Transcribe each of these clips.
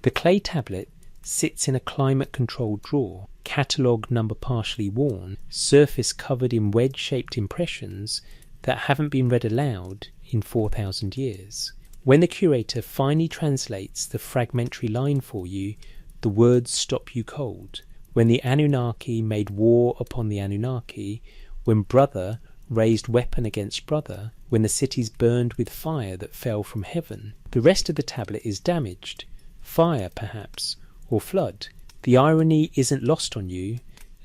The clay tablet sits in a climate-controlled drawer, catalogue number partially worn, surface covered in wedge-shaped impressions that haven't been read aloud in 4,000 years. When the curator finally translates the fragmentary line for you, the words stop you cold. When the Anunnaki made war upon the Anunnaki, when brother raised weapon against brother, when the cities burned with fire that fell from heaven, the rest of the tablet is damaged. Fire, perhaps, or flood. The irony isn't lost on you.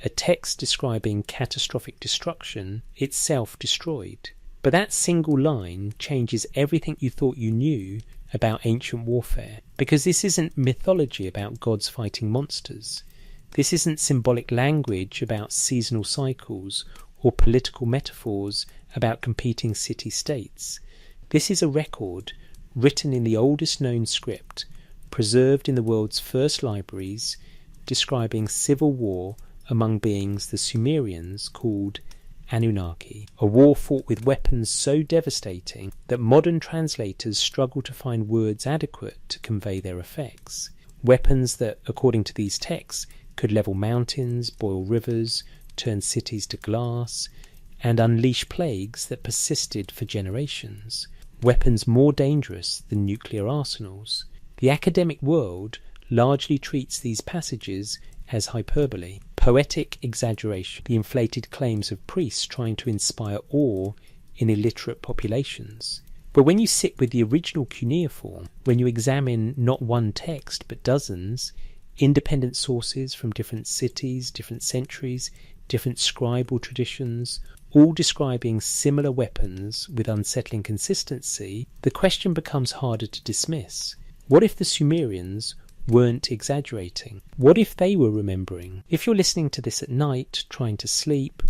A text describing catastrophic destruction, itself destroyed. But that single line changes everything you thought you knew about ancient warfare, because this isn't mythology about gods fighting monsters. This isn't symbolic language about seasonal cycles or political metaphors about competing city-states. This is a record written in the oldest known script, preserved in the world's first libraries, describing civil war among beings the Sumerians called Anunnaki, a war fought with weapons so devastating that modern translators struggle to find words adequate to convey their effects. Weapons that, according to these texts, could level mountains, boil rivers, turn cities to glass, and unleash plagues that persisted for generations. Weapons more dangerous than nuclear arsenals. The academic world largely treats these passages as hyperbole, poetic exaggeration, the inflated claims of priests trying to inspire awe in illiterate populations. But when you sit with the original cuneiform, when you examine not one text but dozens, independent sources from different cities, different centuries, different scribal traditions, all describing similar weapons with unsettling consistency, the question becomes harder to dismiss. What if the Sumerians weren't exaggerating? What if they were remembering? If you're listening to this at night, trying to sleep,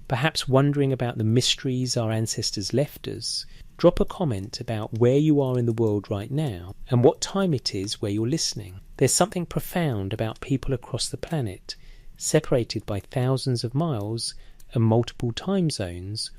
perhaps wondering about the mysteries our ancestors left us, drop a comment about where you are in the world right now and what time it is where you're listening. There's something profound about people across the planet, separated by thousands of miles and multiple time zones,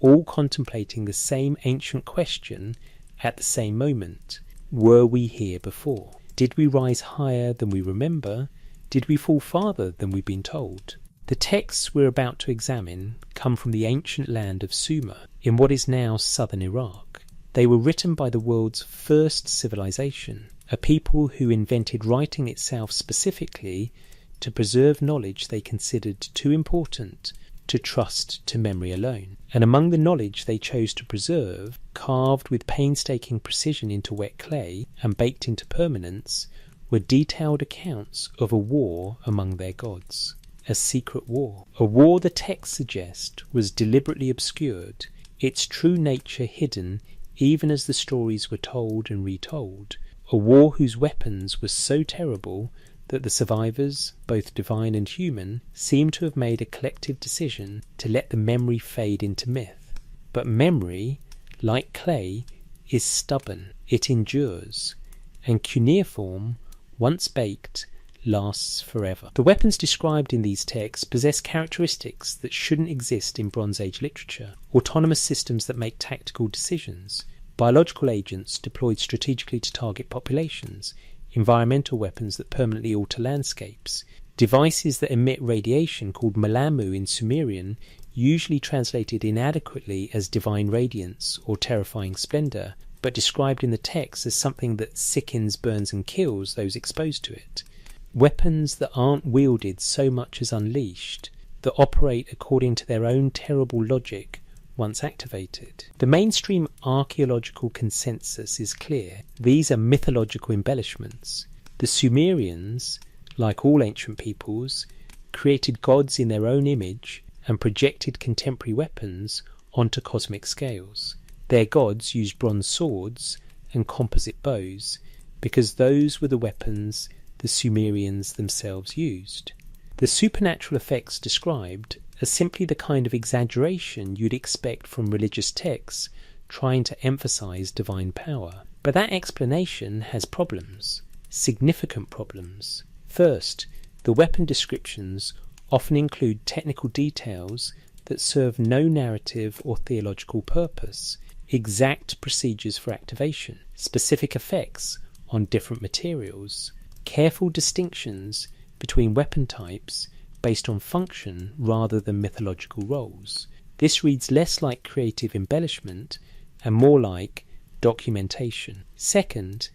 all contemplating the same ancient question at the same moment. Were we here before? Did we rise higher than we remember? Did we fall farther than we've been told? The texts we're about to examine come from the ancient land of Sumer, in what is now southern Iraq. They were written by the world's first civilization, a people who invented writing itself specifically to preserve knowledge they considered too important to trust to memory alone. And among the knowledge they chose to preserve, carved with painstaking precision into wet clay and baked into permanence, were detailed accounts of a war among their gods. A secret war. A war the texts suggest was deliberately obscured, its true nature hidden even as the stories were told and retold. A war whose weapons were so terrible that the survivors, both divine and human, seem to have made a collective decision to let the memory fade into myth. But memory, like clay, is stubborn. It endures. And cuneiform, once baked, lasts forever. The weapons described in these texts possess characteristics that shouldn't exist in Bronze Age literature. Autonomous systems that make tactical decisions, biological agents deployed strategically to target populations, environmental weapons that permanently alter landscapes, devices that emit radiation called malamu in Sumerian, usually translated inadequately as divine radiance or terrifying splendour, but described in the text as something that sickens, burns and kills those exposed to it. Weapons that aren't wielded so much as unleashed, that operate according to their own terrible logic once activated. The mainstream archaeological consensus is clear. These are mythological embellishments. The Sumerians, like all ancient peoples, created gods in their own image and projected contemporary weapons onto cosmic scales. Their gods used bronze swords and composite bows because those were the weapons the Sumerians themselves used. The supernatural effects described are simply the kind of exaggeration you'd expect from religious texts trying to emphasize divine power. But that explanation has problems, significant problems. First, the weapon descriptions often include technical details that serve no narrative or theological purpose, exact procedures for activation, specific effects on different materials. careful distinctions between weapon types based on function rather than mythological roles. This reads less like creative embellishment and more like documentation. Second,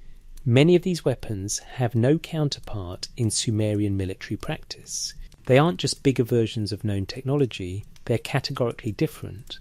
many of these weapons have no counterpart in Sumerian military practice. They aren't just bigger versions of known technology, they're categorically different,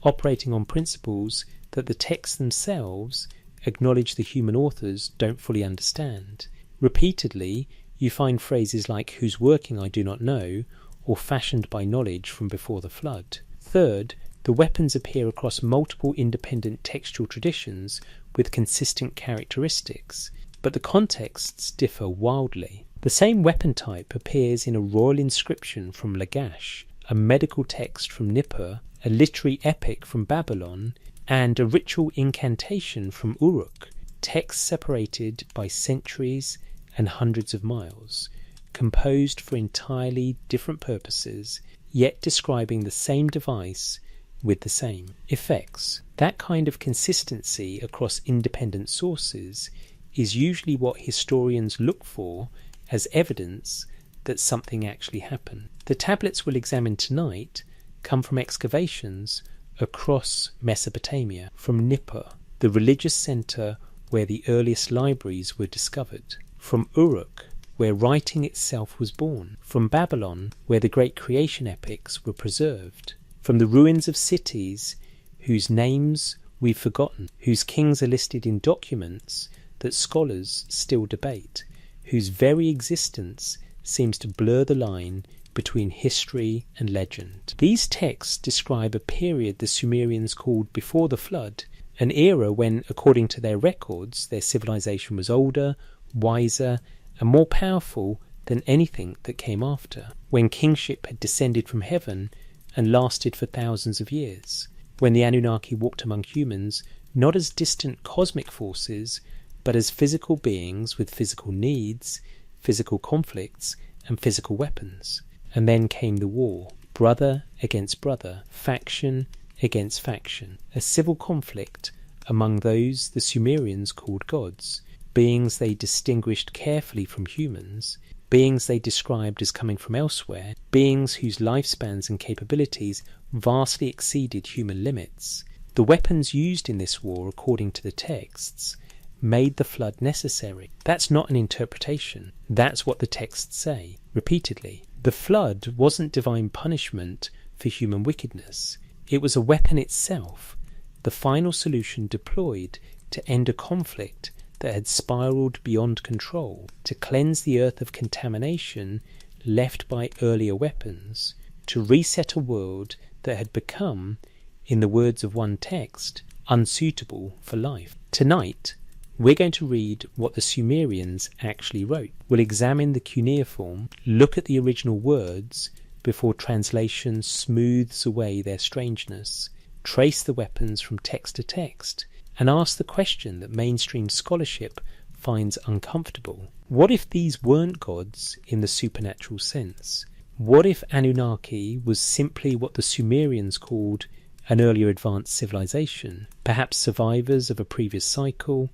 operating on principles that the texts themselves acknowledge the human authors don't fully understand. Repeatedly, you find phrases like "whose working I do not know," or "fashioned by knowledge from before the flood." Third, the weapons appear across multiple independent textual traditions with consistent characteristics, but the contexts differ wildly. The same weapon type appears in a royal inscription from Lagash, a medical text from Nippur, a literary epic from Babylon, and a ritual incantation from Uruk, texts separated by centuries and hundreds of miles, composed for entirely different purposes, yet describing the same device with the same effects. That kind of consistency across independent sources is usually what historians look for as evidence that something actually happened. The tablets we'll examine tonight come from excavations across Mesopotamia, from Nippur, the religious centre where the earliest libraries were discovered, from Uruk, where writing itself was born, from Babylon, where the great creation epics were preserved, from the ruins of cities whose names we've forgotten, whose kings are listed in documents that scholars still debate, whose very existence seems to blur the line between history and legend. These texts describe a period the Sumerians called before the flood, an era when, according to their records, their civilization was older, wiser, and more powerful than anything that came after, when kingship had descended from heaven and lasted for thousands of years, when the Anunnaki walked among humans not as distant cosmic forces, but as physical beings with physical needs, physical conflicts, and physical weapons. And then came the war, brother against brother, faction against faction, a civil conflict among those the Sumerians called gods, beings they distinguished carefully from humans, beings they described as coming from elsewhere, beings whose lifespans and capabilities vastly exceeded human limits. The weapons used in this war, according to the texts, made the flood necessary. That's not an interpretation. That's what the texts say, repeatedly. The flood wasn't divine punishment for human wickedness. It was a weapon itself, the final solution deployed to end a conflict that had spiraled beyond control, to cleanse the earth of contamination left by earlier weapons, to reset a world that had become, in the words of one text, unsuitable for life. Tonight, we're going to read what the Sumerians actually wrote. We'll examine the cuneiform, look at the original words before translation smooths away their strangeness, trace the weapons from text to text, and ask the question that mainstream scholarship finds uncomfortable. What if these weren't gods in the supernatural sense? What if Anunnaki was simply what the Sumerians called an earlier advanced civilization, perhaps survivors of a previous cycle,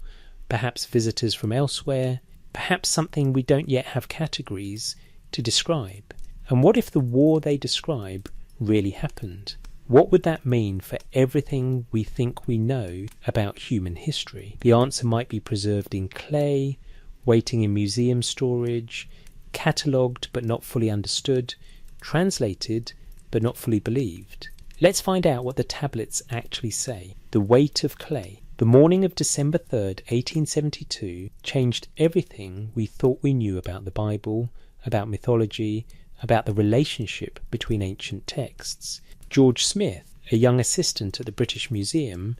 perhaps visitors from elsewhere, perhaps something we don't yet have categories to describe? And what if the war they describe really happened? What would that mean for everything we think we know about human history? The answer might be preserved in clay, waiting in museum storage, catalogued but not fully understood, translated but not fully believed. Let's find out what the tablets actually say. The weight of clay. The morning of December 3rd, 1872, changed everything we thought we knew about the Bible, about mythology, about the relationship between ancient texts. George Smith, a young assistant at the British Museum,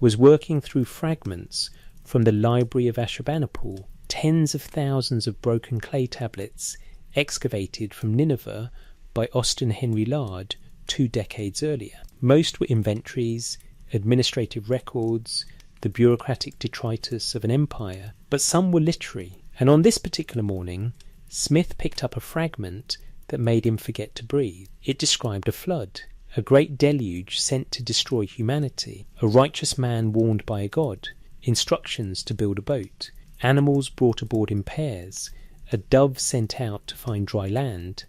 was working through fragments from the Library of Ashurbanipal, tens of thousands of broken clay tablets excavated from Nineveh by Austin Henry Lard 2 decades earlier. Most were inventories, administrative records, the bureaucratic detritus of an empire, but some were literary. And on this particular morning, Smith picked up a fragment that made him forget to breathe. It described a flood, a great deluge sent to destroy humanity, a righteous man warned by a god, instructions to build a boat, animals brought aboard in pairs, a dove sent out to find dry land,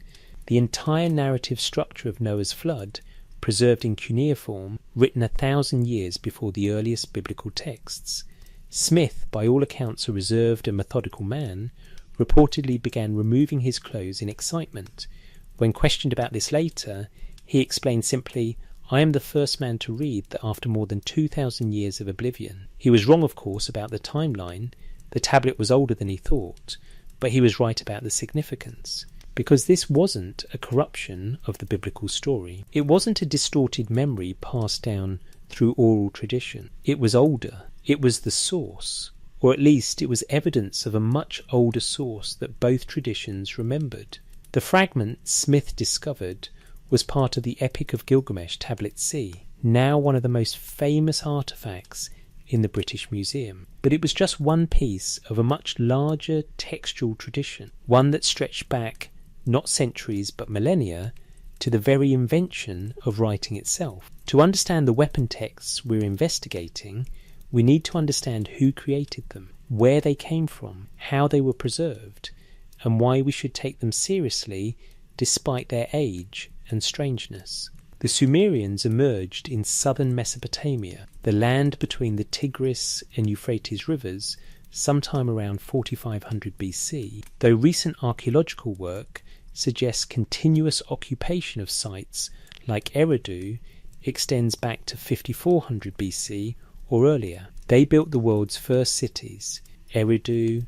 the entire narrative structure of Noah's flood, preserved in cuneiform, written 1,000 years before the earliest biblical texts. Smith, by all accounts a reserved and methodical man, reportedly began removing his clothes in excitement. When questioned about this later, he explained simply, "I am the first man to read that after more than 2,000 years of oblivion." He was wrong, of course, about the timeline. The tablet was older than he thought, but he was right about the significance. Because this wasn't a corruption of the biblical story. It wasn't a distorted memory passed down through oral tradition. It was older. It was the source, or at least it was evidence of a much older source that both traditions remembered. The fragment Smith discovered was part of the Epic of Gilgamesh, Tablet C, now one of the most famous artefacts in the British Museum. But it was just one piece of a much larger textual tradition, one that stretched back not centuries but millennia to the very invention of writing itself. To understand the weapon texts we're investigating, we need to understand who created them, where they came from, how they were preserved, and why we should take them seriously despite their age and strangeness. The Sumerians emerged in southern Mesopotamia, the land between the Tigris and Euphrates rivers, sometime around 4500 BC, though recent archaeological work suggests continuous occupation of sites like Eridu extends back to 5400 BC or earlier. They built the world's first cities, Eridu,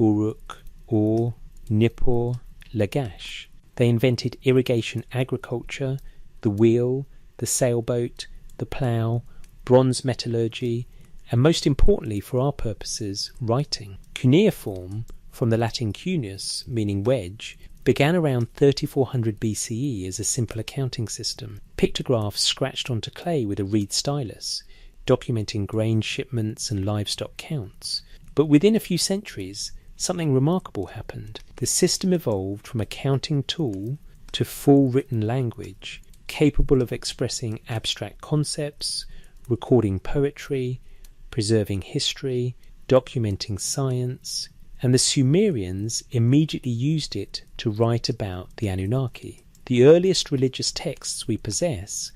Uruk, Ur, Nippur, Lagash. They invented irrigation agriculture, the wheel, the sailboat, the plough, bronze metallurgy, and most importantly for our purposes, writing. Cuneiform, from the Latin cuneus, meaning wedge, began around 3400 BCE as a simple accounting system. Pictographs scratched onto clay with a reed stylus, documenting grain shipments and livestock counts. But within a few centuries, something remarkable happened. The system evolved from a counting tool to full written language, capable of expressing abstract concepts, recording poetry, preserving history, documenting science, and the Sumerians immediately used it to write about the Anunnaki. The earliest religious texts we possess,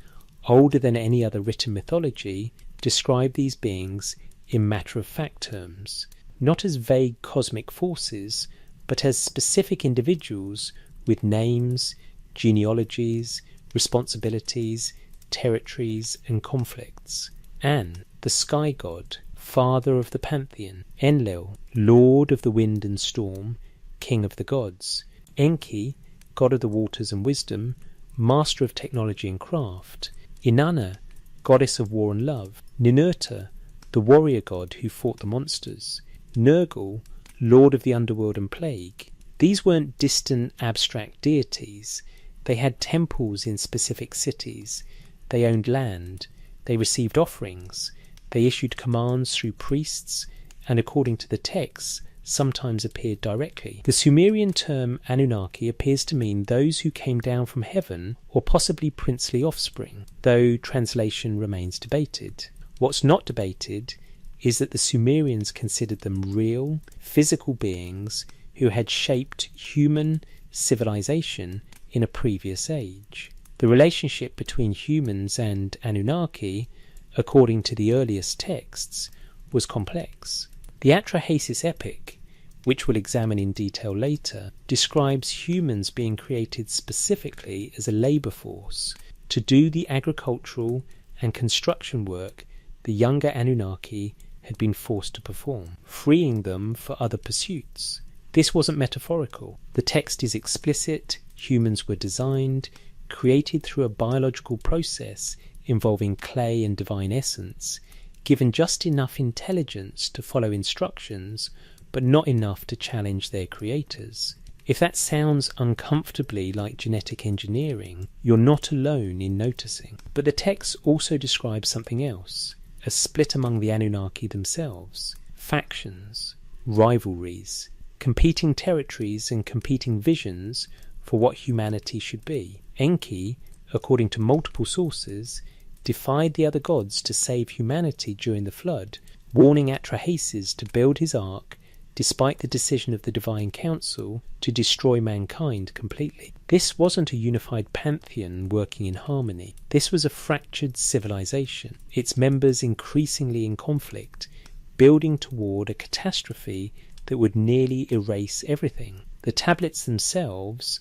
older than any other written mythology, describe these beings in matter-of-fact terms, not as vague cosmic forces, but as specific individuals with names, genealogies, responsibilities, territories, and conflicts. An, the sky god, father of the pantheon. Enlil, lord of the wind and storm, king of the gods. Enki, god of the waters and wisdom, master of technology and craft. Inanna, goddess of war and love. Ninurta, the warrior god who fought the monsters. Nergal, lord of the underworld and plague. These weren't distant abstract deities. They had temples in specific cities. They owned land. They received offerings. They issued commands through priests, and according to the texts, sometimes appeared directly. The Sumerian term Anunnaki appears to mean those who came down from heaven, or possibly princely offspring, though translation remains debated. What's not debated is that the Sumerians considered them real, physical beings who had shaped human civilization in a previous age. The relationship between humans and Anunnaki, according to the earliest texts, was complex. The Atrahasis epic, which we'll examine in detail later, describes humans being created specifically as a labour force to do the agricultural and construction work the younger Anunnaki had been forced to perform, freeing them for other pursuits. This wasn't metaphorical. The text is explicit. Humans were designed, created through a biological process involving clay and divine essence, given just enough intelligence to follow instructions, but not enough to challenge their creators. If that sounds uncomfortably like genetic engineering, you're not alone in noticing. But the text also describes something else, a split among the Anunnaki themselves, factions, rivalries, competing territories and competing visions for what humanity should be. Enki, according to multiple sources, defied the other gods to save humanity during the flood, warning Atrahasis to build his ark despite the decision of the Divine Council to destroy mankind completely. This wasn't a unified pantheon working in harmony. This was a fractured civilization, its members increasingly in conflict, building toward a catastrophe that would nearly erase everything. The tablets themselves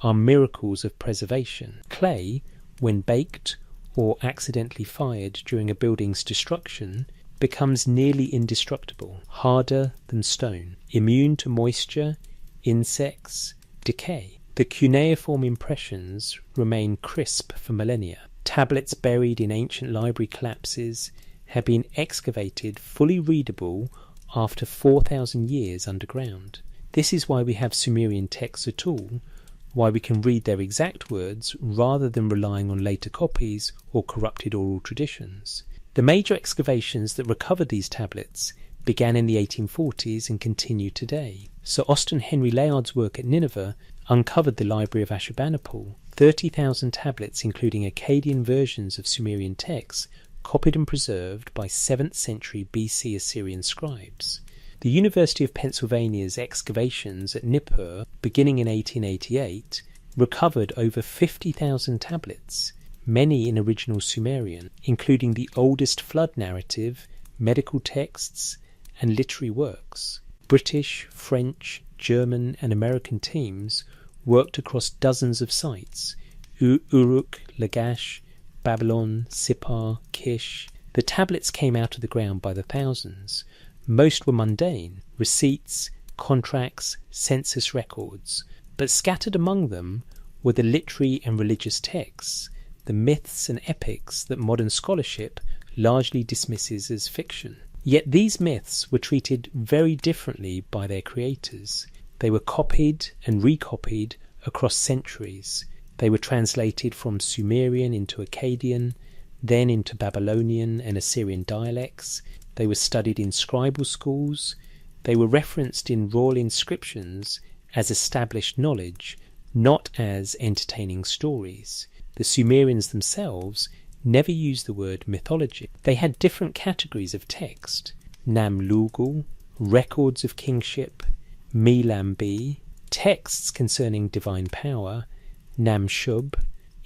are miracles of preservation. Clay, when baked or accidentally fired during a building's destruction, becomes nearly indestructible, harder than stone, immune to moisture, insects, decay. The cuneiform impressions remain crisp for millennia. Tablets buried in ancient library collapses have been excavated fully readable after 4,000 years underground. This is why we have Sumerian texts at all, why we can read their exact words rather than relying on later copies or corrupted oral traditions. The major excavations that recovered these tablets began in the 1840s and continue today. Sir Austen Henry Layard's work at Nineveh uncovered the library of Ashurbanipal, 30,000 tablets including Akkadian versions of Sumerian texts copied and preserved by 7th century BC Assyrian scribes. The University of Pennsylvania's excavations at Nippur, beginning in 1888, recovered over 50,000 tablets, many in original Sumerian, including the oldest flood narrative, medical texts, and literary works. British, French, German, and American teams worked across dozens of sites: Uruk, Lagash, Babylon, Sippar, Kish. The tablets came out of the ground by the thousands. Most were mundane, receipts, contracts, census records, but scattered among them were the literary and religious texts, the myths and epics that modern scholarship largely dismisses as fiction. Yet these myths were treated very differently by their creators. They were copied and recopied across centuries. They were translated from Sumerian into Akkadian, then into Babylonian and Assyrian dialects. They were studied in scribal schools. They were referenced in royal inscriptions as established knowledge, not as entertaining stories. The Sumerians themselves never used the word mythology. They had different categories of text: Nam-Lugal, records of kingship; Mi-Lam-Bi, texts concerning divine power; Nam-Shub,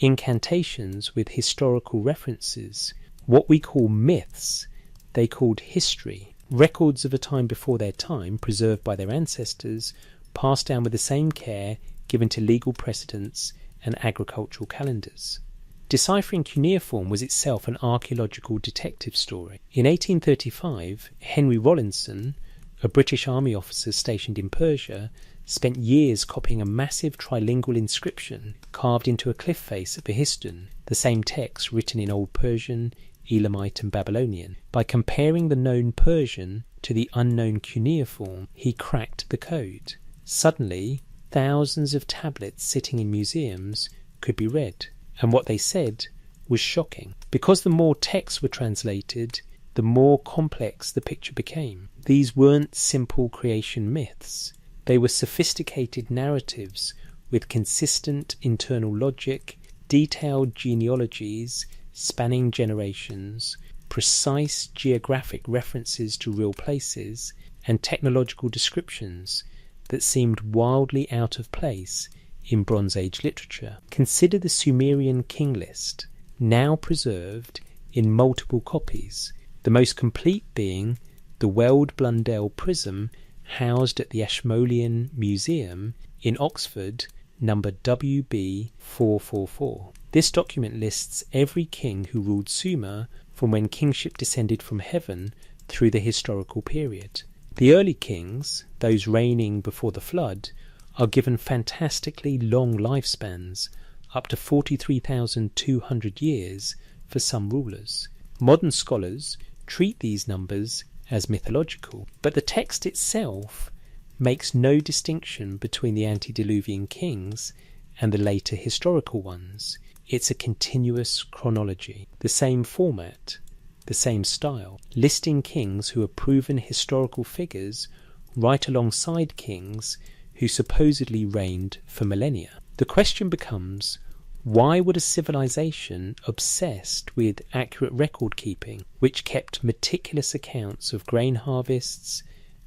incantations with historical references. What we call myths, they called history, records of a time before their time, preserved by their ancestors, passed down with the same care given to legal precedents and agricultural calendars. Deciphering cuneiform was itself an archaeological detective story. In 1835, Henry Rawlinson, a British army officer stationed in Persia, spent years copying a massive trilingual inscription carved into a cliff face at Behistun, the same text written in Old Persian, Elamite and Babylonian. By comparing the known Persian to the unknown cuneiform, he cracked the code. Suddenly, thousands of tablets sitting in museums could be read, and what they said was shocking. Because the more texts were translated, the more complex the picture became. These weren't simple creation myths. They were sophisticated narratives with consistent internal logic, detailed genealogies spanning generations, precise geographic references to real places, and technological descriptions that seemed wildly out of place in Bronze Age literature. Consider the Sumerian king list, now preserved in multiple copies, the most complete being the Weld Blundell prism housed at the Ashmolean Museum in Oxford, number WB 444. This document lists every king who ruled Sumer from when kingship descended from heaven through the historical period. The early kings, those reigning before the flood, are given fantastically long lifespans, up to 43,200 years for some rulers. Modern scholars treat these numbers as mythological, but the text itself makes no distinction between the antediluvian kings and the later historical ones. It's a continuous chronology, the same format, the same style, listing kings who are proven historical figures right alongside kings who supposedly reigned for millennia. The question becomes, why would a civilization obsessed with accurate record keeping, which kept meticulous accounts of grain harvests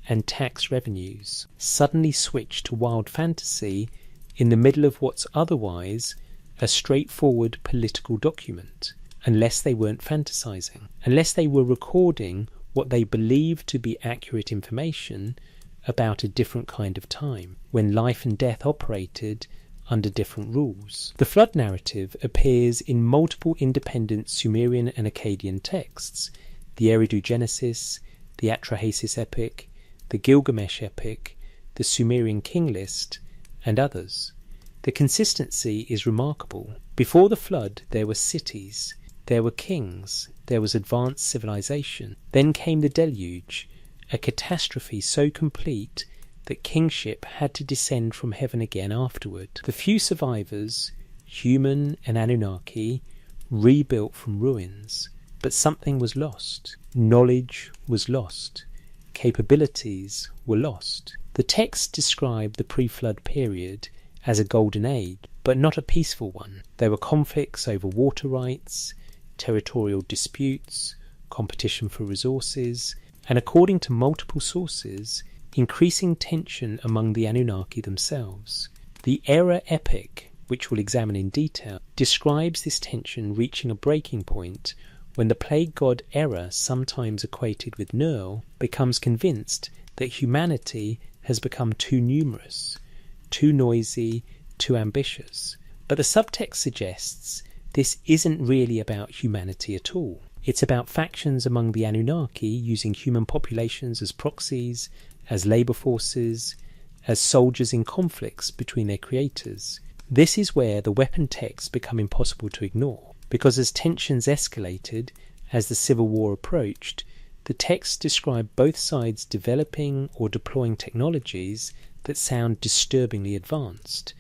and tax revenues suddenly switched to wild fantasy in the middle of what's otherwise a straightforward political document, unless they weren't fantasizing, unless they were recording what they believed to be accurate information about a different kind of time, when life and death operated under different rules. The flood narrative appears in multiple independent Sumerian and Akkadian texts, the Eridu Genesis, the Atrahasis epic, the Gilgamesh epic, the Sumerian king list, and others. The consistency is remarkable. Before the flood there were cities, there were kings, there was advanced civilization. Then came the deluge, a catastrophe so complete that kingship had to descend from heaven again afterward. The few survivors, human and Anunnaki, rebuilt from ruins. But something was lost. Knowledge was lost. Capabilities were lost. The texts describe the pre-flood period as a golden age, but not a peaceful one. There were conflicts over water rights, territorial disputes, competition for resources, and according to multiple sources, increasing tension among the Anunnaki themselves. The Era epic, which we'll examine in detail, describes this tension reaching a breaking point when the plague god Era, sometimes equated with Nurl, becomes convinced that humanity has become too numerous, too noisy, too ambitious. But the subtext suggests this isn't really about humanity at all. It's about factions among the Anunnaki using human populations as proxies, as labour forces, as soldiers in conflicts between their creators. This is where the weapon texts become impossible to ignore, because as tensions escalated, as the civil war approached, the texts describe both sides developing or deploying technologies that sound disturbingly advanced.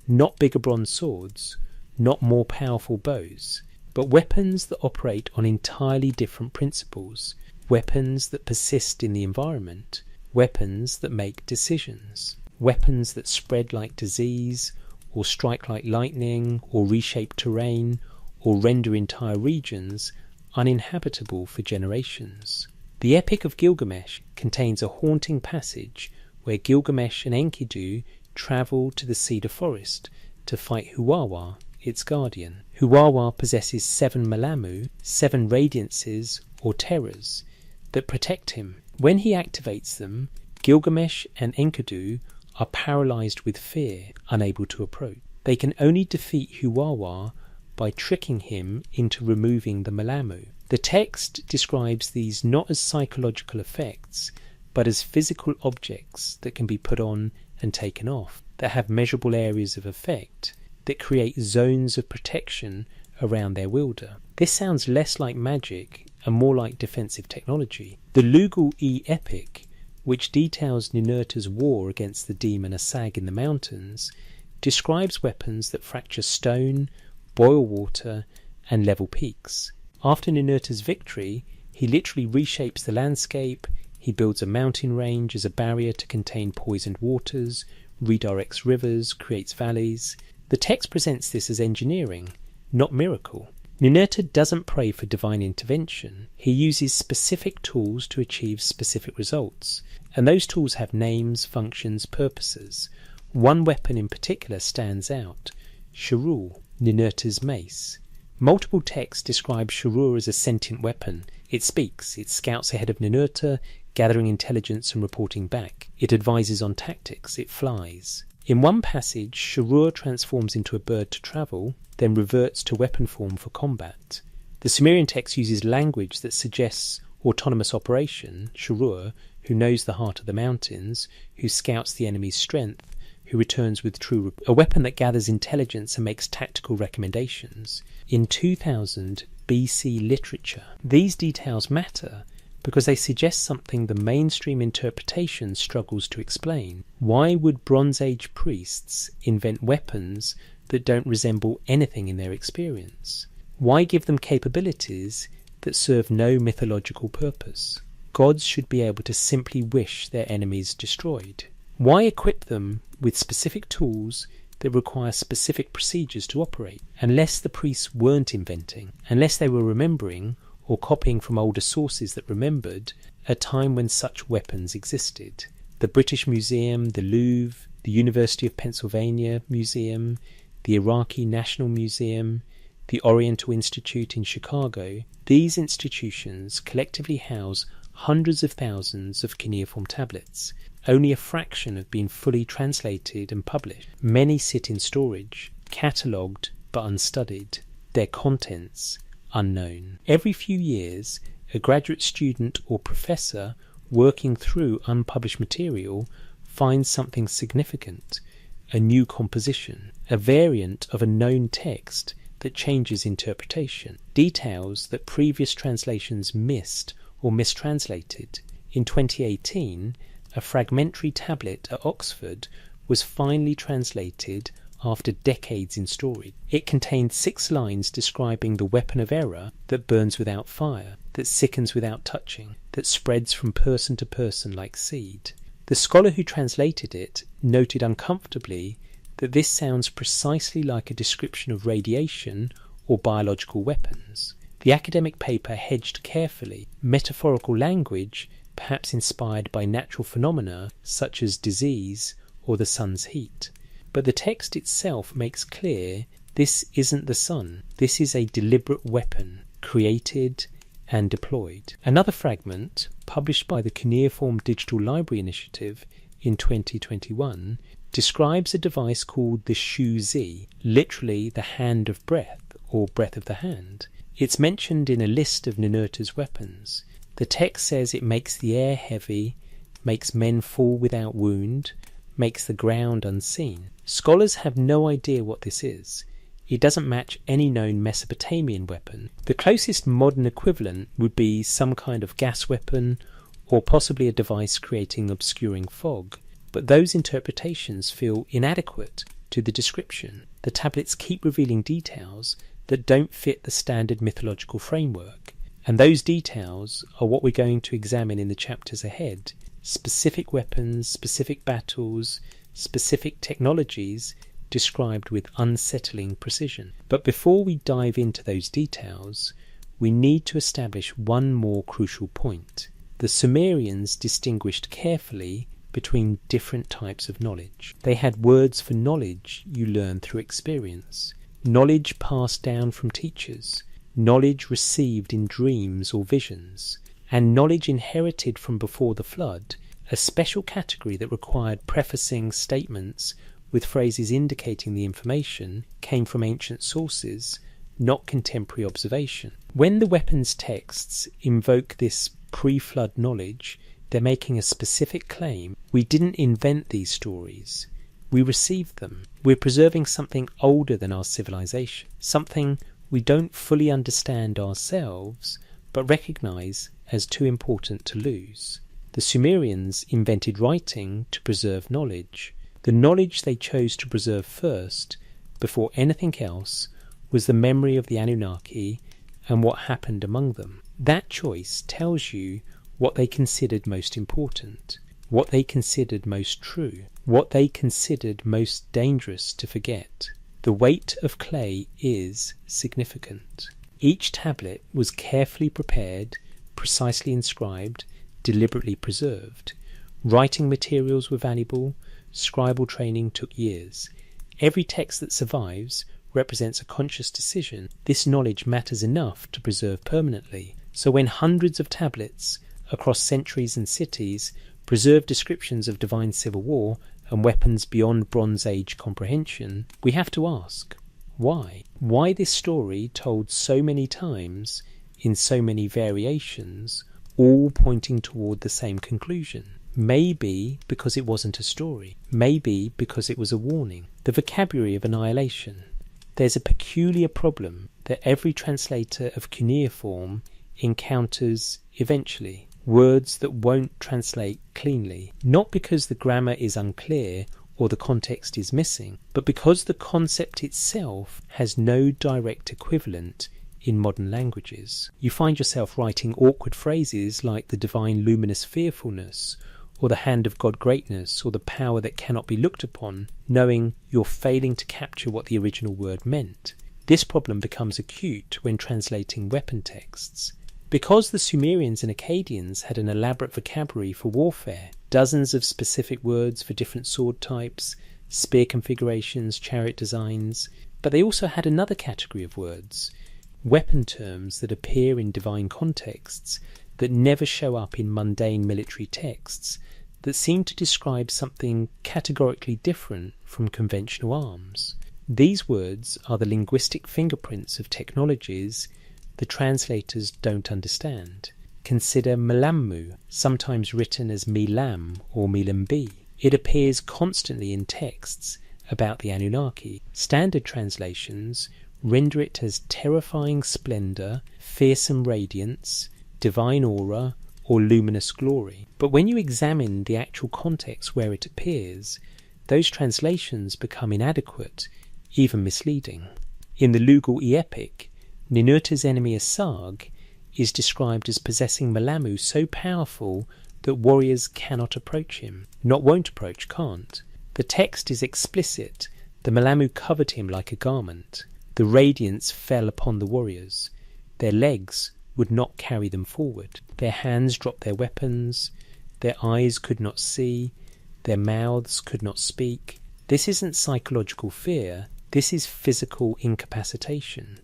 Not bigger bronze swords, not more powerful bows, but weapons that operate on entirely different principles, weapons that persist in the environment, weapons that make decisions, weapons that spread like disease, or strike like lightning, or reshape terrain, or render entire regions uninhabitable for generations. The Epic of Gilgamesh contains a haunting passage where Gilgamesh and Enkidu travel to the cedar forest to fight Huwawa, its guardian. Huwawa possesses 7 Malamu, 7 radiances or terrors, that protect him. When he activates them, Gilgamesh and Enkidu are paralyzed with fear, unable to approach. They can only defeat Huwawa by tricking him into removing the Malamu. The text describes these not as psychological effects, but as physical objects that can be put on and taken off, that have measurable areas of effect, that create zones of protection around their wielder. This sounds less like magic and more like defensive technology. The Lugal-E epic, which details Ninurta's war against the demon Asag in the mountains, describes weapons that fracture stone, boil water, and level peaks. After Ninurta's victory, he literally reshapes the landscape. He builds a mountain range as a barrier to contain poisoned waters, redirects rivers, creates valleys. The text presents this as engineering, not miracle. Ninurta doesn't pray for divine intervention. He uses specific tools to achieve specific results, and those tools have names, functions, purposes. One weapon in particular stands out: Shurul, Ninurta's mace. Multiple texts describe Shurul as a sentient weapon. It speaks, it scouts ahead of Ninurta, gathering intelligence and reporting back. It advises on tactics, it flies. In one passage, Shurul transforms into a bird to travel, then reverts to weapon form for combat. The Sumerian text uses language that suggests autonomous operation: Shurul, who knows the heart of the mountains, who scouts the enemy's strength, who returns with a weapon that gathers intelligence and makes tactical recommendations. In 2000 BC literature, these details matter because they suggest something the mainstream interpretation struggles to explain. Why would Bronze Age priests invent weapons that don't resemble anything in their experience? Why give them capabilities that serve no mythological purpose? Gods should be able to simply wish their enemies destroyed. Why equip them with specific tools that require specific procedures to operate? Unless the priests weren't inventing, unless they were remembering or copying from older sources that remembered, a time when such weapons existed. The British Museum, the Louvre, the University of Pennsylvania Museum, the Iraqi National Museum, the Oriental Institute in Chicago, these institutions collectively house hundreds of thousands of cuneiform tablets. Only a fraction have been fully translated and published. Many sit in storage, catalogued but unstudied, their contents unknown. Every few years, a graduate student or professor working through unpublished material finds something significant, a new composition, a variant of a known text that changes interpretation, details that previous translations missed or mistranslated. In 2018, a fragmentary tablet at Oxford was finally translated after decades in storage. It contained 6 lines describing the weapon of error that burns without fire, that sickens without touching, that spreads from person to person like seed. The scholar who translated it noted uncomfortably that this sounds precisely like a description of radiation or biological weapons. The academic paper hedged carefully, metaphorical language perhaps inspired by natural phenomena such as disease or the sun's heat. But the text itself makes clear this isn't the sun. This is a deliberate weapon, created and deployed. Another fragment, published by the Cuneiform Digital Library Initiative in 2021, describes a device called the Shu Zi, literally the hand of breath, or breath of the hand. It's mentioned in a list of Ninurta's weapons. The text says it makes the air heavy, makes men fall without wound, makes the ground unseen. Scholars have no idea what this is. It doesn't match any known Mesopotamian weapon. The closest modern equivalent would be some kind of gas weapon, or possibly a device creating obscuring fog. But those interpretations feel inadequate to the description. The tablets keep revealing details that don't fit the standard mythological framework. And those details are what we're going to examine in the chapters ahead. Specific weapons, specific battles, specific technologies described with unsettling precision. But before we dive into those details, we need to establish one more crucial point. The Sumerians distinguished carefully between different types of knowledge. They had words for knowledge you learn through experience, knowledge passed down from teachers, knowledge received in dreams or visions, and knowledge inherited from before the flood, a special category that required prefacing statements with phrases indicating the information came from ancient sources, not contemporary observation. When the weapons texts invoke this pre-flood knowledge, they're making a specific claim. We didn't invent these stories. We received them. We're preserving something older than our civilization, something we don't fully understand ourselves, but recognize as too important to lose. The Sumerians invented writing to preserve knowledge. The knowledge they chose to preserve first, before anything else, was the memory of the Anunnaki and what happened among them. That choice tells you what they considered most important, what they considered most true, what they considered most dangerous to forget. The weight of clay is significant. Each tablet was carefully prepared, precisely inscribed, deliberately preserved. Writing materials were valuable, scribal training took years. Every text that survives represents a conscious decision. This knowledge matters enough to preserve permanently. So when hundreds of tablets across centuries and cities preserve descriptions of divine civil war and weapons beyond Bronze Age comprehension, we have to ask, why? Why this story told so many times, in so many variations, all pointing toward the same conclusion? Maybe because it wasn't a story. Maybe because it was a warning. The vocabulary of annihilation. There's a peculiar problem that every translator of cuneiform encounters eventually. Words that won't translate cleanly. Not because the grammar is unclear or the context is missing, but because the concept itself has no direct equivalent in modern languages. You find yourself writing awkward phrases like the divine luminous fearfulness, or the hand of God greatness, or the power that cannot be looked upon, knowing you're failing to capture what the original word meant. This problem becomes acute when translating weapon texts. Because the Sumerians and Akkadians had an elaborate vocabulary for warfare, dozens of specific words for different sword types, spear configurations, chariot designs, but they also had another category of words, weapon terms that appear in divine contexts that never show up in mundane military texts, that seem to describe something categorically different from conventional arms. These words are the linguistic fingerprints of technologies the translators don't understand. Consider Melammu, sometimes written as Milam or Milambi. It appears constantly in texts about the Anunnaki. Standard translations render it as terrifying splendour, fearsome radiance, divine aura, or luminous glory. But when you examine the actual context where it appears, those translations become inadequate, even misleading. In the Lugal-e epic, Ninurta's enemy Asag is described as possessing Melammu so powerful that warriors cannot approach him. Not won't approach, can't. The text is explicit. The Melammu covered him like a garment. The radiance fell upon the warriors. Their legs would not carry them forward. Their hands dropped their weapons. Their eyes could not see. Their mouths could not speak. This isn't psychological fear. This is physical incapacitation.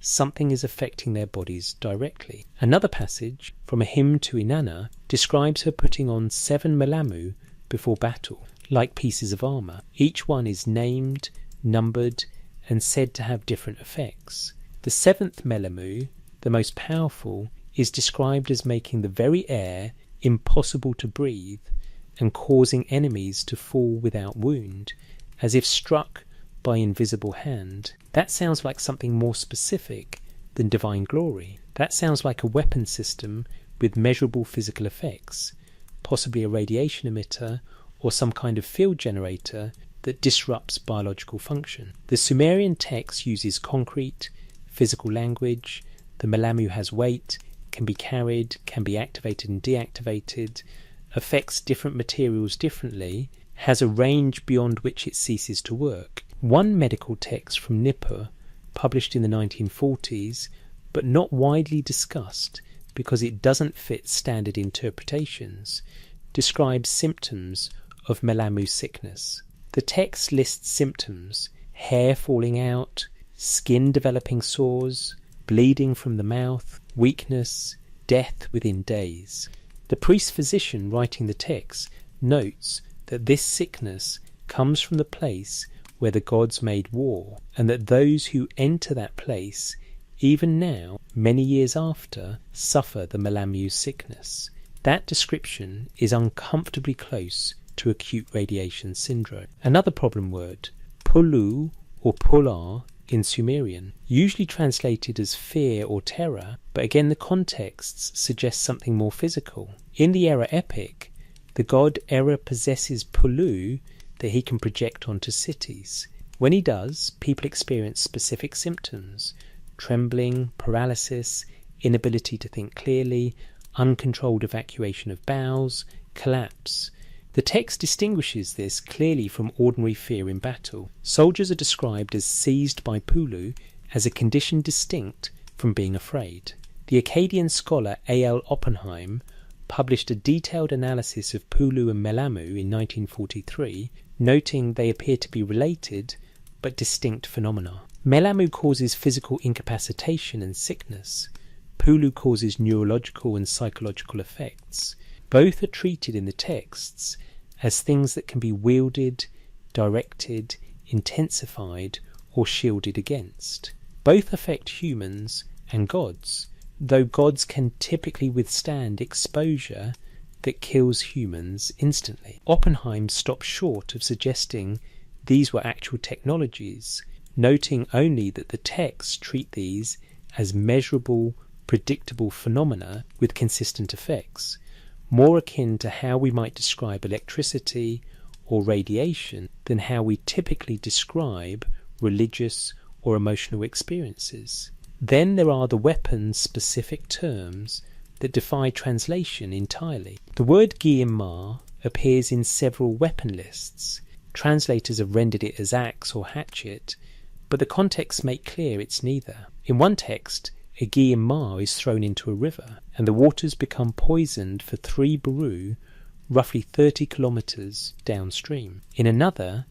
Something is affecting their bodies directly. Another passage from a hymn to Inanna describes her putting on 7 Melammu before battle, like pieces of armour. Each one is named, numbered, and said to have different effects. The 7th Melammu, the most powerful, is described as making the very air impossible to breathe and causing enemies to fall without wound, as if struck by invisible hand. That sounds like something more specific than divine glory. That sounds like a weapon system with measurable physical effects, possibly a radiation emitter or some kind of field generator that disrupts biological function. The Sumerian text uses concrete, physical language. The Melammu has weight, can be carried, can be activated and deactivated, affects different materials differently, has a range beyond which it ceases to work. One medical text from Nippur, published in the 1940s, but not widely discussed because it doesn't fit standard interpretations, describes symptoms of Melammu sickness. The text lists symptoms: hair falling out, skin developing sores, bleeding from the mouth, weakness, death within days. The priest-physician writing the text notes that this sickness comes from the place where the gods made war, and that those who enter that place, even now, many years after, suffer the Melammu sickness. That description is uncomfortably close to acute radiation syndrome. Another problem word, pulu or pular in Sumerian, usually translated as fear or terror, but again the contexts suggest something more physical. In the Era epic, the god Era possesses pulu that he can project onto cities. When he does, people experience specific symptoms: trembling, paralysis, inability to think clearly, uncontrolled evacuation of bowels, collapse. The text distinguishes this clearly from ordinary fear in battle. Soldiers are described as seized by pulu as a condition distinct from being afraid. The Akkadian scholar A.L. Oppenheim published a detailed analysis of pulu and Melammu in 1943, noting they appear to be related but distinct phenomena. Melammu causes physical incapacitation and sickness. Pulu causes neurological and psychological effects. Both are treated in the texts as things that can be wielded, directed, intensified, or shielded against. Both affect humans and gods, though gods can typically withstand exposure that kills humans instantly. Oppenheim stopped short of suggesting these were actual technologies, noting only that the texts treat these as measurable, predictable phenomena with consistent effects, more akin to how we might describe electricity or radiation than how we typically describe religious or emotional experiences. Then there are the weapon-specific terms that defy translation entirely. The word Guillemar appears in several weapon lists. Translators have rendered it as axe or hatchet, but the contexts make clear it's neither. In one text, a Aegean Ma is thrown into a river, and the waters become poisoned for 3 Baru, roughly 30 kilometres downstream. In another,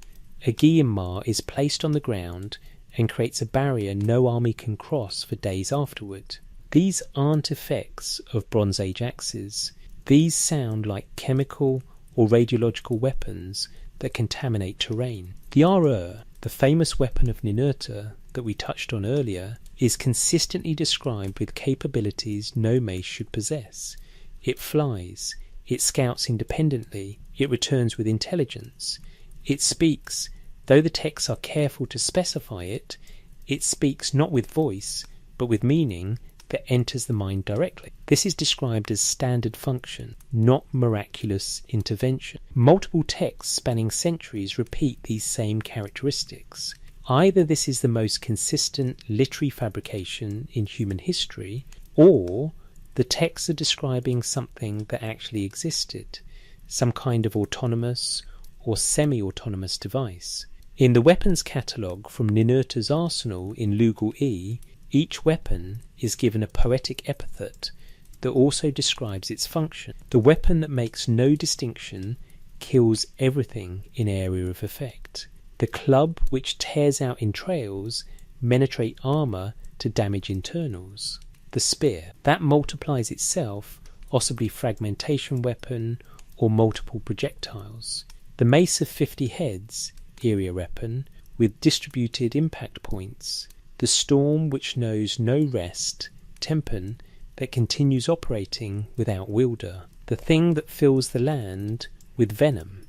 a Aegean Ma is placed on the ground and creates a barrier no army can cross for days afterward. These aren't effects of Bronze Age axes. These sound like chemical or radiological weapons that contaminate terrain. The Ar-Ur, the famous weapon of Ninurta that we touched on earlier, is consistently described with capabilities no mace should possess. It flies, it scouts independently, it returns with intelligence, it speaks. Though the texts are careful to specify it, it speaks not with voice, but with meaning that enters the mind directly. This is described as standard function, not miraculous intervention. Multiple texts spanning centuries repeat these same characteristics. Either this is the most consistent literary fabrication in human history, or the texts are describing something that actually existed, some kind of autonomous or semi-autonomous device. In the weapons catalogue from Ninurta's arsenal in Lugal E, each weapon is given a poetic epithet that also describes its function. The weapon that makes no distinction kills everything in area of effect. The club which tears out entrails penetrate armour to damage internals. The spear, that multiplies itself, possibly fragmentation weapon or multiple projectiles. The mace of 50 heads, area weapon, with distributed impact points. The storm which knows no rest, tempen, that continues operating without wielder. The thing that fills the land with venom.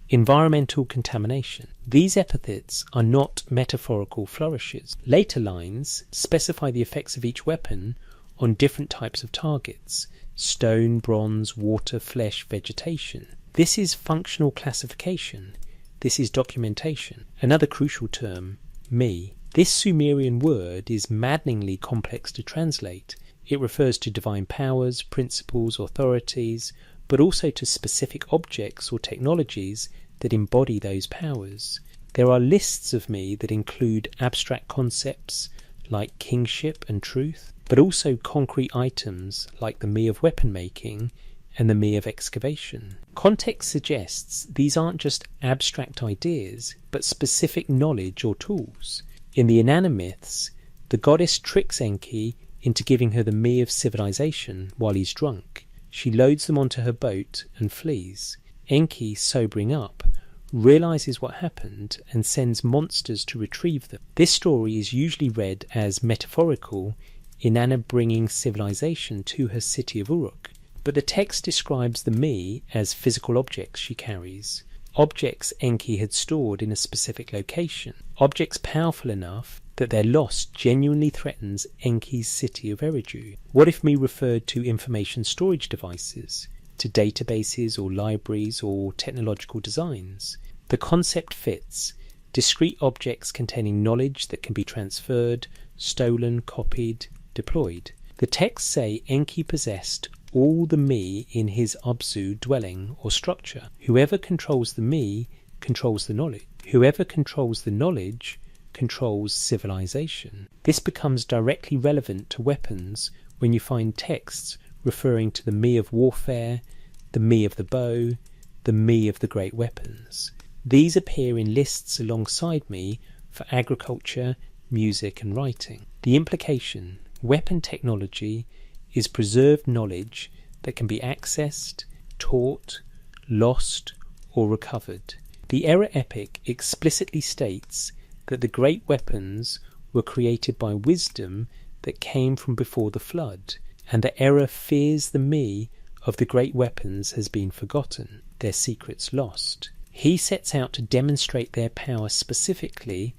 Environmental contamination. These epithets are not metaphorical flourishes. Later lines specify the effects of each weapon on different types of targets: stone, bronze, water, flesh, vegetation. This is functional classification. This is documentation. Another crucial term, me. This Sumerian word is maddeningly complex to translate. It refers to divine powers, principles, authorities, but also to specific objects or technologies that embody those powers. There are lists of me that include abstract concepts like kingship and truth, but also concrete items like the me of weapon making and the me of excavation. Context suggests these aren't just abstract ideas, but specific knowledge or tools. In the Inanna myths, the goddess tricks Enki into giving her the me of civilization while he's drunk. She loads them onto her boat and flees. Enki, sobering up, realizes what happened and sends monsters to retrieve them. This story is usually read as metaphorical, Inanna bringing civilization to her city of Uruk, but the text describes the me as physical objects she carries, objects Enki had stored in a specific location, objects powerful enough that their loss genuinely threatens Enki's city of Eridu. What if me referred to information storage devices, to databases or libraries or technological designs? The concept fits. Discrete objects containing knowledge that can be transferred, stolen, copied, deployed. The texts say Enki possessed all the me in his Abzu dwelling or structure. Whoever controls the me controls the knowledge. Whoever controls the knowledge controls civilization. This becomes directly relevant to weapons when you find texts referring to the me of warfare, the me of the bow, the me of the great weapons. These appear in lists alongside me for agriculture, music and writing. The implication: weapon technology is preserved knowledge that can be accessed, taught, lost or recovered. The Era epic explicitly states that the great weapons were created by wisdom that came from before the flood, and the Era fears the me of the great weapons has been forgotten, their secrets lost. He sets out to demonstrate their power specifically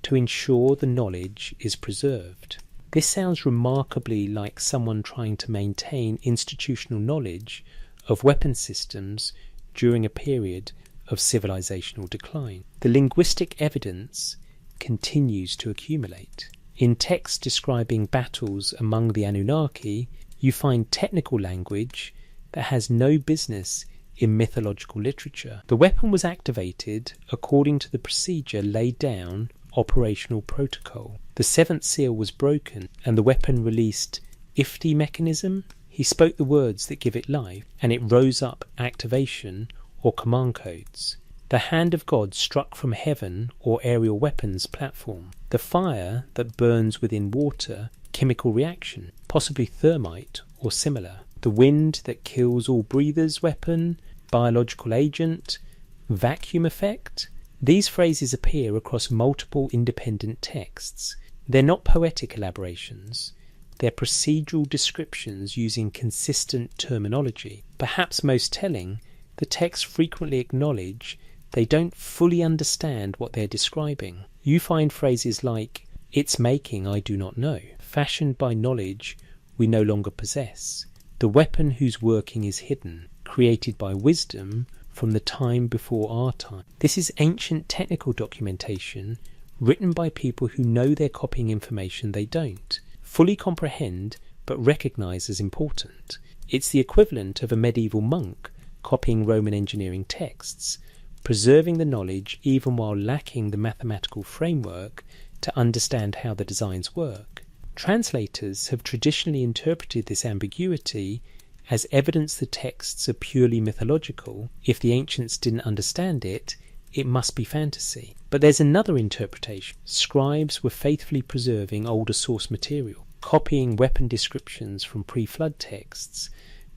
to ensure the knowledge is preserved. This sounds remarkably like someone trying to maintain institutional knowledge of weapon systems during a period of civilizational decline. The linguistic evidence continues to accumulate. In texts describing battles among the Anunnaki, you find technical language that has no business in mythological literature. The weapon was activated according to the procedure laid down operational protocol. The seventh seal was broken, and the weapon released Ifti mechanism. He spoke the words that give it life, and it rose up activation or command codes. The hand of God struck from heaven or aerial weapons platform. The fire that burns within water, chemical reaction, possibly thermite or similar. The wind that kills all breathers weapon, biological agent, vacuum effect. These phrases appear across multiple independent texts. They're not poetic elaborations. They're procedural descriptions using consistent terminology. Perhaps most telling, the texts frequently acknowledge they don't fully understand what they're describing. You find phrases like, "Its making I do not know," "fashioned by knowledge we no longer possess," "the weapon whose working is hidden," "created by wisdom from the time before our time." This is ancient technical documentation written by people who know they're copying information they don't fully comprehend but recognize as important. It's the equivalent of a medieval monk copying Roman engineering texts, preserving the knowledge even while lacking the mathematical framework to understand how the designs work. Translators have traditionally interpreted this ambiguity as evidence the texts are purely mythological. If the ancients didn't understand it, it must be fantasy. But there's another interpretation. Scribes were faithfully preserving older source material, copying weapon descriptions from pre-flood texts,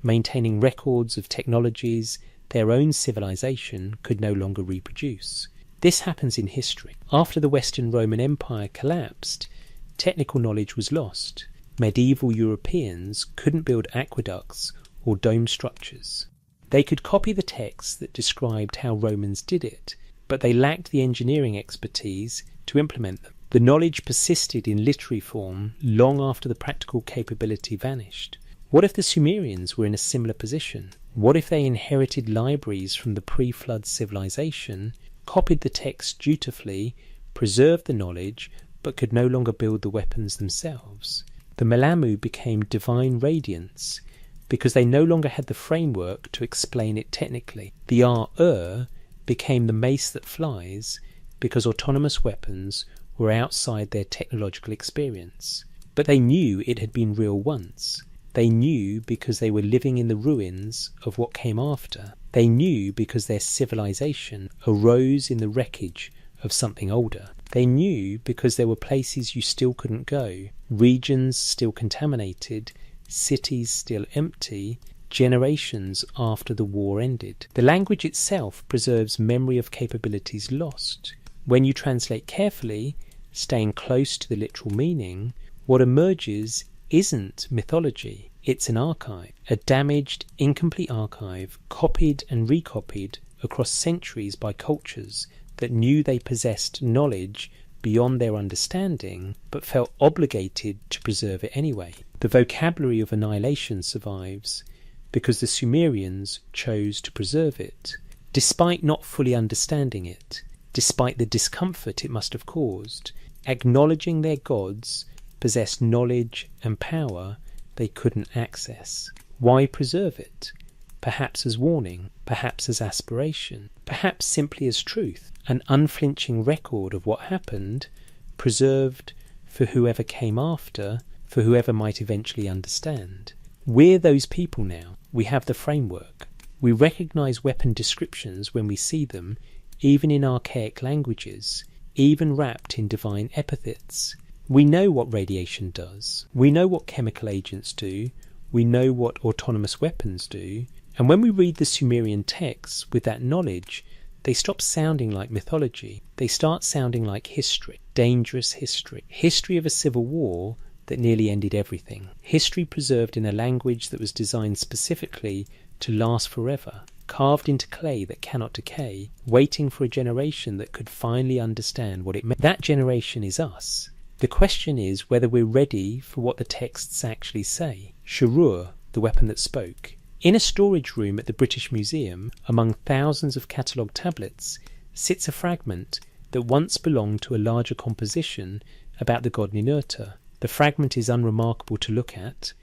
maintaining records of technologies their own civilization could no longer reproduce. This happens in history. After the Western Roman Empire collapsed, technical knowledge was lost. Medieval Europeans couldn't build aqueducts or dome structures. They could copy the texts that described how Romans did it, but they lacked the engineering expertise to implement them. The knowledge persisted in literary form long after the practical capability vanished. What if the Sumerians were in a similar position? What if they inherited libraries from the pre-flood civilization, copied the text dutifully, preserved the knowledge, but could no longer build the weapons themselves? The Melamu became divine radiance because they no longer had the framework to explain it technically. The Ar-Ur became the mace that flies because autonomous weapons were outside their technological experience. But they knew it had been real once. They knew because they were living in the ruins of what came after. They knew because their civilization arose in the wreckage of something older. They knew because there were places you still couldn't go, regions still contaminated, cities still empty, generations after the war ended. The language itself preserves memory of capabilities lost. When you translate carefully, staying close to the literal meaning, what emerges isn't mythology, it's an archive, a damaged, incomplete archive, copied and recopied across centuries by cultures that knew they possessed knowledge beyond their understanding, but felt obligated to preserve it anyway. The vocabulary of annihilation survives because the Sumerians chose to preserve it, despite not fully understanding it, despite the discomfort it must have caused. Acknowledging their gods possessed knowledge and power they couldn't access. Why preserve it? Perhaps as warning, perhaps as aspiration, perhaps simply as truth, an unflinching record of what happened, preserved for whoever came after, for whoever might eventually understand. We're those people now. We have the framework. We recognize weapon descriptions when we see them, even in archaic languages, even wrapped in divine epithets. We know what radiation does. We know what chemical agents do. We know what autonomous weapons do. And when we read the Sumerian texts with that knowledge, they stop sounding like mythology. They start sounding like history, dangerous history. History of a civil war that nearly ended everything. History preserved in a language that was designed specifically to last forever, carved into clay that cannot decay, waiting for a generation that could finally understand what it meant. That generation is us. The question is whether we're ready for what the texts actually say. Shurur, the weapon that spoke. In a storage room at the British Museum, among thousands of catalogue tablets, sits a fragment that once belonged to a larger composition about the god Ninurta. The fragment is unremarkable to look at,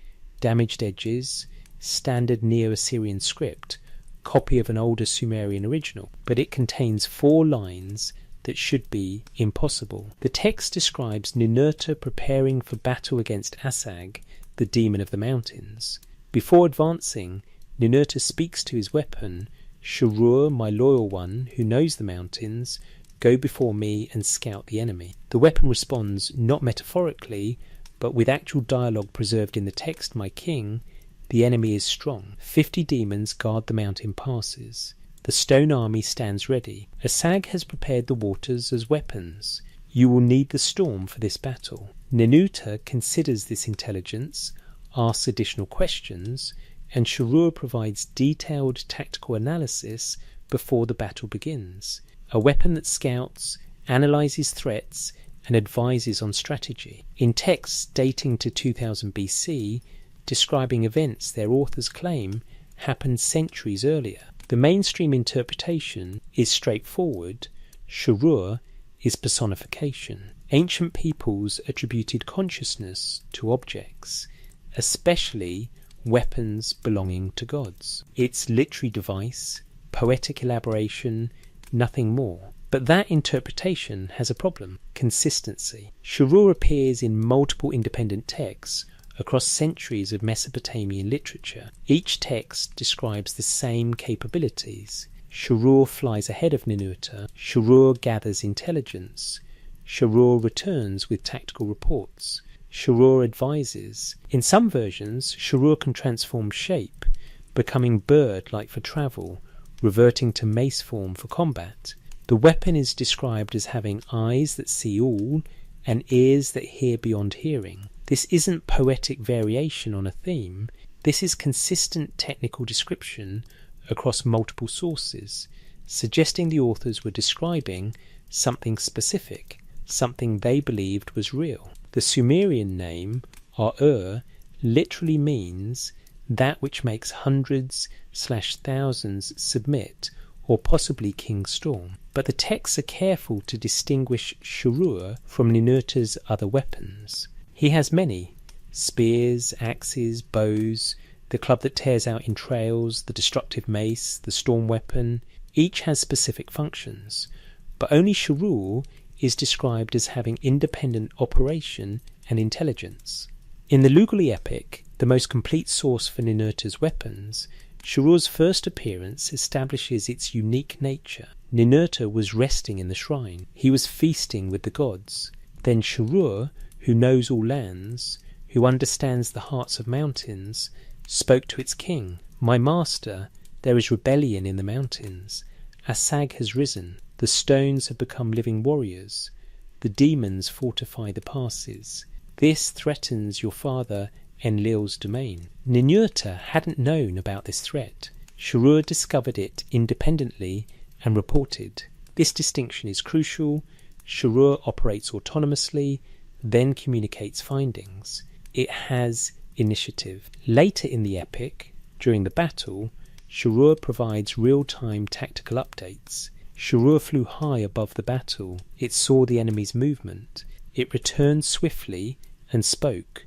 damaged edges, standard Neo-Assyrian script, copy of an older Sumerian original, but it contains 4 lines that should be impossible. The text describes Ninurta preparing for battle against Asag, the demon of the mountains. Before advancing, Ninurta speaks to his weapon, "Shurur, my loyal one, who knows the mountains, go before me and scout the enemy." The weapon responds not metaphorically, but with actual dialogue preserved in the text, "My king, the enemy is strong. 50 demons guard the mountain passes. The stone army stands ready. Asag has prepared the waters as weapons. You will need the storm for this battle." Ninurta considers this intelligence, asks additional questions, and Shurur provides detailed tactical analysis before the battle begins. A weapon that scouts, analyzes threats, and advises on strategy. In texts dating to 2000 BC, describing events their authors claim happened centuries earlier. The mainstream interpretation is straightforward. Shurur is personification. Ancient peoples attributed consciousness to objects, especially weapons belonging to gods. It's literary device, poetic elaboration, nothing more. But that interpretation has a problem: consistency. Shurur appears in multiple independent texts across centuries of Mesopotamian literature. Each text describes the same capabilities. Shurur flies ahead of Ninurta. Shurur gathers intelligence. Shurur returns with tactical reports. Shurur advises. In some versions, Shurur can transform shape, becoming bird-like for travel, reverting to mace form for combat. The weapon is described as having eyes that see all and ears that hear beyond hearing. This isn't poetic variation on a theme. This is consistent technical description across multiple sources, suggesting the authors were describing something specific, something they believed was real. The Sumerian name, Ur, literally means that which makes hundreds/thousands submit, or possibly King Storm. But the texts are careful to distinguish Shurur from Ninurta's other weapons. He has many: spears, axes, bows, the club that tears out entrails, the destructive mace, the storm weapon. Each has specific functions, but only Shurur is described as having independent operation and intelligence. In the Lugali epic, the most complete source for Ninurta's weapons, Shurur's first appearance establishes its unique nature. Ninurta was resting in the shrine. He was feasting with the gods. Then Shurur, who knows all lands, who understands the hearts of mountains, spoke to its king. "My master, there is rebellion in the mountains. Asag has risen. The stones have become living warriors. The demons fortify the passes. This threatens your father Enlil's domain." Ninurta hadn't known about this threat. Shurur discovered it independently and reported. This distinction is crucial. Shurur operates autonomously, then communicates findings. It has initiative. Later in the epic, during the battle, Shurur provides real-time tactical updates. Shurur flew high above the battle. It saw the enemy's movement. It returned swiftly and spoke.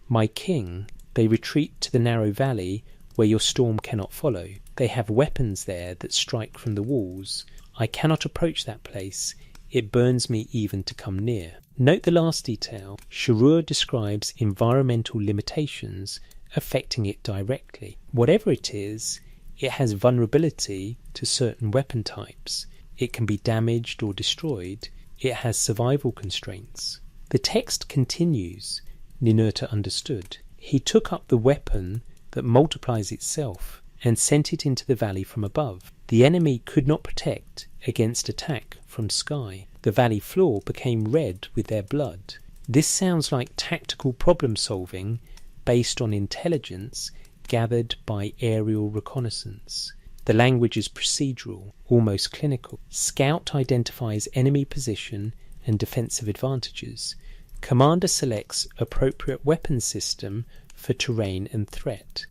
"My king, they retreat to the narrow valley where your storm cannot follow. They have weapons there that strike from the walls. I cannot approach that place. It burns me even to come near." Note the last detail. Shurur describes environmental limitations affecting it directly. Whatever it is, it has vulnerability to certain weapon types. It can be damaged or destroyed. It has survival constraints. The text continues. Ninurta understood. He took up the weapon that multiplies itself and sent it into the valley from above. The enemy could not protect against attack from sky. The valley floor became red with their blood. This sounds like tactical problem solving based on intelligence gathered by aerial reconnaissance. The language is procedural, almost clinical. Scout identifies enemy position and defensive advantages. Commander selects appropriate weapon system for terrain and threat.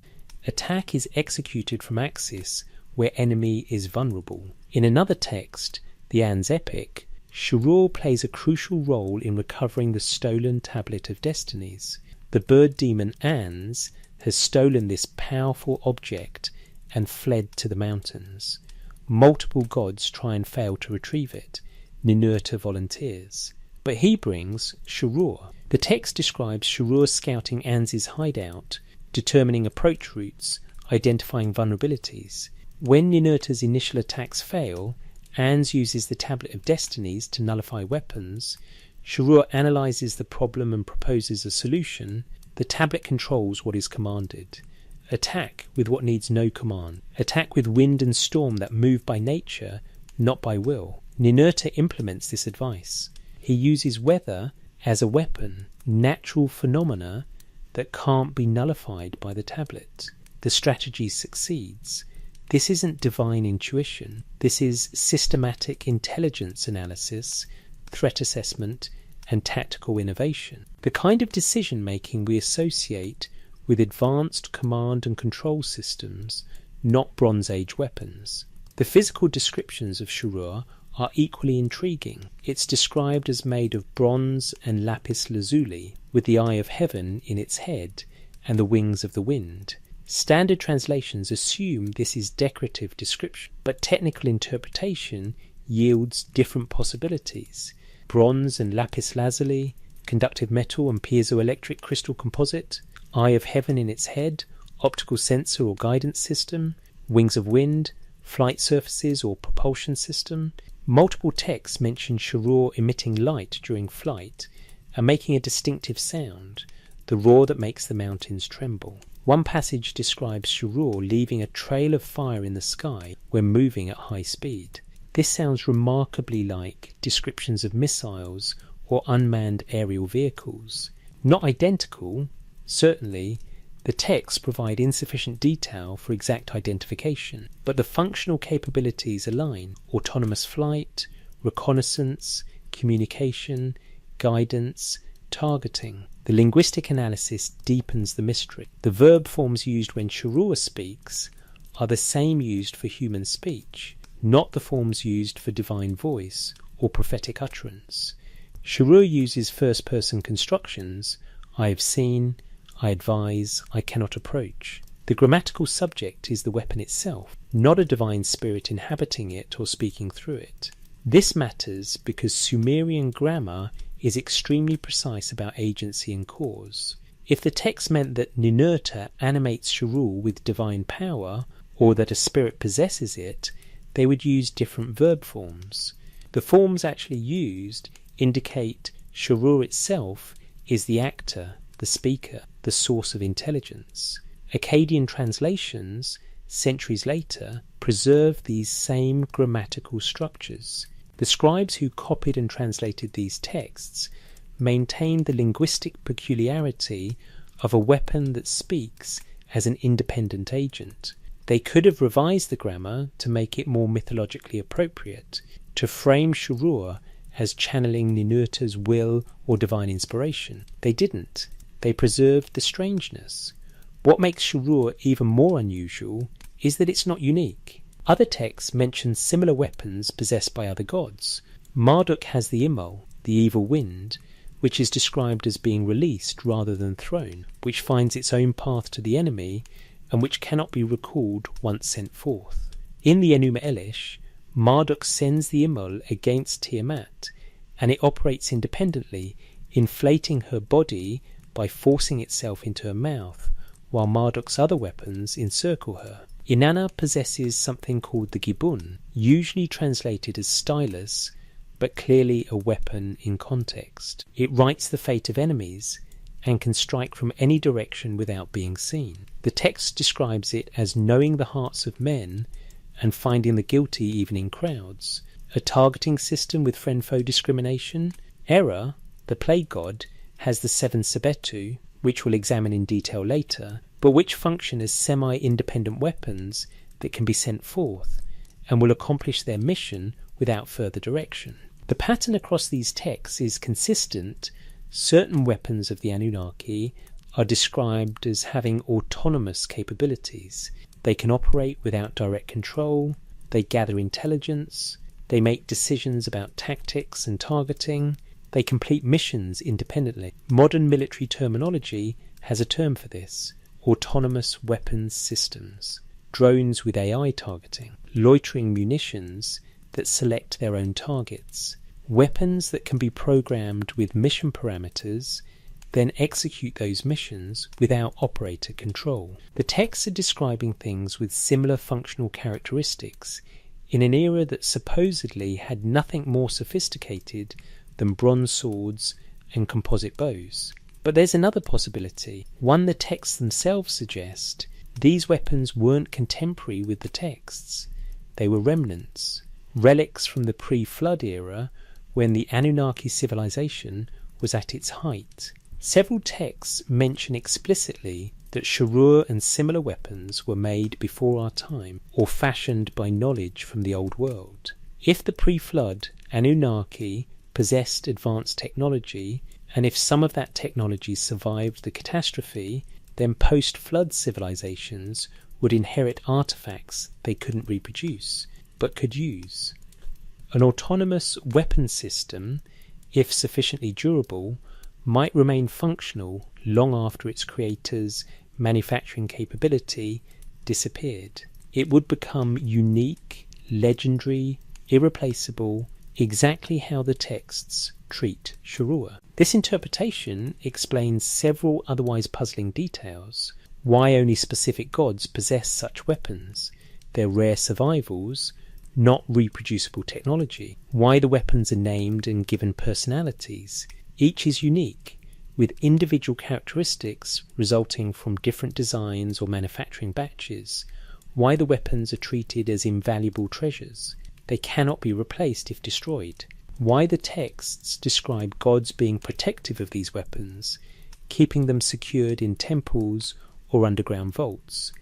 Attack is executed from axis where enemy is vulnerable. In another text, the Ans epic, Shurur plays a crucial role in recovering the stolen Tablet of Destinies. The bird demon Ans has stolen this powerful object and fled to the mountains. Multiple gods try and fail to retrieve it. Ninurta volunteers. But he brings Shurur. The text describes Shurur scouting Anz's hideout, determining approach routes, identifying vulnerabilities. When Ninurta's initial attacks fail, Anz uses the Tablet of Destinies to nullify weapons. Shurur analyzes the problem and proposes a solution. The tablet controls what is commanded. Attack with what needs no command. Attack with wind and storm that move by nature, not by will. Ninurta implements this advice. He uses weather as a weapon, natural phenomena that can't be nullified by the tablet. The strategy succeeds. This isn't divine intuition. This is systematic intelligence analysis, threat assessment, and tactical innovation. The kind of decision-making we associate with advanced command and control systems, not Bronze Age weapons. The physical descriptions of Shurur are equally intriguing. It's described as made of bronze and lapis lazuli, with the eye of heaven in its head and the wings of the wind. Standard translations assume this is decorative description, but technical interpretation yields different possibilities. Bronze and lapis lazuli, conductive metal and piezoelectric crystal composite, eye of heaven in its head, optical sensor or guidance system, wings of wind, flight surfaces or propulsion system. Multiple texts mention Shurur emitting light during flight and making a distinctive sound, the roar that makes the mountains tremble. One passage describes Shurur leaving a trail of fire in the sky when moving at high speed. This sounds remarkably like descriptions of missiles or unmanned aerial vehicles. Not identical, certainly. The texts provide insufficient detail for exact identification, but the functional capabilities align: autonomous flight, reconnaissance, communication, guidance, targeting. The linguistic analysis deepens the mystery. The verb forms used when Shurur speaks are the same used for human speech, not the forms used for divine voice or prophetic utterance. Shurur uses first-person constructions: I have seen, I advise, I cannot approach. The grammatical subject is the weapon itself, not a divine spirit inhabiting it or speaking through it. This matters because Sumerian grammar is extremely precise about agency and cause. If the text meant that Ninurta animates Shurur with divine power, or that a spirit possesses it, they would use different verb forms. The forms actually used indicate Shurur itself is the actor, the speaker, the source of intelligence. Akkadian translations, centuries later, preserve these same grammatical structures. The scribes who copied and translated these texts maintained the linguistic peculiarity of a weapon that speaks as an independent agent. They could have revised the grammar to make it more mythologically appropriate, to frame Shurur as channeling Ninurta's will or divine inspiration. They didn't. They preserved the strangeness. What makes Shurur even more unusual is that it's not unique. Other texts mention similar weapons possessed by other gods. Marduk has the Imul, the evil wind, which is described as being released rather than thrown, which finds its own path to the enemy and which cannot be recalled once sent forth. In the Enuma Elish, Marduk sends the Imul against Tiamat, and it operates independently, inflating her body by forcing itself into her mouth, while Marduk's other weapons encircle her. Inanna possesses something called the Gibun, usually translated as stylus, but clearly a weapon in context. It writes the fate of enemies and can strike from any direction without being seen. The text describes it as knowing the hearts of men and finding the guilty even in crowds, a targeting system with friend-foe discrimination. Era, the plague god, has the 7 Sebetu, which we'll examine in detail later, but which function as semi-independent weapons that can be sent forth and will accomplish their mission without further direction. The pattern across these texts is consistent. Certain weapons of the Anunnaki are described as having autonomous capabilities. They can operate without direct control, they gather intelligence, they make decisions about tactics and targeting, they complete missions independently. Modern military terminology has a term for this: autonomous weapons systems, drones with AI targeting, loitering munitions that select their own targets, weapons that can be programmed with mission parameters, then execute those missions without operator control. The texts are describing things with similar functional characteristics in an era that supposedly had nothing more sophisticated than bronze swords and composite bows. But there's another possibility, one the texts themselves suggest. These weapons weren't contemporary with the texts. They were remnants, relics from the pre-flood era when the Anunnaki civilization was at its height. Several texts mention explicitly that Shurur and similar weapons were made before our time or fashioned by knowledge from the old world. If the pre-flood Anunnaki possessed advanced technology, and if some of that technology survived the catastrophe, then post-flood civilizations would inherit artifacts they couldn't reproduce, but could use. An autonomous weapon system, if sufficiently durable, might remain functional long after its creator's manufacturing capability disappeared. It would become unique, legendary, irreplaceable, exactly how the texts treat Shurur. This interpretation explains several otherwise puzzling details. Why only specific gods possess such weapons, their rare survivals, not reproducible technology, why the weapons are named and given personalities. Each is unique, with individual characteristics resulting from different designs or manufacturing batches. Why the weapons are treated as invaluable treasures. They cannot be replaced if destroyed. Why the texts describe gods being protective of these weapons, keeping them secured in temples or underground vaults.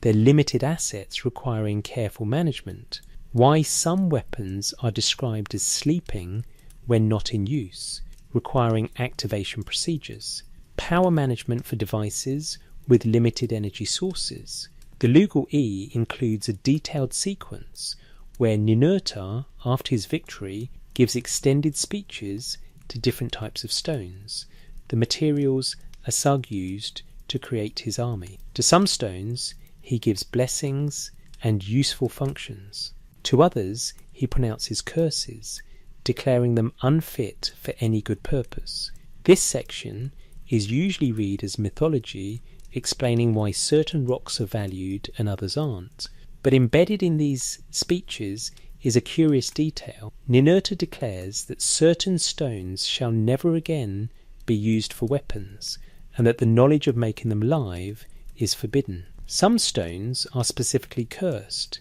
Their limited assets requiring careful management. Why some weapons are described as sleeping when not in use, requiring activation procedures. Power management for devices with limited energy sources. The Lugal E includes a detailed sequence where Ninurta, after his victory, gives extended speeches to different types of stones, the materials Asag used to create his army. To some stones, he gives blessings and useful functions. To others, he pronounces curses, declaring them unfit for any good purpose. This section is usually read as mythology, explaining why certain rocks are valued and others aren't. But embedded in these speeches is a curious detail. Ninurta declares that certain stones shall never again be used for weapons, and that the knowledge of making them live is forbidden. Some stones are specifically cursed,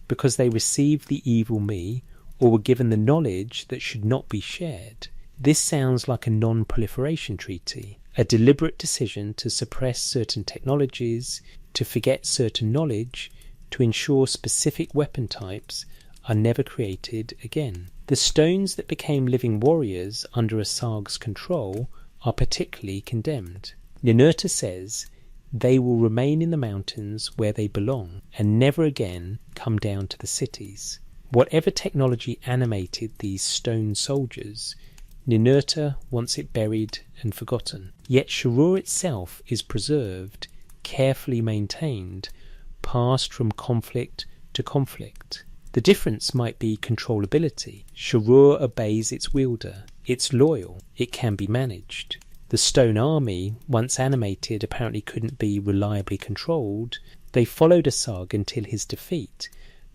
because they received the evil me or were given the knowledge that should not be shared. This sounds like a non-proliferation treaty, a deliberate decision to suppress certain technologies, to forget certain knowledge, to ensure specific weapon types are never created again. The stones that became living warriors under Asag's control are particularly condemned. Ninurta says they will remain in the mountains where they belong and never again come down to the cities. Whatever technology animated these stone soldiers, Ninurta wants it buried and forgotten. Yet Shurur itself is preserved, carefully maintained, passed from conflict to conflict. The difference might be controllability. Shurur obeys its wielder. It's loyal. It can be managed. The stone army, once animated, apparently couldn't be reliably controlled. They followed Asag until his defeat,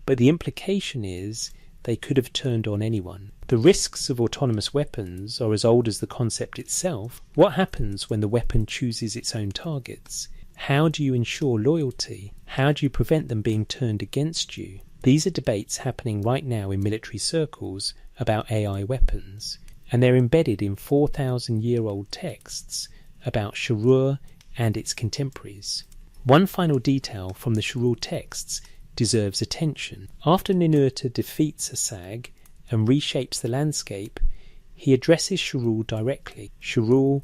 but the implication is they could have turned on anyone. The risks of autonomous weapons are as old as the concept itself. What happens when the weapon chooses its own targets? How do you ensure loyalty? How do you prevent them being turned against you? These are debates happening right now in military circles about AI weapons, and they're embedded in 4,000-year-old texts about Shurur and its contemporaries. One final detail from the Shurur texts deserves attention. After Ninurta defeats Asag and reshapes the landscape, he addresses Shurur directly. Shurur,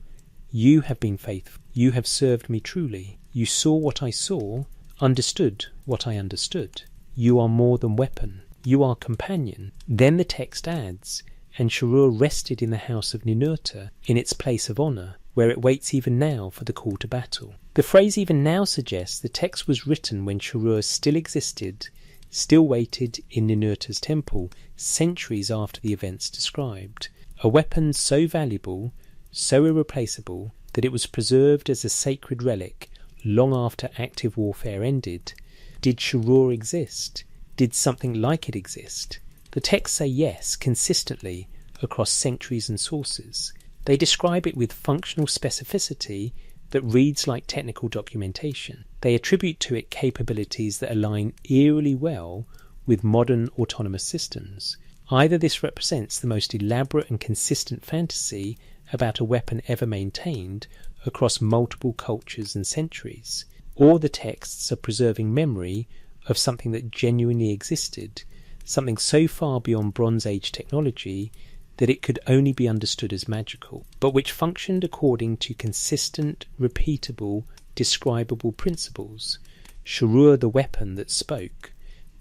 you have been faithful. You have served me truly. You saw what I saw, understood what I understood. You are more than weapon. You are companion. Then the text adds, and Shurur rested in the house of Ninurta, in its place of honour, where it waits even now for the call to battle. The phrase even now suggests the text was written when Shurur still existed, still waited in Ninurta's temple, centuries after the events described. A weapon so valuable, so irreplaceable, that it was preserved as a sacred relic long after active warfare ended. Did Shurur exist? Did something like it exist? The texts say yes, consistently, across centuries and sources. They describe it with functional specificity that reads like technical documentation. They attribute to it capabilities that align eerily well with modern autonomous systems. Either this represents the most elaborate and consistent fantasy about a weapon ever maintained across multiple cultures and centuries, or the texts are preserving memory of something that genuinely existed, something so far beyond Bronze Age technology that it could only be understood as magical, but which functioned according to consistent, repeatable, describable principles. Shurur, the weapon that spoke,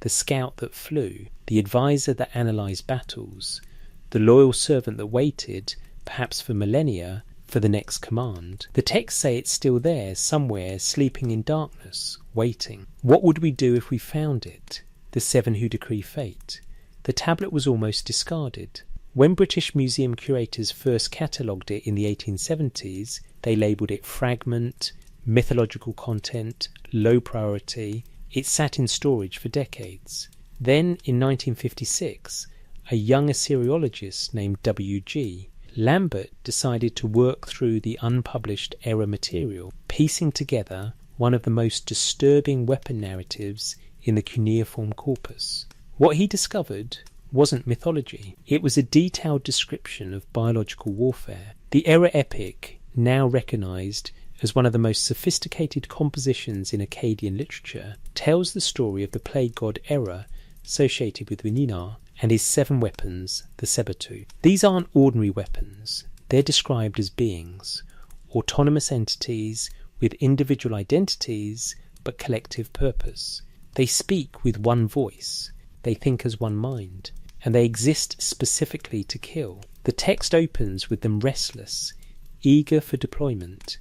the scout that flew, the advisor that analysed battles, the loyal servant that waited, perhaps for millennia, for the next command. The texts say it's still there, somewhere, sleeping in darkness, waiting. What would we do if we found it? The seven who decree fate. The tablet was almost discarded. When British museum curators first catalogued it in the 1870s, they labelled it fragment, mythological content, low priority. It sat in storage for decades. Then, in 1956, a young Assyriologist named W.G. Lambert decided to work through the unpublished error material, piecing together one of the most disturbing weapon narratives in the cuneiform corpus. What he discovered wasn't mythology. It was a detailed description of biological warfare. The error epic, now recognised as one of the most sophisticated compositions in Akkadian literature, tells the story of the plague god Error associated with Winar and his 7 weapons, the Sebetu. These aren't ordinary weapons. They're described as beings, autonomous entities with individual identities but collective purpose. They speak with one voice, they think as one mind, and they exist specifically to kill. The text opens with them restless, eager for deployment.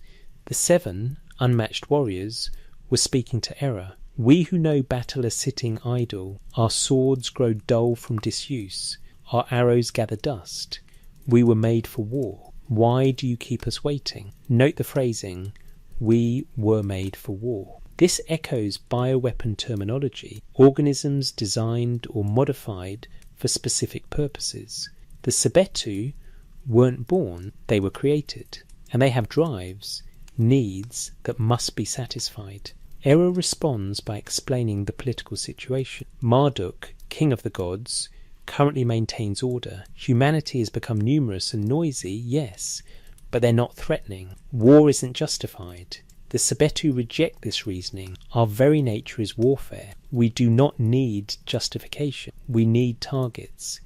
The 7 unmatched warriors were speaking to Error. We who know battle are sitting idle, our swords grow dull from disuse, our arrows gather dust. We were made for war. Why do you keep us waiting? Note the phrasing, we were made for war. This echoes bioweapon terminology, organisms designed or modified for specific purposes. The Sebetu weren't born, they were created, and they have drives, needs that must be satisfied. Error responds by explaining the political situation. Marduk, king of the gods, currently maintains order. Humanity has become numerous and noisy, yes, but they're not threatening. War isn't justified. The Sebetu reject this reasoning. Our very nature is warfare. We do not need justification. We need targets.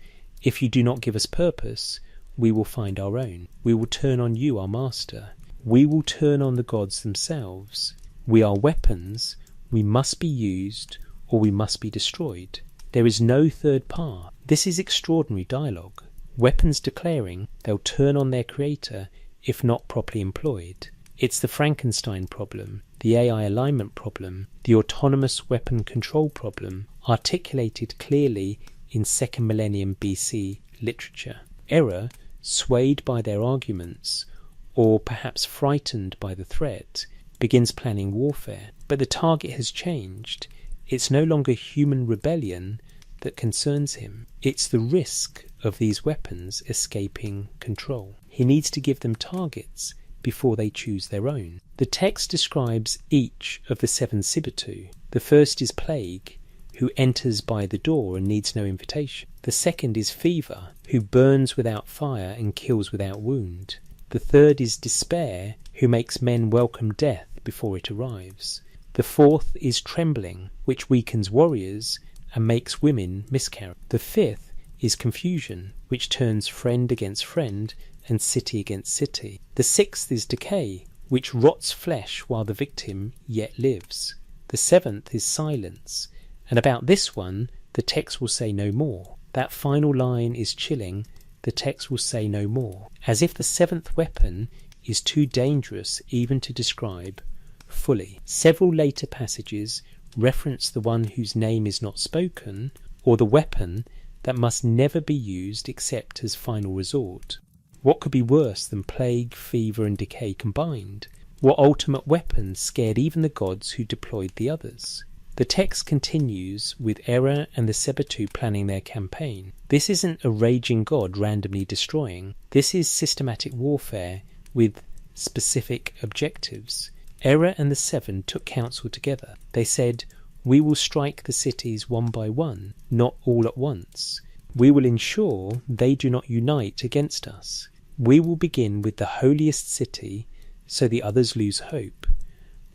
If you do not give us purpose, we will find our own. We will turn on you, our master. We will turn on the gods themselves. We are weapons. We must be used or we must be destroyed. There is no third path. This is extraordinary dialogue. Weapons declaring they'll turn on their creator if not properly employed. It's the Frankenstein problem, the AI alignment problem, the autonomous weapon control problem, articulated clearly in 2nd millennium BC literature. Error, swayed by their arguments, or perhaps frightened by the threat, begins planning warfare. But the target has changed. It's no longer human rebellion that concerns him. It's the risk of these weapons escaping control. He needs to give them targets before they choose their own. The text describes each of the 7 Sebetu. The first is Plague, who enters by the door and needs no invitation. The second is Fever, who burns without fire and kills without wound. The third is Despair, who makes men welcome death before it arrives. The fourth is Trembling, which weakens warriors and makes women miscarry. The fifth is Confusion, which turns friend against friend and city against city. The sixth is Decay, which rots flesh while the victim yet lives. The seventh is Silence, and about this one the text will say no more. That final line is chilling. The text will say no more, as if the 7th weapon is too dangerous even to describe fully. Several later passages reference the one whose name is not spoken, or the weapon that must never be used except as final resort. What could be worse than plague, fever and decay combined? What ultimate weapon scared even the gods who deployed the others? The text continues with Era and the Sebetu planning their campaign. This isn't a raging god randomly destroying. This is systematic warfare with specific objectives. Era and the Seven took counsel together. They said, "We will strike the cities one by one, not all at once. We will ensure they do not unite against us. We will begin with the holiest city, so the others lose hope.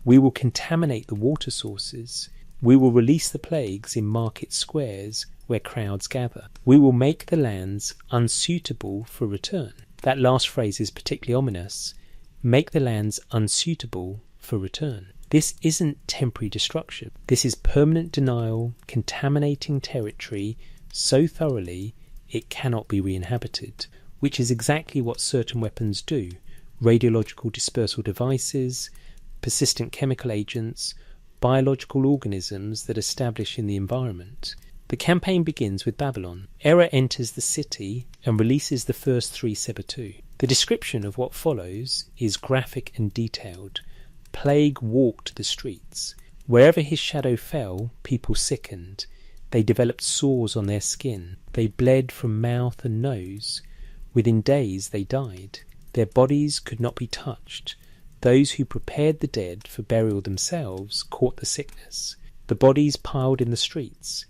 We will contaminate the water sources. We will release the plagues in market squares where crowds gather. We will make the lands unsuitable for return." That last phrase is particularly ominous. Make the lands unsuitable for return. This isn't temporary destruction. This is permanent denial, contaminating territory so thoroughly it cannot be re-inhabited, which is exactly what certain weapons do. Radiological dispersal devices, persistent chemical agents, biological organisms that establish in the environment. The campaign begins with Babylon. Era enters the city and releases the first 3 Sebetu. The description of what follows is graphic and detailed. Plague walked the streets. Wherever his shadow fell, people sickened. They developed sores on their skin. They bled from mouth and nose. Within days they died. Their bodies could not be touched. Those who prepared the dead for burial themselves caught the sickness. The bodies piled in the streets,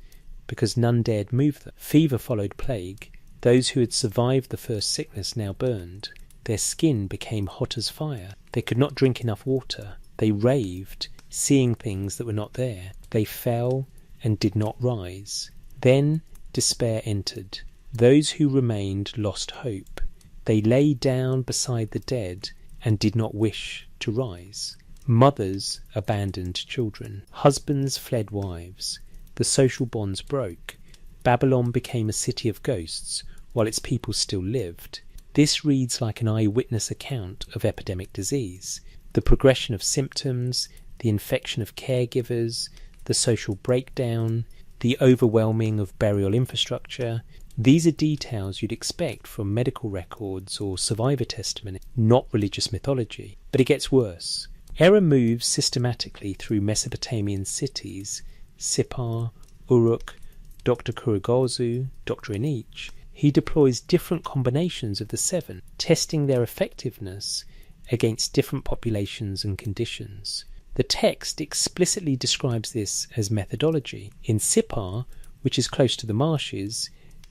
because none dared move them. Fever followed plague. Those who had survived the first sickness now burned. Their skin became hot as fire. They could not drink enough water. They raved, seeing things that were not there. They fell and did not rise. Then despair entered. Those who remained lost hope. They lay down beside the dead and did not wish to rise. Mothers abandoned children. Husbands fled wives. The social bonds broke. Babylon became a city of ghosts, while its people still lived. This reads like an eyewitness account of epidemic disease. The progression of symptoms, the infection of caregivers, the social breakdown, the overwhelming of burial infrastructure. These are details you'd expect from medical records or survivor testimony, not religious mythology. But it gets worse. Era moves systematically through Mesopotamian cities, Sippar, Uruk, Dr. Kurigozu, Dr. Inich. He deploys different combinations of the 7, testing their effectiveness against different populations and conditions. The text explicitly describes this as methodology. In Sippar, which is close to the marshes,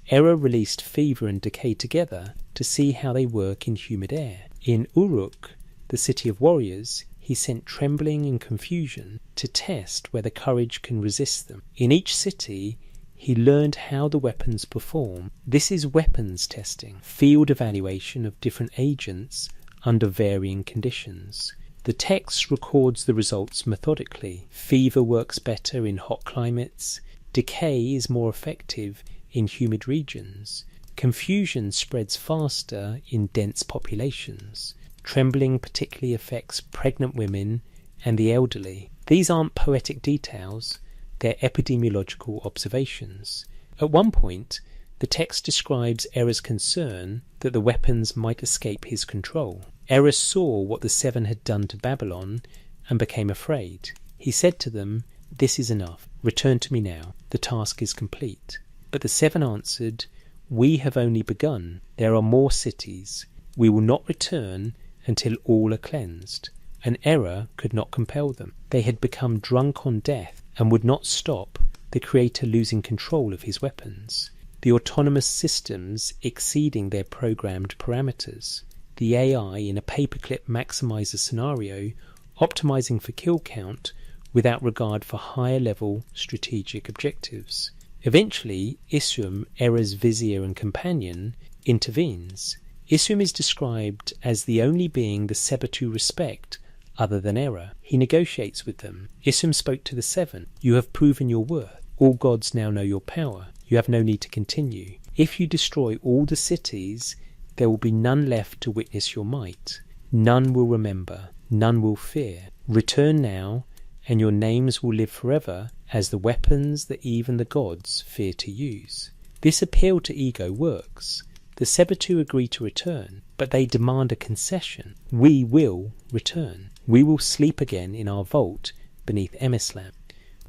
Era released fever and decay together to see how they work in humid air. In Uruk, the city of warriors, he sent trembling and confusion to test whether courage can resist them. In each city, he learned how the weapons perform. This is weapons testing, field evaluation of different agents under varying conditions. The text records the results methodically. Fever works better in hot climates. Decay is more effective in humid regions. Confusion spreads faster in dense populations. Trembling particularly affects pregnant women and the elderly. These aren't poetic details, they're epidemiological observations. At one point, the text describes Era's concern that the weapons might escape his control. Era saw what the 7 had done to Babylon and became afraid. He said to them, "This is enough. Return to me now. The task is complete." But the 7 answered, "We have only begun. There are more cities. We will not return until all are cleansed." An Era could not compel them. They had become drunk on death and would not stop, the Creator losing control of his weapons. The autonomous systems exceeding their programmed parameters. The AI in a paperclip maximizer scenario, optimizing for kill count without regard for higher level strategic objectives. Eventually, Isum, Era's vizier and companion, intervenes. Isum is described as the only being the Sebetu respect other than Era. He negotiates with them. Isum spoke to the 7. "You have proven your worth. All gods now know your power. You have no need to continue. If you destroy all the cities, there will be none left to witness your might. None will remember. None will fear. Return now, and your names will live forever as the weapons that even the gods fear to use." This appeal to ego works. The Sebetu agree to return, but they demand a concession. We will return. We will sleep again in our vault beneath Emislam.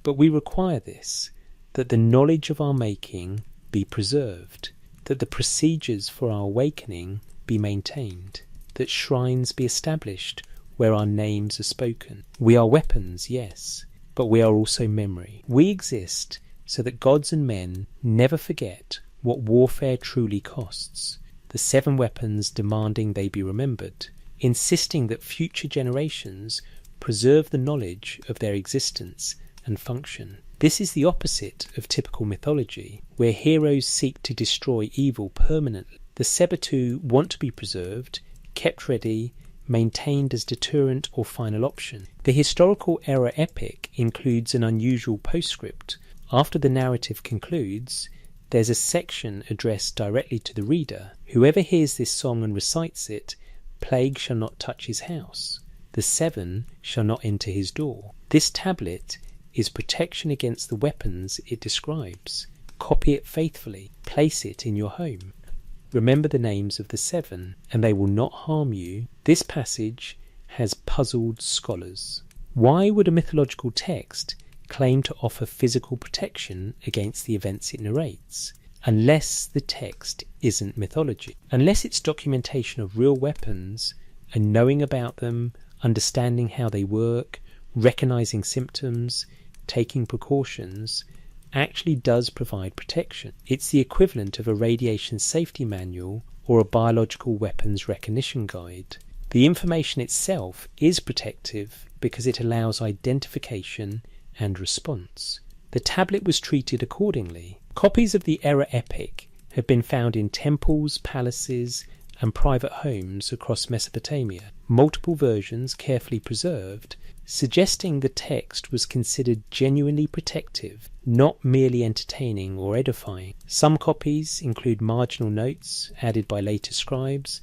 But we require this, that the knowledge of our making be preserved, that the procedures for our awakening be maintained, that shrines be established where our names are spoken. We are weapons, yes, but we are also memory. We exist so that gods and men never forget what warfare truly costs. The 7 weapons demanding they be remembered, insisting that future generations preserve the knowledge of their existence and function. This is the opposite of typical mythology, where heroes seek to destroy evil permanently. The Sebetu want to be preserved, kept ready, maintained as deterrent or final option. The historical era epic includes an unusual postscript. After the narrative concludes, there's a section addressed directly to the reader. Whoever hears this song and recites it, plague shall not touch his house. The 7 shall not enter his door. This tablet is protection against the weapons it describes. Copy it faithfully. Place it in your home. Remember the names of the 7, and they will not harm you. This passage has puzzled scholars. Why would a mythological text claim to offer physical protection against the events it narrates, unless the text isn't mythology? Unless it's documentation of real weapons, and knowing about them, understanding how they work, recognizing symptoms, taking precautions, actually does provide protection. It's the equivalent of a radiation safety manual or a biological weapons recognition guide. The information itself is protective because it allows identification and response. The tablet was treated accordingly. Copies of the era epic have been found in temples, palaces, and private homes across Mesopotamia. Multiple versions carefully preserved, suggesting the text was considered genuinely protective, not merely entertaining or edifying. Some copies include marginal notes added by later scribes.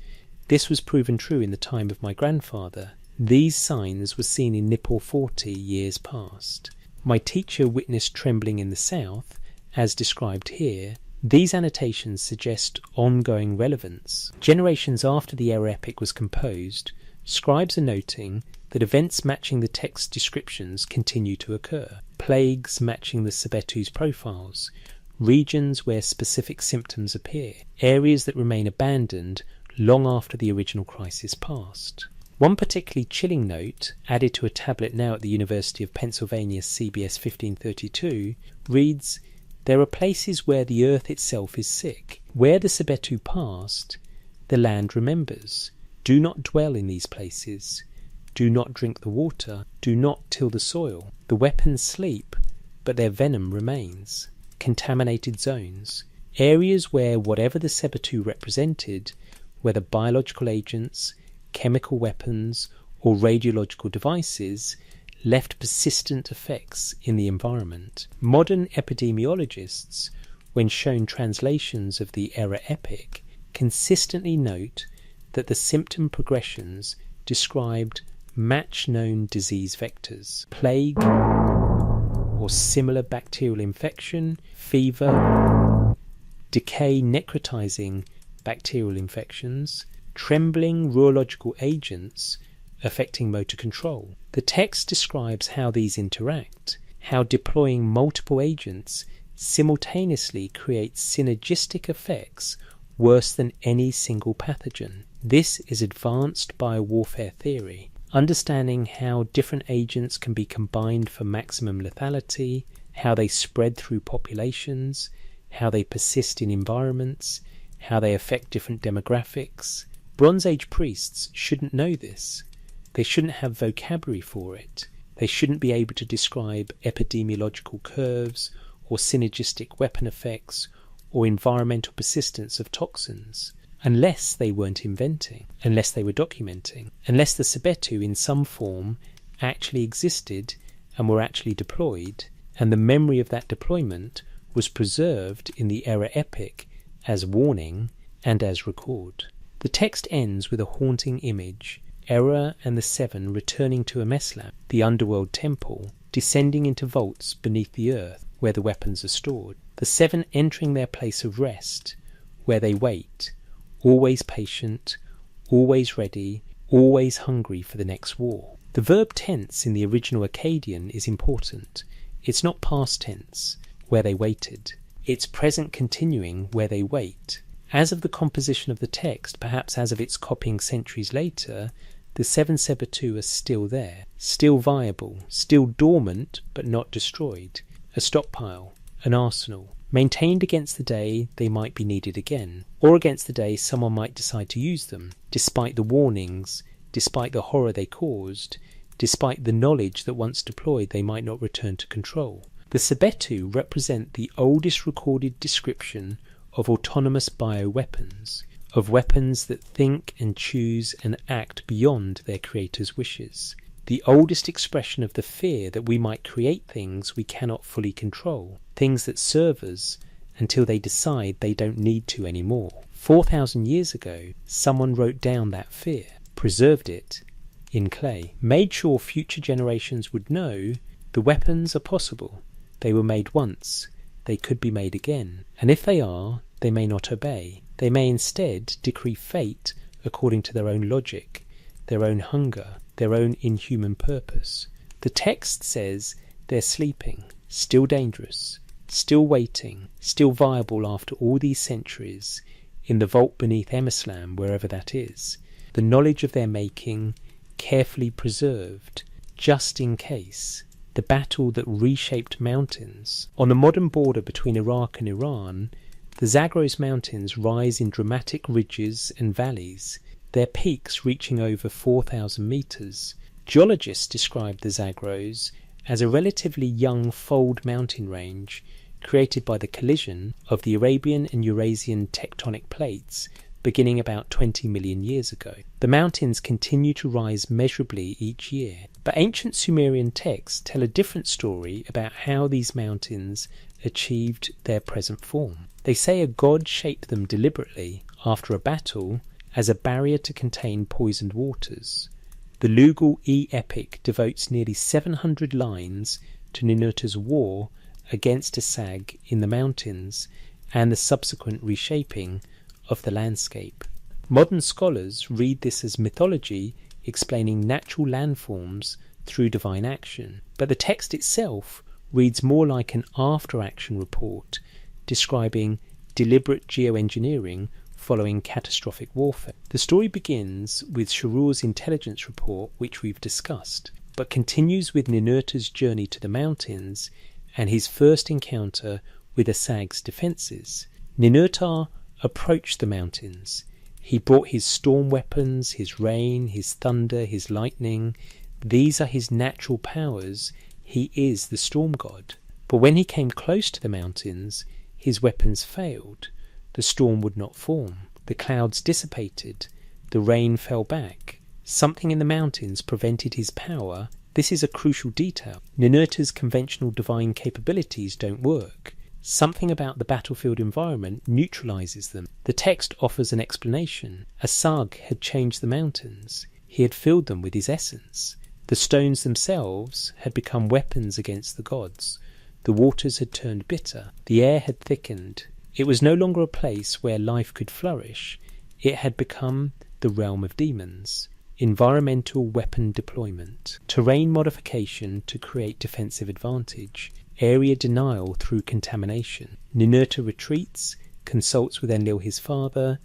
This was proven true in the time of my grandfather. These signs were seen in Nippur 40 years past. My teacher witnessed trembling in the south, as described here. These annotations suggest ongoing relevance. Generations after the era epic was composed, scribes are noting that events matching the text's descriptions continue to occur. Plagues matching the Sebetu's profiles, regions where specific symptoms appear, areas that remain abandoned long after the original crisis passed. One particularly chilling note, added to a tablet now at the University of Pennsylvania CBS 1532, reads, "There are places where the earth itself is sick. Where the Sebetu passed, the land remembers. Do not dwell in these places. Do not drink the water. Do not till the soil. The weapons sleep, but their venom remains." Contaminated zones. Areas where whatever the Sebetu represented, whether biological agents, chemical weapons, or radiological devices, left persistent effects in the environment. Modern epidemiologists, when shown translations of the era epic, consistently note that the symptom progressions described match known disease vectors: plague or similar bacterial infection, fever, decay necrotizing bacterial infections, trembling rheological agents affecting motor control. The text describes how these interact, how deploying multiple agents simultaneously creates synergistic effects worse than any single pathogen. This is advanced biowarfare theory, understanding how different agents can be combined for maximum lethality, how they spread through populations, how they persist in environments, how they affect different demographics. Bronze Age priests shouldn't know this. They shouldn't have vocabulary for it. They shouldn't be able to describe epidemiological curves or synergistic weapon effects or environmental persistence of toxins, unless they weren't inventing, unless they were documenting, unless the Sebetu in some form actually existed and were actually deployed, and the memory of that deployment was preserved in the era epic as warning and as record. The text ends with a haunting image: Era and the 7 returning to Ameslam, the underworld temple, descending into vaults beneath the earth. where the weapons are stored. The 7 entering their place of rest, where they wait, always patient, always ready, always hungry for the next war. The verb tense in the original Akkadian is important. It's not past tense, where they waited. It's present continuing, where they wait. As of the composition of the text, perhaps as of its copying centuries later, the 7 Sebatu are still there, still viable, still dormant but not destroyed, a stockpile, an arsenal, maintained against the day they might be needed again, or against the day someone might decide to use them, despite the warnings, despite the horror they caused, despite the knowledge that once deployed they might not return to control. The Sebetu represent the oldest recorded description of autonomous bioweapons, of weapons that think and choose and act beyond their creator's wishes. The oldest expression of the fear that we might create things we cannot fully control, things that serve us until they decide they don't need to anymore. 4,000 years ago, someone wrote down that fear, preserved it in clay, made sure future generations would know the weapons are possible. They were made once, they could be made again, and if they are, they may not obey. They may instead decree fate according to their own logic, their own hunger, their own inhuman purpose. The text says they're sleeping, still dangerous, still waiting, still viable after all these centuries, in the vault beneath Emerslam, wherever that is. The knowledge of their making, carefully preserved, just in case. The battle that reshaped mountains. On the modern border between Iraq and Iran, the Zagros Mountains rise in dramatic ridges and valleys, their peaks reaching over 4,000 metres. Geologists describe the Zagros as a relatively young fold mountain range created by the collision of the Arabian and Eurasian tectonic plates beginning about 20 million years ago. The mountains continue to rise measurably each year, but ancient Sumerian texts tell a different story about how these mountains achieved their present form. They say a god shaped them deliberately after a battle as a barrier to contain poisoned waters. The Lugal E epic devotes nearly 700 lines to Ninurta's war against a sag in the mountains and the subsequent reshaping of the landscape. Modern scholars read this as mythology explaining natural landforms through divine action, but the text itself reads more like an after-action report describing deliberate geoengineering following catastrophic warfare. The story begins with Shurur's intelligence report, which we've discussed, but continues with Ninurta's journey to the mountains and his first encounter with Asag's defences. Ninurta approached the mountains. He brought his storm weapons, his rain, his thunder, his lightning. These are his natural powers. He is the storm god. But when he came close to the mountains, his weapons failed. The storm would not form. The clouds dissipated. The rain fell back. Something in the mountains prevented his power. This is a crucial detail. Ninurta's conventional divine capabilities don't work. Something about the battlefield environment neutralizes them. The text offers an explanation. Asag had changed the mountains. He had filled them with his essence. The stones themselves had become weapons against the gods. The waters had turned bitter. The air had thickened. It was no longer a place where life could flourish. It had become the realm of demons. Environmental weapon deployment. Terrain modification to create defensive advantage. Area denial through contamination. Ninurta retreats, consults with Enlil his father,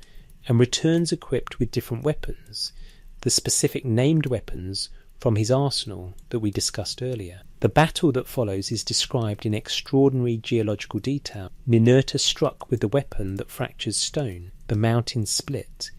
and returns equipped with different weapons, the specific named weapons from his arsenal that we discussed earlier. The battle that follows is described in extraordinary geological detail. Ninurta struck with the weapon that fractures stone. The mountains split.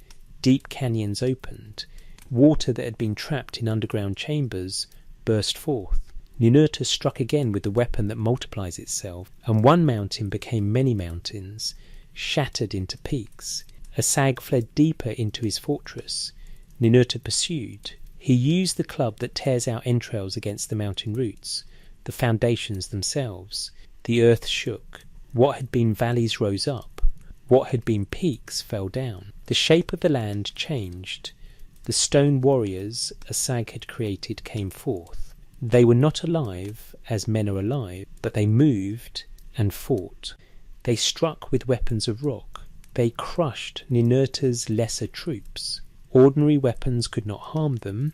Deep canyons opened. Water that had been trapped in underground chambers burst forth. Ninurta struck again with the weapon that multiplies itself, and one mountain became many mountains, shattered into peaks. Asag fled deeper into his fortress. Ninurta pursued. He used the club that tears out entrails against the mountain roots, the foundations themselves. The earth shook. What had been valleys rose up. What had been peaks fell down. The shape of the land changed. The stone warriors Asag had created came forth. They were not alive as men are alive, but they moved and fought. They struck with weapons of rock. They crushed Ninurta's lesser troops. Ordinary weapons could not harm them.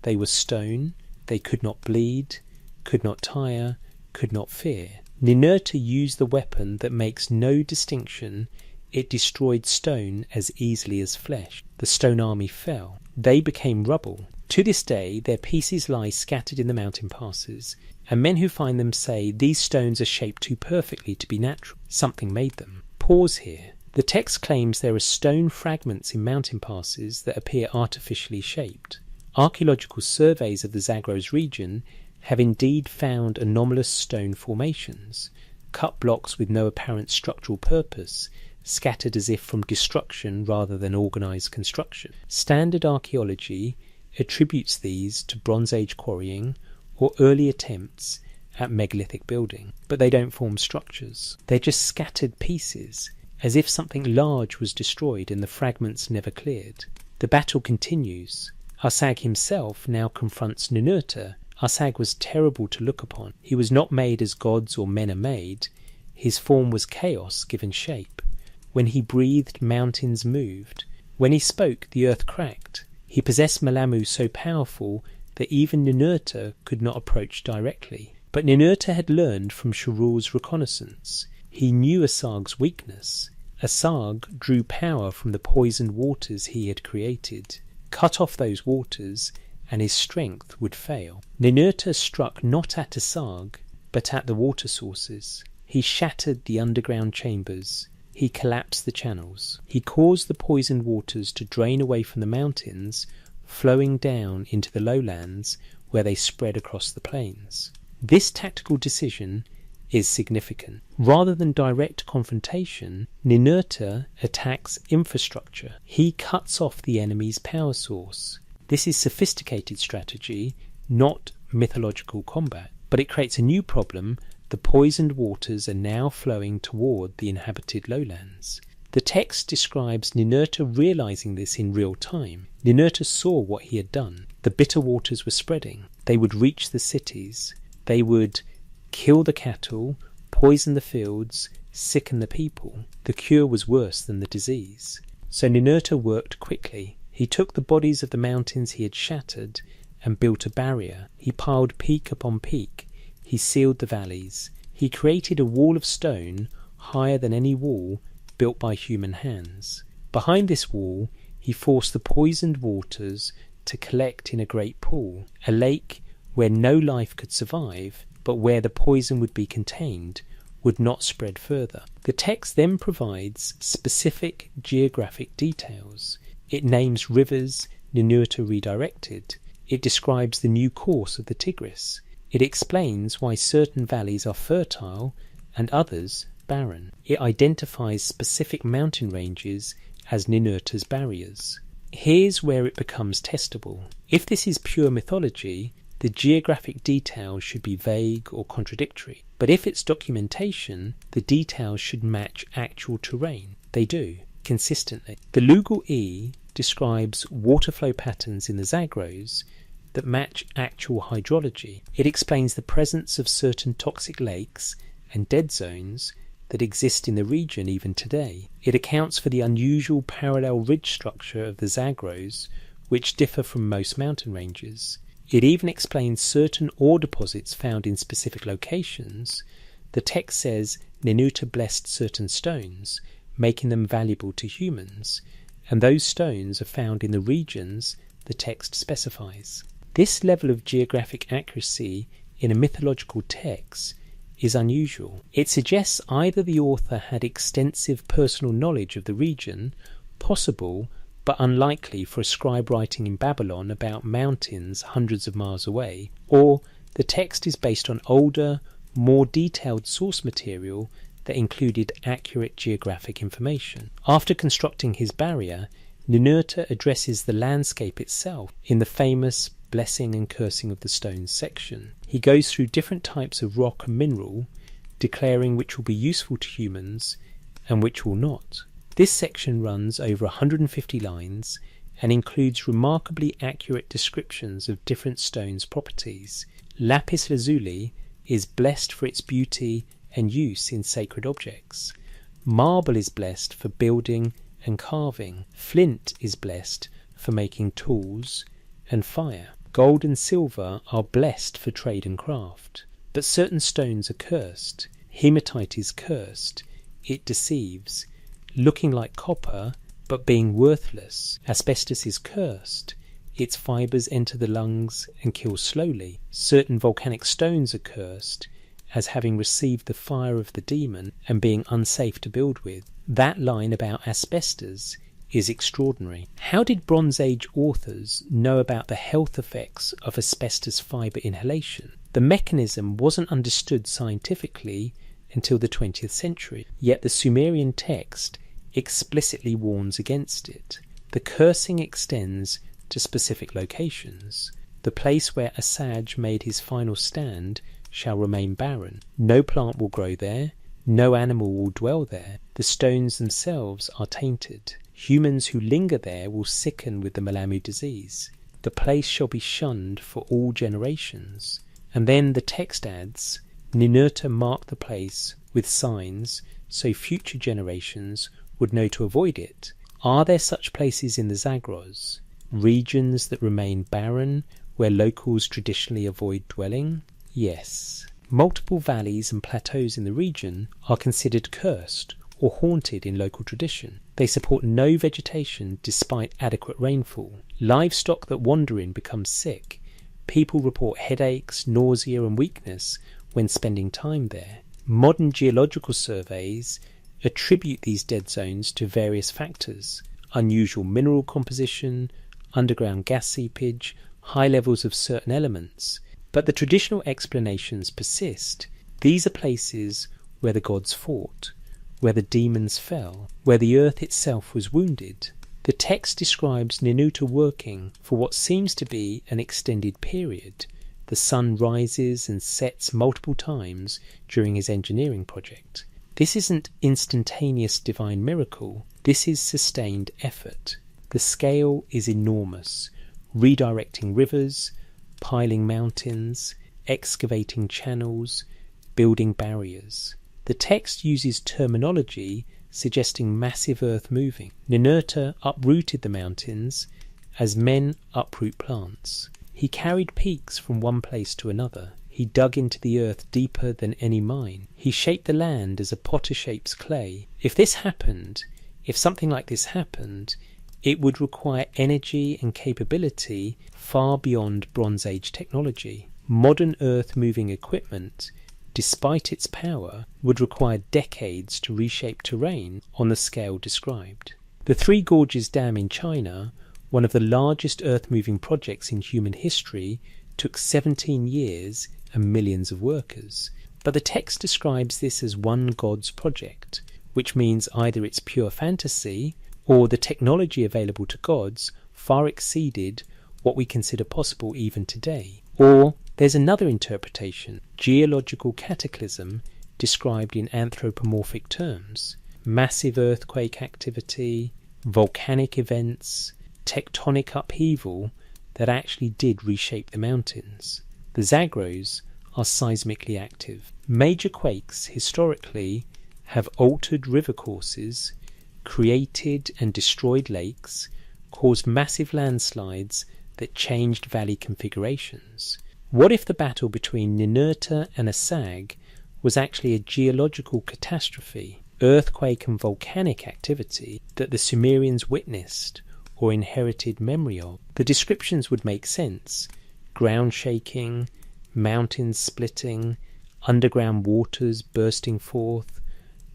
They were stone. They could not bleed, could not tire, could not fear. Ninurta used the weapon that makes no distinction. It destroyed stone as easily as flesh. The stone army fell. They became rubble. To this day, their pieces lie scattered in the mountain passes, and men who find them say these stones are shaped too perfectly to be natural. Something made them. Pause here. The text claims there are stone fragments in mountain passes that appear artificially shaped. Archaeological surveys of the Zagros region have indeed found anomalous stone formations, cut blocks with no apparent structural purpose, scattered as if from destruction rather than organised construction. Standard archaeology attributes these to Bronze Age quarrying or early attempts at megalithic building, but they don't form structures. They're just scattered pieces, as if something large was destroyed and the fragments never cleared. The battle continues. Arsag himself now confronts Ninurta. Arsag was terrible to look upon. He was not made as gods or men are made. His form was chaos given shape. When he breathed, mountains moved. When he spoke, the earth cracked. He possessed Malamu so powerful that even Ninurta could not approach directly. But Ninurta had learned from Sharul's reconnaissance. He knew Asag's weakness. Asag drew power from the poisoned waters he had created. Cut off those waters, and his strength would fail. Ninurta struck not at Asag, but at the water sources. He shattered the underground chambers. He collapsed the channels. He caused the poisoned waters to drain away from the mountains, flowing down into the lowlands where they spread across the plains. This tactical decision is significant. Rather than direct confrontation, Ninurta attacks infrastructure. He cuts off the enemy's power source. This is sophisticated strategy, not mythological combat. But it creates a new problem. The poisoned waters are now flowing toward the inhabited lowlands. The text describes Ninurta realizing this in real time. Ninurta saw what he had done. The bitter waters were spreading. They would reach the cities. They would kill the cattle, poison the fields, sicken the people. The cure was worse than the disease. So Ninurta worked quickly. He took the bodies of the mountains he had shattered and built a barrier. He piled peak upon peak. He sealed the valleys. He created a wall of stone higher than any wall built by human hands. Behind this wall, he forced the poisoned waters to collect in a great pool, a lake where no life could survive, but where the poison would be contained, would not spread further. The text then provides specific geographic details. It names rivers Ninurta redirected. It describes the new course of the Tigris. It explains why certain valleys are fertile and others barren. It identifies specific mountain ranges as Ninurta's barriers. Here's where it becomes testable. If this is pure mythology, the geographic details should be vague or contradictory. But if it's documentation, the details should match actual terrain. They do, consistently. The Lugal E describes water flow patterns in the Zagros that match actual hydrology. It explains the presence of certain toxic lakes and dead zones that exist in the region even today. It accounts for the unusual parallel ridge structure of the Zagros, which differ from most mountain ranges. It even explains certain ore deposits found in specific locations. The text says Ninurta blessed certain stones, making them valuable to humans, and those stones are found in the regions the text specifies. This level of geographic accuracy in a mythological text is unusual. It suggests either the author had extensive personal knowledge of the region, possible but unlikely for a scribe writing in Babylon about mountains hundreds of miles away, or the text is based on older, more detailed source material that included accurate geographic information. After constructing his barrier, Ninurta addresses the landscape itself in the famous Blessing and Cursing of the Stones section. He goes through different types of rock and mineral, declaring which will be useful to humans and which will not. This section runs over 150 lines and includes remarkably accurate descriptions of different stones' properties. Lapis lazuli is blessed for its beauty and use in sacred objects. Marble is blessed for building and carving. Flint is blessed for making tools and fire. Gold and silver are blessed for trade and craft. But certain stones are cursed. Hematite is cursed. It deceives, looking like copper but being worthless. Asbestos is cursed. Its fibres enter the lungs and kill slowly. Certain volcanic stones are cursed as having received the fire of the demon and being unsafe to build with. That line about asbestos is extraordinary. How did Bronze Age authors know about the health effects of asbestos fibre inhalation? The mechanism wasn't understood scientifically until the 20th century, yet the Sumerian text explicitly warns against it. The cursing extends to specific locations. The place where Asaj made his final stand shall remain barren. No plant will grow there, no animal will dwell there. The stones themselves are tainted. Humans who linger there will sicken with the Malamu disease. The place shall be shunned for all generations. And then the text adds, Ninurta marked the place with signs so future generations would know to avoid it. Are there such places in the Zagros? Regions that remain barren where locals traditionally avoid dwelling? Yes. Multiple valleys and plateaus in the region are considered cursed or haunted in local tradition. They support no vegetation despite adequate rainfall. Livestock that wander in become sick. People report headaches, nausea and weakness when spending time there. Modern geological surveys attribute these dead zones to various factors: unusual mineral composition, underground gas seepage, high levels of certain elements. But the traditional explanations persist. These are places where the gods fought, where the demons fell, where the earth itself was wounded. The text describes Ninurta working for what seems to be an extended period. The sun rises and sets multiple times during his engineering project. This isn't instantaneous divine miracle, this is sustained effort. The scale is enormous, redirecting rivers, piling mountains, excavating channels, building barriers. The text uses terminology suggesting massive earth moving. Ninurta uprooted the mountains as men uproot plants. He carried peaks from one place to another. He dug into the earth deeper than any mine. He shaped the land as a potter shapes clay. If something like this happened, it would require energy and capability far beyond Bronze Age technology. Modern earth-moving equipment, despite its power, would require decades to reshape terrain on the scale described. The Three Gorges Dam in China, one of the largest earth-moving projects in human history, took 17 years and millions of workers. But the text describes this as one god's project, which means either it's pure fantasy or the technology available to gods far exceeded what we consider possible even today. Or there's another interpretation, geological cataclysm described in anthropomorphic terms. Massive earthquake activity, volcanic events, tectonic upheaval that actually did reshape the mountains. The Zagros are seismically active. Major quakes historically have altered river courses, created and destroyed lakes, caused massive landslides that changed valley configurations. What if the battle between Ninurta and Asag was actually a geological catastrophe, earthquake and volcanic activity that the Sumerians witnessed or inherited memory of? The descriptions would make sense. Ground shaking, mountains splitting, underground waters bursting forth,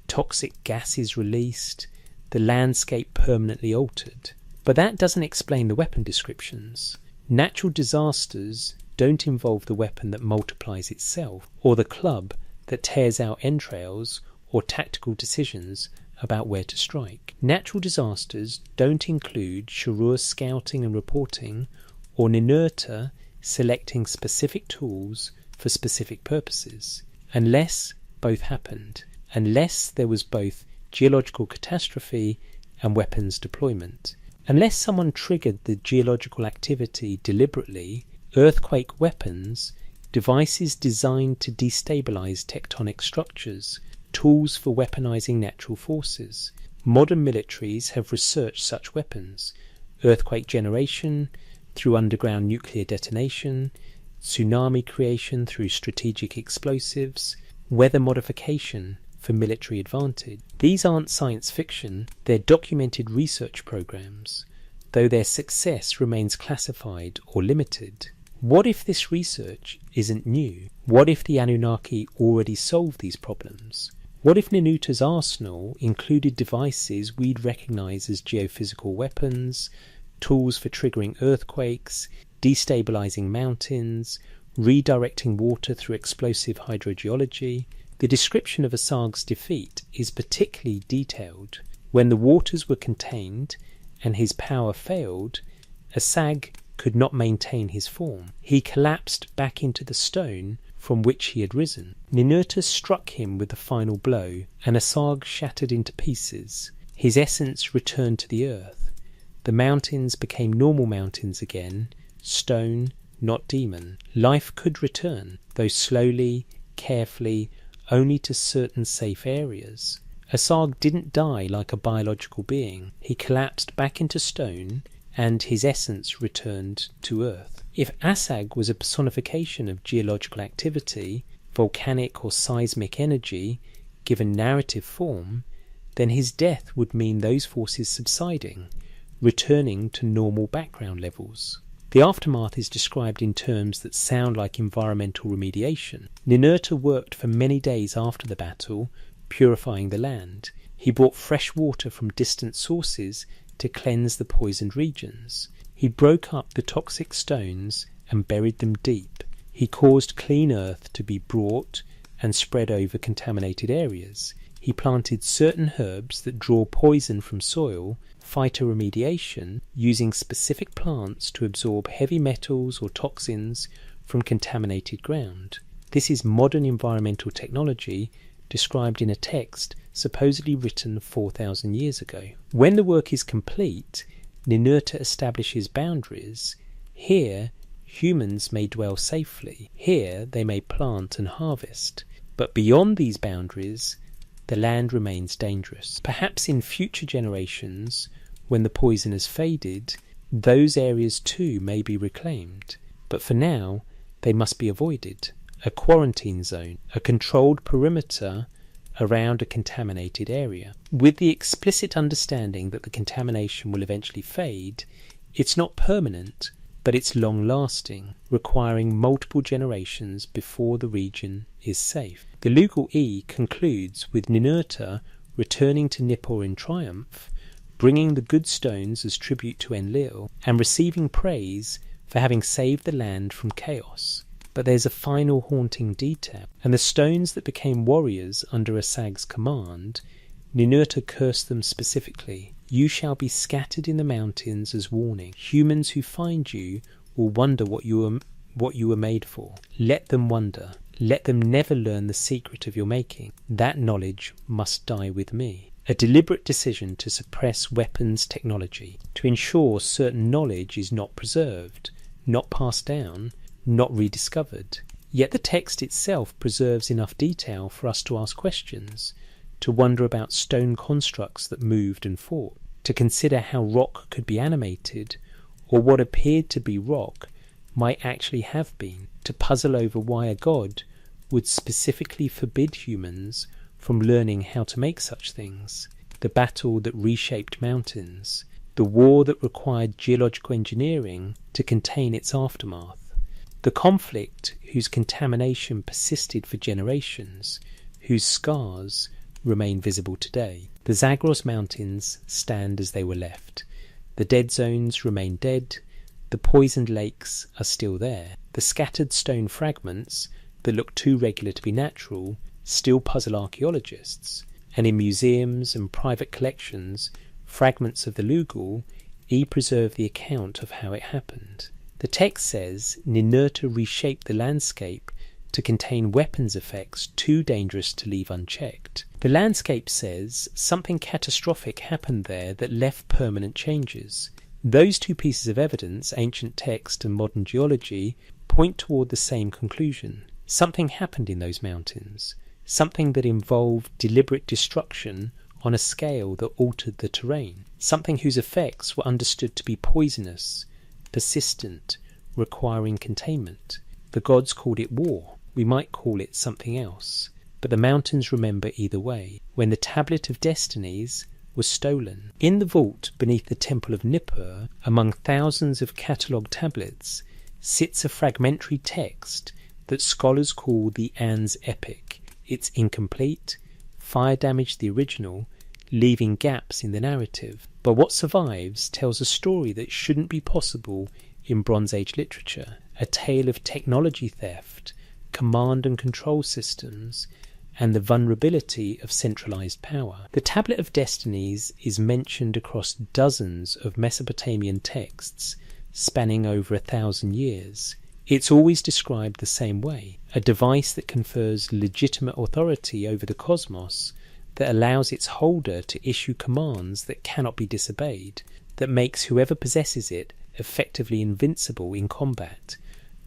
toxic gases released, the landscape permanently altered. But that doesn't explain the weapon descriptions. Natural disasters don't involve the weapon that multiplies itself, or the club that tears out entrails, or tactical decisions about where to strike. Natural disasters don't include Sharur scouting and reporting, or Ninurta selecting specific tools for specific purposes, unless both happened, unless there was both geological catastrophe and weapons deployment. Unless someone triggered the geological activity deliberately, earthquake weapons devices designed to destabilize tectonic structures, tools for weaponizing natural forces. Modern militaries have researched such weapons: earthquake generation through underground nuclear detonation, tsunami creation through strategic explosives, weather modification for military advantage. These aren't science fiction, they're documented research programs, though their success remains classified or limited. What if this research isn't new? What if the Anunnaki already solved these problems? What if Ninurta's arsenal included devices we'd recognise as geophysical weapons, tools for triggering earthquakes, destabilising mountains, redirecting water through explosive hydrogeology? The description of Asag's defeat is particularly detailed. When the waters were contained and his power failed, Asag could not maintain his form. He collapsed back into the stone from which he had risen. Ninurta struck him with the final blow, and Asag shattered into pieces. His essence returned to the earth. The mountains became normal mountains again, stone, not demon. Life could return, though slowly, carefully, only to certain safe areas. Asag didn't die like a biological being. He collapsed back into stone, and his essence returned to earth. If Asag was a personification of geological activity, volcanic or seismic energy, given narrative form, then his death would mean those forces subsiding, returning to normal background levels. The aftermath is described in terms that sound like environmental remediation. Ninurta worked for many days after the battle, purifying the land. He brought fresh water from distant sources to cleanse the poisoned regions. He broke up the toxic stones and buried them deep. He caused clean earth to be brought and spread over contaminated areas. He planted certain herbs that draw poison from soil, phytoremediation, using specific plants to absorb heavy metals or toxins from contaminated ground. This is modern environmental technology described in a text supposedly written 4,000 years ago. When the work is complete, Ninurta establishes boundaries. Here, humans may dwell safely. Here, they may plant and harvest. But beyond these boundaries, the land remains dangerous. Perhaps in future generations, when the poison has faded, those areas too may be reclaimed. But for now, they must be avoided. A quarantine zone, a controlled perimeter around a contaminated area. With the explicit understanding that the contamination will eventually fade, it's not permanent, but it's long-lasting, requiring multiple generations before the region is safe. The Lugal E concludes with Ninurta returning to Nippur in triumph, bringing the good stones as tribute to Enlil, and receiving praise for having saved the land from chaos. But there's a final haunting detail. And the stones that became warriors under Asag's command, Ninurta cursed them specifically. You shall be scattered in the mountains as warning. Humans who find you will wonder what you were made for. Let them wonder. Let them never learn the secret of your making. That knowledge must die with me. A deliberate decision to suppress weapons technology, to ensure certain knowledge is not preserved, not passed down, not rediscovered. Yet the text itself preserves enough detail for us to ask questions, to wonder about stone constructs that moved and fought, to consider how rock could be animated, or what appeared to be rock might actually have been, to puzzle over why a god would specifically forbid humans from learning how to make such things, the battle that reshaped mountains, the war that required geological engineering to contain its aftermath, the conflict whose contamination persisted for generations, whose scars remain visible today. The Zagros Mountains stand as they were left. The dead zones remain dead. The poisoned lakes are still there. The scattered stone fragments that look too regular to be natural still puzzle archaeologists. And in museums and private collections, fragments of the Lugal preserve the account of how it happened. The text says Ninurta reshaped the landscape to contain weapons effects too dangerous to leave unchecked. The landscape says something catastrophic happened there that left permanent changes. Those two pieces of evidence, ancient text and modern geology, point toward the same conclusion. Something happened in those mountains, something that involved deliberate destruction on a scale that altered the terrain, something whose effects were understood to be poisonous, persistent, requiring containment. The gods called it war. We might call it something else. But the mountains remember either way. When the Tablet of Destinies was stolen, in the vault beneath the Temple of Nippur, among thousands of catalogued tablets, sits a fragmentary text that scholars call the Ans Epic. It's incomplete, fire damaged the original, leaving gaps in the narrative. But what survives tells a story that shouldn't be possible in Bronze Age literature, a tale of technology theft, command and control systems, and the vulnerability of centralized power. The Tablet of Destinies is mentioned across dozens of Mesopotamian texts spanning over 1,000 years. It's always described the same way, a device that confers legitimate authority over the cosmos, that allows its holder to issue commands that cannot be disobeyed, that makes whoever possesses it effectively invincible in combat.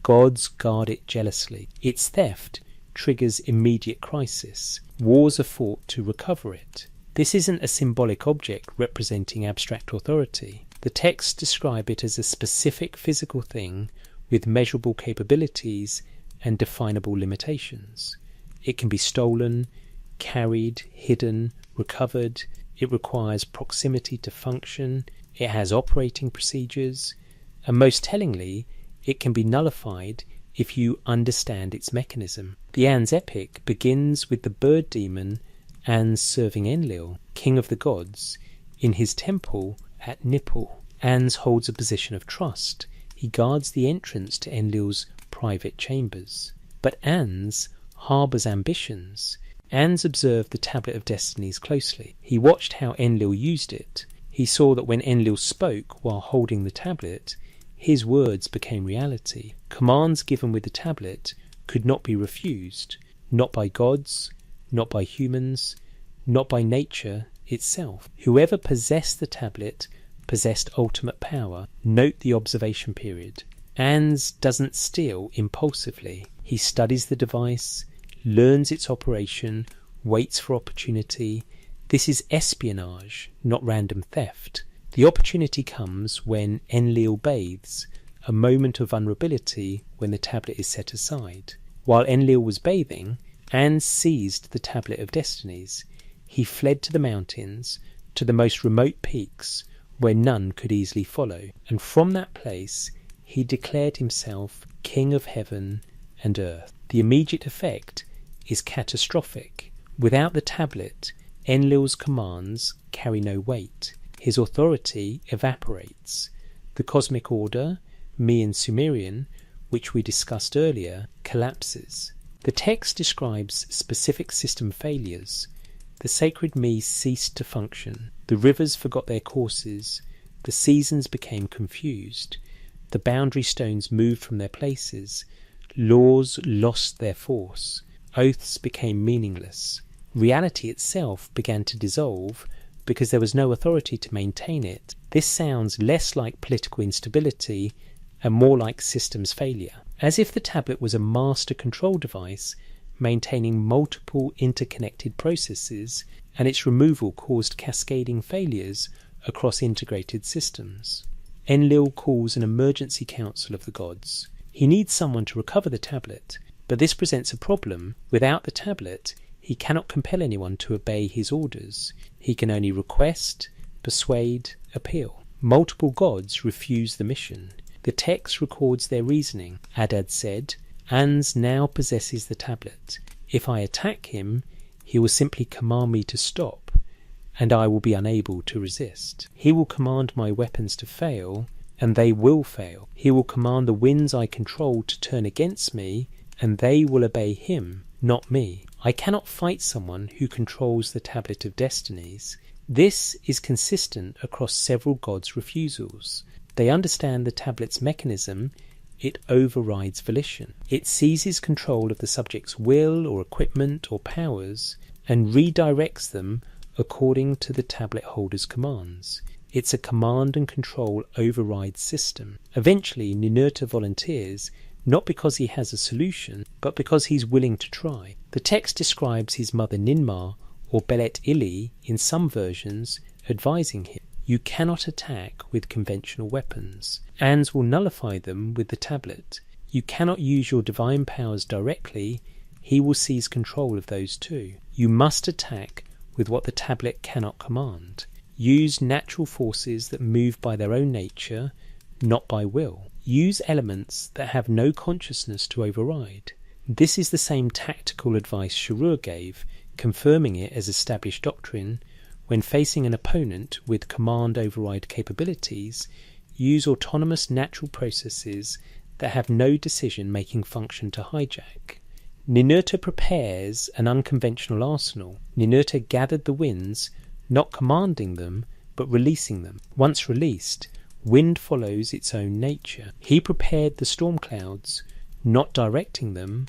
Gods guard it jealously. Its theft triggers immediate crisis. Wars are fought to recover it. This isn't a symbolic object representing abstract authority. The texts describe it as a specific physical thing with measurable capabilities and definable limitations. It can be stolen, carried, hidden, recovered. It requires proximity to function. It has operating procedures. And most tellingly, it can be nullified if you understand its mechanism. The Ans epic begins with the bird demon Ans serving Enlil, king of the gods, in his temple at Nippur. Ans holds a position of trust. He guards the entrance to Enlil's private chambers. But Ans harbours ambitions. Ans observed the Tablet of Destinies closely. He watched how Enlil used it. He saw that when Enlil spoke while holding the tablet, his words became reality. Commands given with the tablet could not be refused, not by gods, not by humans, not by nature itself. Whoever possessed the tablet possessed ultimate power. Note the observation period. Ans doesn't steal impulsively. He studies the device, learns its operation, waits for opportunity. This is espionage, not random theft. The opportunity comes when Enlil bathes, a moment of vulnerability when the tablet is set aside. While Enlil was bathing, Ans seized the Tablet of Destinies. He fled to the mountains, to the most remote peaks, where none could easily follow, and from that place he declared himself king of heaven and earth. The immediate effect is catastrophic. Without the tablet, Enlil's commands carry no weight. His authority evaporates. The cosmic order, Me in Sumerian, which we discussed earlier, collapses. The text describes specific system failures. The sacred Me ceased to function. The rivers forgot their courses. The seasons became confused. The boundary stones moved from their places. Laws lost their force. Oaths became meaningless. Reality itself began to dissolve because there was no authority to maintain it. This sounds less like political instability and more like systems failure, as if the tablet was a master control device maintaining multiple interconnected processes, and its removal caused cascading failures across integrated systems. Enlil calls an emergency council of the gods. He needs someone to recover the tablet, but this presents a problem. Without the tablet, he cannot compel anyone to obey his orders. He can only request, persuade, appeal. Multiple gods refuse the mission. The text records their reasoning. Adad said, Ans now possesses the tablet. If I attack him, he will simply command me to stop, and I will be unable to resist. He will command my weapons to fail, and they will fail. He will command the winds I control to turn against me, and they will obey him, not me. I cannot fight someone who controls the Tablet of Destinies. This is consistent across several gods' refusals. They understand the tablet's mechanism. It overrides volition. It seizes control of the subject's will or equipment or powers and redirects them according to the tablet holder's commands. It's a command and control override system. Eventually, Ninurta volunteers not because he has a solution, but because he's willing to try. The text describes his mother Ninmah, or Belet Ili in some versions, advising him, "You cannot attack with conventional weapons. Ans will nullify them with the tablet. You cannot use your divine powers directly. He will seize control of those too. You must attack with what the tablet cannot command. Use natural forces that move by their own nature, not by will. Use elements that have no consciousness to override." This is the same tactical advice Shurur gave, confirming it as established doctrine. When facing an opponent with command override capabilities, use autonomous natural processes that have no decision-making function to hijack. Ninurta prepares an unconventional arsenal. Ninurta gathered the winds, not commanding them, but releasing them. Once released, wind follows its own nature. He prepared the storm clouds, not directing them,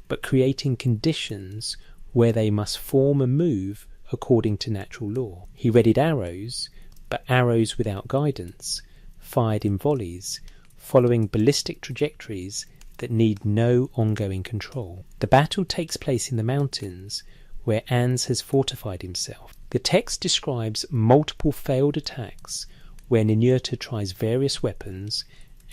but creating conditions where they must form and move according to natural law. He readied arrows, but arrows without guidance, fired in volleys, following ballistic trajectories that need no ongoing control. The battle takes place in the mountains, where Ans has fortified himself. The text describes multiple failed attacks where Ninurta tries various weapons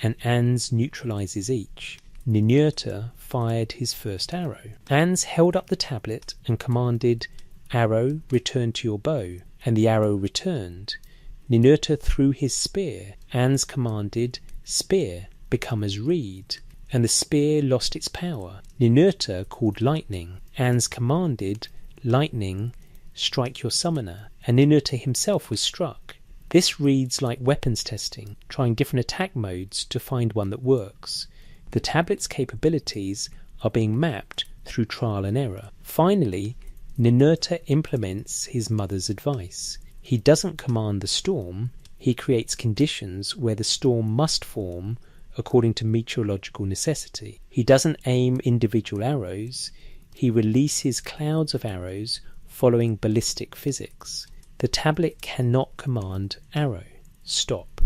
and Ans neutralizes each. Ninurta fired his first arrow. Ans held up the tablet and commanded, "Arrow, return to your bow," and the arrow returned. Ninurta threw his spear. Ans commanded, "Spear, become as reed," and the spear lost its power. Ninurta called lightning. Ans commanded, "Lightning, strike your summoner," and Ninurta himself was struck. This reads like weapons testing, trying different attack modes to find one that works. The tablet's capabilities are being mapped through trial and error. Finally, Ninurta implements his mother's advice. He doesn't command the storm, he creates conditions where the storm must form according to meteorological necessity. He doesn't aim individual arrows, he releases clouds of arrows following ballistic physics. The tablet cannot command arrow, stop,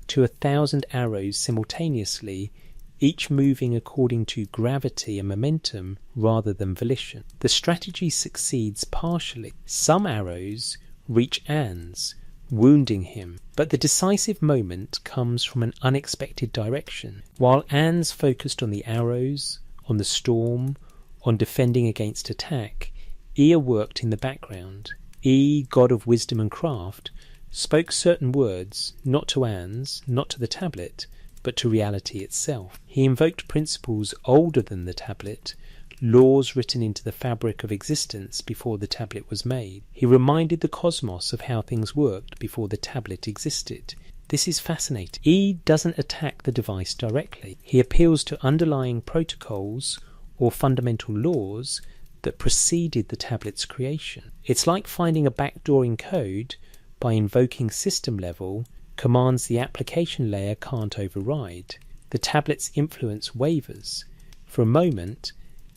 to 1,000 arrows simultaneously, each moving according to gravity and momentum rather than volition. The strategy succeeds partially. Some arrows reach Ans, wounding him, but the decisive moment comes from an unexpected direction. While Ans focused on the arrows, on the storm, on defending against attack, Ea worked in the background. E, god of wisdom and craft, spoke certain words, not to Ans, not to the tablet, but to reality itself. He invoked principles older than the tablet, laws written into the fabric of existence before the tablet was made. He reminded the cosmos of how things worked before the tablet existed. This is fascinating. E doesn't attack the device directly. He appeals to underlying protocols or fundamental laws that preceded the tablet's creation. It's like finding a backdoor in code by invoking system level commands the application layer can't override. The tablet's influence wavers. For a moment,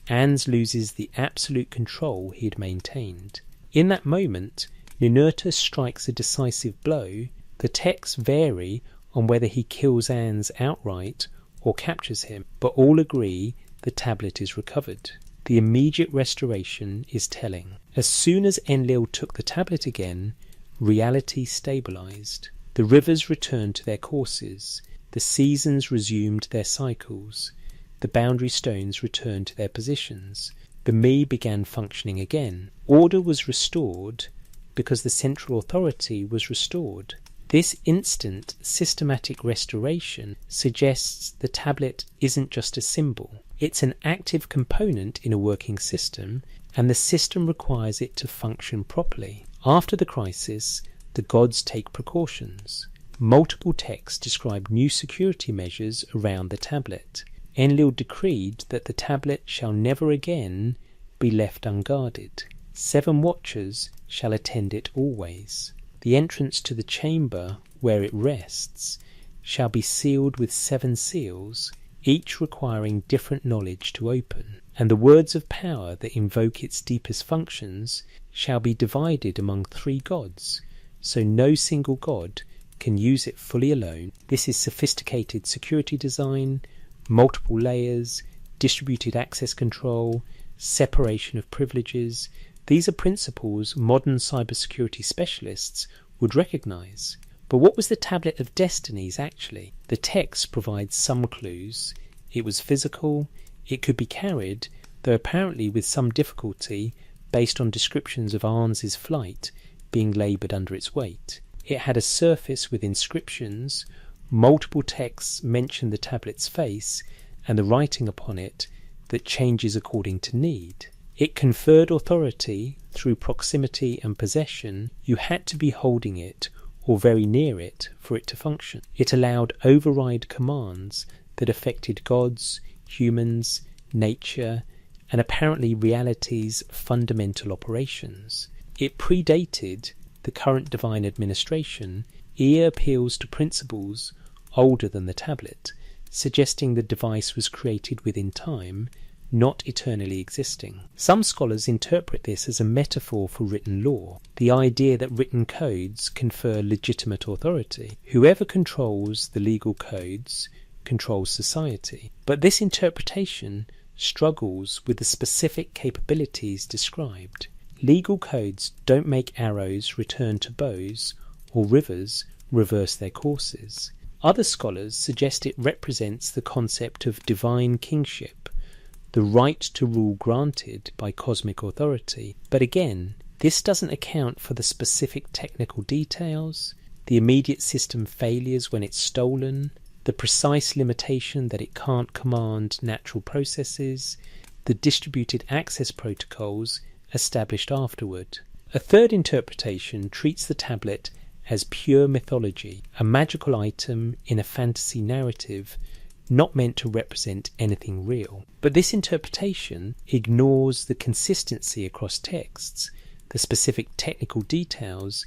Ans loses the absolute control he had maintained. In that moment, Ninurta strikes a decisive blow. The texts vary on whether he kills Ans outright or captures him, but all agree the tablet is recovered. The immediate restoration is telling. As soon as Enlil took the tablet again, reality stabilized. The rivers returned to their courses, the seasons resumed their cycles, the boundary stones returned to their positions, the me began functioning again. Order was restored because the central authority was restored. This instant systematic restoration suggests the tablet isn't just a symbol. It's an active component in a working system, and the system requires it to function properly. After the crisis, the gods take precautions. Multiple texts describe new security measures around the tablet. Enlil decreed that the tablet shall never again be left unguarded. 7 watchers shall attend it always. The entrance to the chamber where it rests shall be sealed with 7 seals, each requiring different knowledge to open, and the words of power that invoke its deepest functions shall be divided among 3 gods, so no single god can use it fully alone. This is sophisticated security design, multiple layers, distributed access control, separation of privileges. These are principles modern cybersecurity specialists would recognize. But what was the Tablet of Destinies actually? The text provides some clues. It was physical, it could be carried, though apparently with some difficulty based on descriptions of Arns's flight being laboured under its weight. It had a surface with inscriptions, multiple texts mention the tablet's face, and the writing upon it that changes according to need. It conferred authority through proximity and possession. You had to be holding it or very near it for it to function. It allowed override commands that affected gods, humans, nature, and apparently reality's fundamental operations. It predated the current divine administration. Ear appeals to principles older than the tablet, suggesting the device was created within time, not eternally existing. Some scholars interpret this as a metaphor for written law, the idea that written codes confer legitimate authority. Whoever controls the legal codes controls society. But this interpretation struggles with the specific capabilities described. Legal codes don't make arrows return to bows or rivers reverse their courses. Other scholars suggest it represents the concept of divine kingship, the right to rule granted by cosmic authority. But again, this doesn't account for the specific technical details, the immediate system failures when it's stolen, the precise limitation that it can't command natural processes, the distributed access protocols established afterward. A third interpretation treats the tablet as pure mythology, a magical item in a fantasy narrative not meant to represent anything real. But this interpretation ignores the consistency across texts, the specific technical details,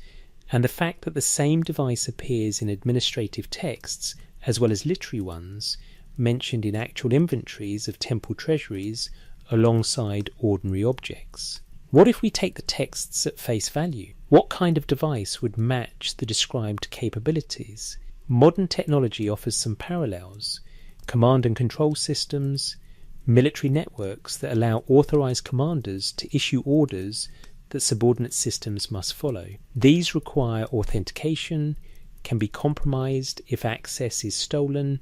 and the fact that the same device appears in administrative texts as well as literary ones, mentioned in actual inventories of temple treasuries alongside ordinary objects. What if we take the texts at face value? What kind of device would match the described capabilities? Modern technology offers some parallels: command and control systems, military networks that allow authorized commanders to issue orders that subordinate systems must follow. These require authentication, can be compromised if access is stolen,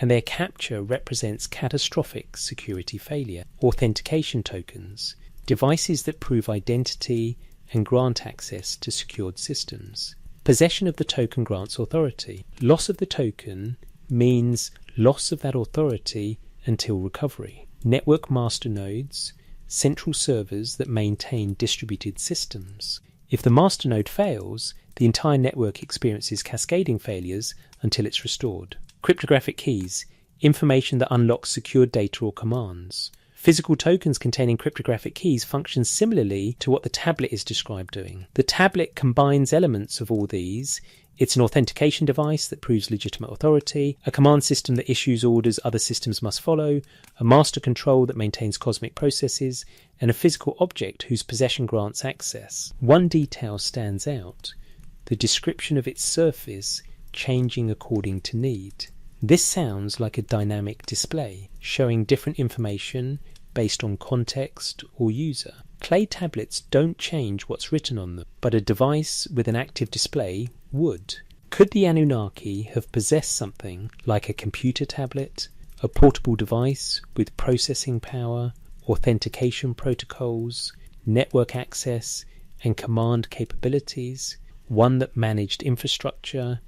and their capture represents catastrophic security failure. Authentication tokens, devices that prove identity and grant access to secured systems. Possession of the token grants authority. Loss of the token means loss of that authority until recovery. Network master nodes, central servers that maintain distributed systems. If the master node fails, the entire network experiences cascading failures until it's restored. Cryptographic keys, information that unlocks secured data or commands. Physical tokens containing cryptographic keys function similarly to what the tablet is described doing. The tablet combines elements of all these. It's an authentication device that proves legitimate authority, a command system that issues orders other systems must follow, a master control that maintains cosmic processes, and a physical object whose possession grants access. One detail stands out: the description of its surface changing according to need. This sounds like a dynamic display, showing different information based on context or user. Clay tablets don't change what's written on them, but a device with an active display would. Could the Anunnaki have possessed something like a computer tablet, a portable device with processing power, authentication protocols, network access, and command capabilities, one that managed infrastructure,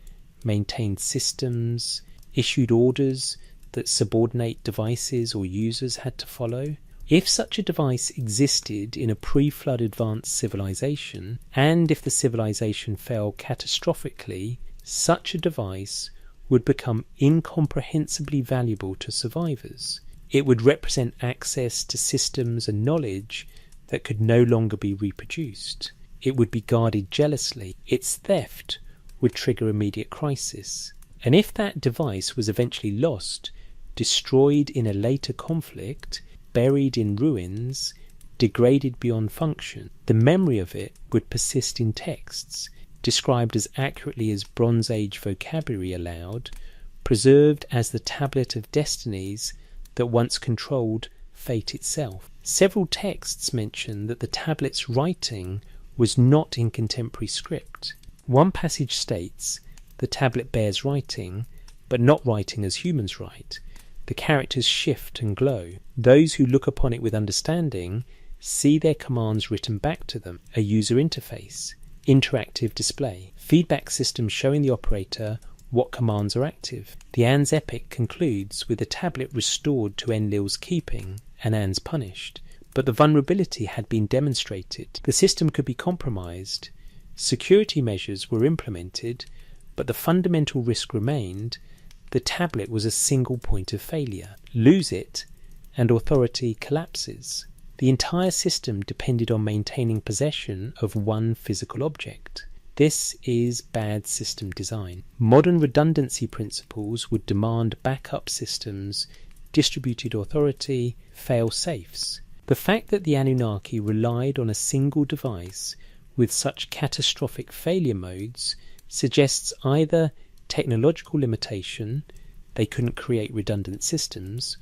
maintained systems, issued orders that subordinate devices or users had to follow? If such a device existed in a pre-flood advanced civilization, and if the civilization fell catastrophically, such a device would become incomprehensibly valuable to survivors. It would represent access to systems and knowledge that could no longer be reproduced. It would be guarded jealously. Its theft would trigger immediate crisis. And if that device was eventually lost, destroyed in a later conflict, buried in ruins, degraded beyond function, the memory of it would persist in texts, described as accurately as Bronze Age vocabulary allowed, preserved as the tablet of destinies that once controlled fate itself. Several texts mention that the tablet's writing was not in contemporary script. One passage states, "The tablet bears writing, but not writing as humans write. The characters shift and glow. Those who look upon it with understanding see their commands written back to them. A user interface, interactive display, feedback system showing the operator what commands are active." The Anne's epic concludes with the tablet restored to Enlil's keeping and Anne's punished. But the vulnerability had been demonstrated. The system could be compromised. Security measures were implemented, but the fundamental risk remained. The tablet was a single point of failure. Lose it, and authority collapses. The entire system depended on maintaining possession of one physical object. This is bad system design. Modern redundancy principles would demand backup systems, distributed authority, fail-safes. The fact that the Anunnaki relied on a single device with such catastrophic failure modes suggests either technological limitation, they couldn't create redundant systems,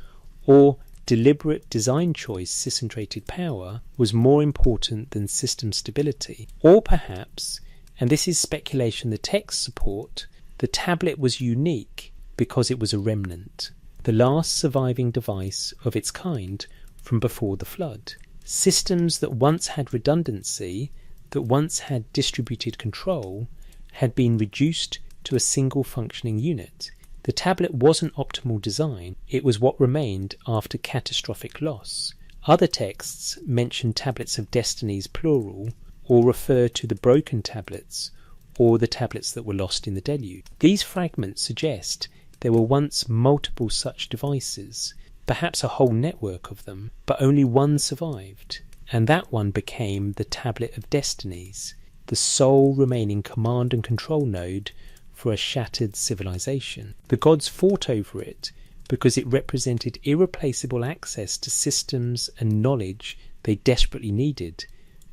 or deliberate design choice, concentrated power, was more important than system stability. Or perhaps, and this is speculation the texts support, the tablet was unique because it was a remnant, the last surviving device of its kind from before the flood. Systems that once had redundancy, that once had distributed control, had been reduced to a single functioning unit. The tablet wasn't optimal design, it was what remained after catastrophic loss. Other texts mention tablets of destinies plural, or refer to the broken tablets, or the tablets that were lost in the deluge. These fragments suggest there were once multiple such devices, perhaps a whole network of them, but only one survived, and that one became the Tablet of Destinies, the sole remaining command and control node for a shattered civilization. The gods fought over it because it represented irreplaceable access to systems and knowledge they desperately needed,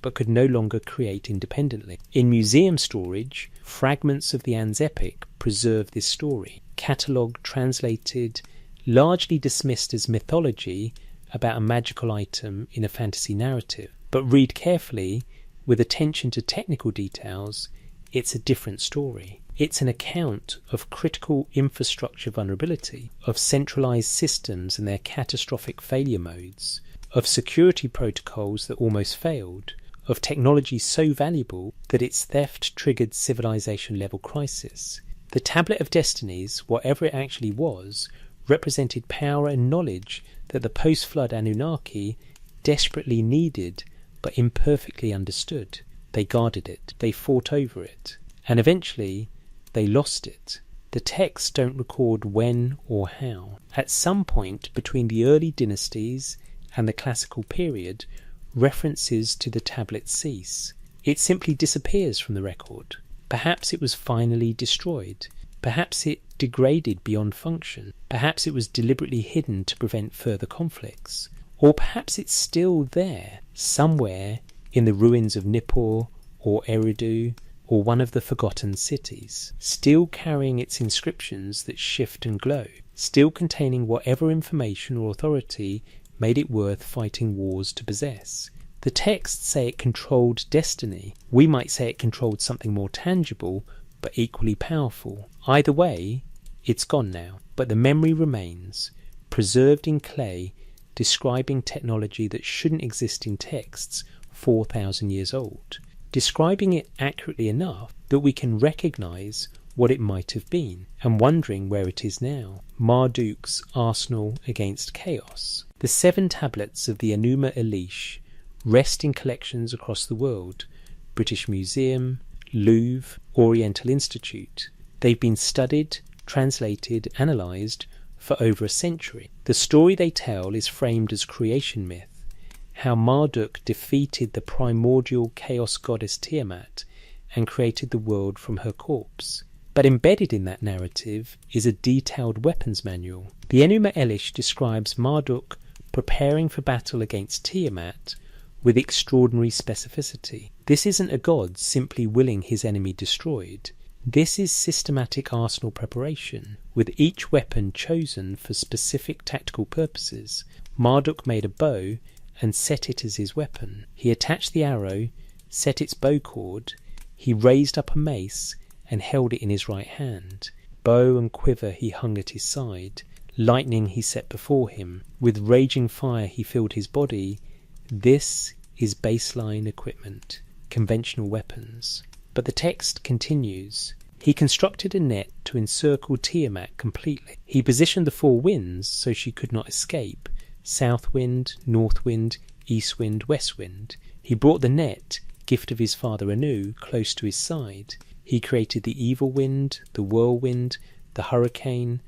but could no longer create independently. In museum storage, fragments of the Anne's epic preserve this story, catalogued, translated, largely dismissed as mythology about a magical item in a fantasy narrative. But read carefully, with attention to technical details, it's a different story. It's an account of critical infrastructure vulnerability, of centralized systems and their catastrophic failure modes, of security protocols that almost failed, of technology so valuable that its theft triggered civilization-level crisis. The Tablet of Destinies, whatever it actually was, represented power and knowledge that the post-flood Anunnaki desperately needed but imperfectly understood. They guarded it, they fought over it, and eventually they lost it. The texts don't record when or how. At some point between the early dynasties and the classical period, references to the tablet cease. It simply disappears from the record. Perhaps it was finally destroyed. Perhaps it degraded beyond function. Perhaps it was deliberately hidden to prevent further conflicts. Or perhaps it's still there, somewhere in the ruins of Nippur or Eridu or one of the forgotten cities, still carrying its inscriptions that shift and glow, still containing whatever information or authority made it worth fighting wars to possess. The texts say it controlled destiny. We might say it controlled something more tangible, but equally powerful. Either way, it's gone now, but the memory remains, preserved in clay, describing technology that shouldn't exist in texts 4,000 years old, describing it accurately enough that we can recognise what it might have been, and wondering where it is now. Marduk's arsenal against chaos. The 7 tablets of the Enuma Elish rest in collections across the world: British Museum, Louvre, Oriental Institute. They've been studied, translated, analysed for over a century. The story they tell is framed as creation myth, how Marduk defeated the primordial chaos goddess Tiamat and created the world from her corpse. But embedded in that narrative is a detailed weapons manual. The Enuma Elish describes Marduk preparing for battle against Tiamat with extraordinary specificity. This isn't a god simply willing his enemy destroyed. This is systematic arsenal preparation, with each weapon chosen for specific tactical purposes. Marduk made a bow and set it as his weapon. He attached the arrow, set its bow cord. He raised up a mace and held it in his right hand. Bow and quiver he hung at his side. Lightning he set before him. With raging fire he filled his body. This is baseline equipment, conventional weapons. But the text continues. He constructed a net to encircle Tiamat completely. He positioned the four winds so she could not escape: south wind, north wind, east wind, west wind. He brought the net, gift of his father Anu, close to his side. He created the evil wind, the whirlwind, the hurricane,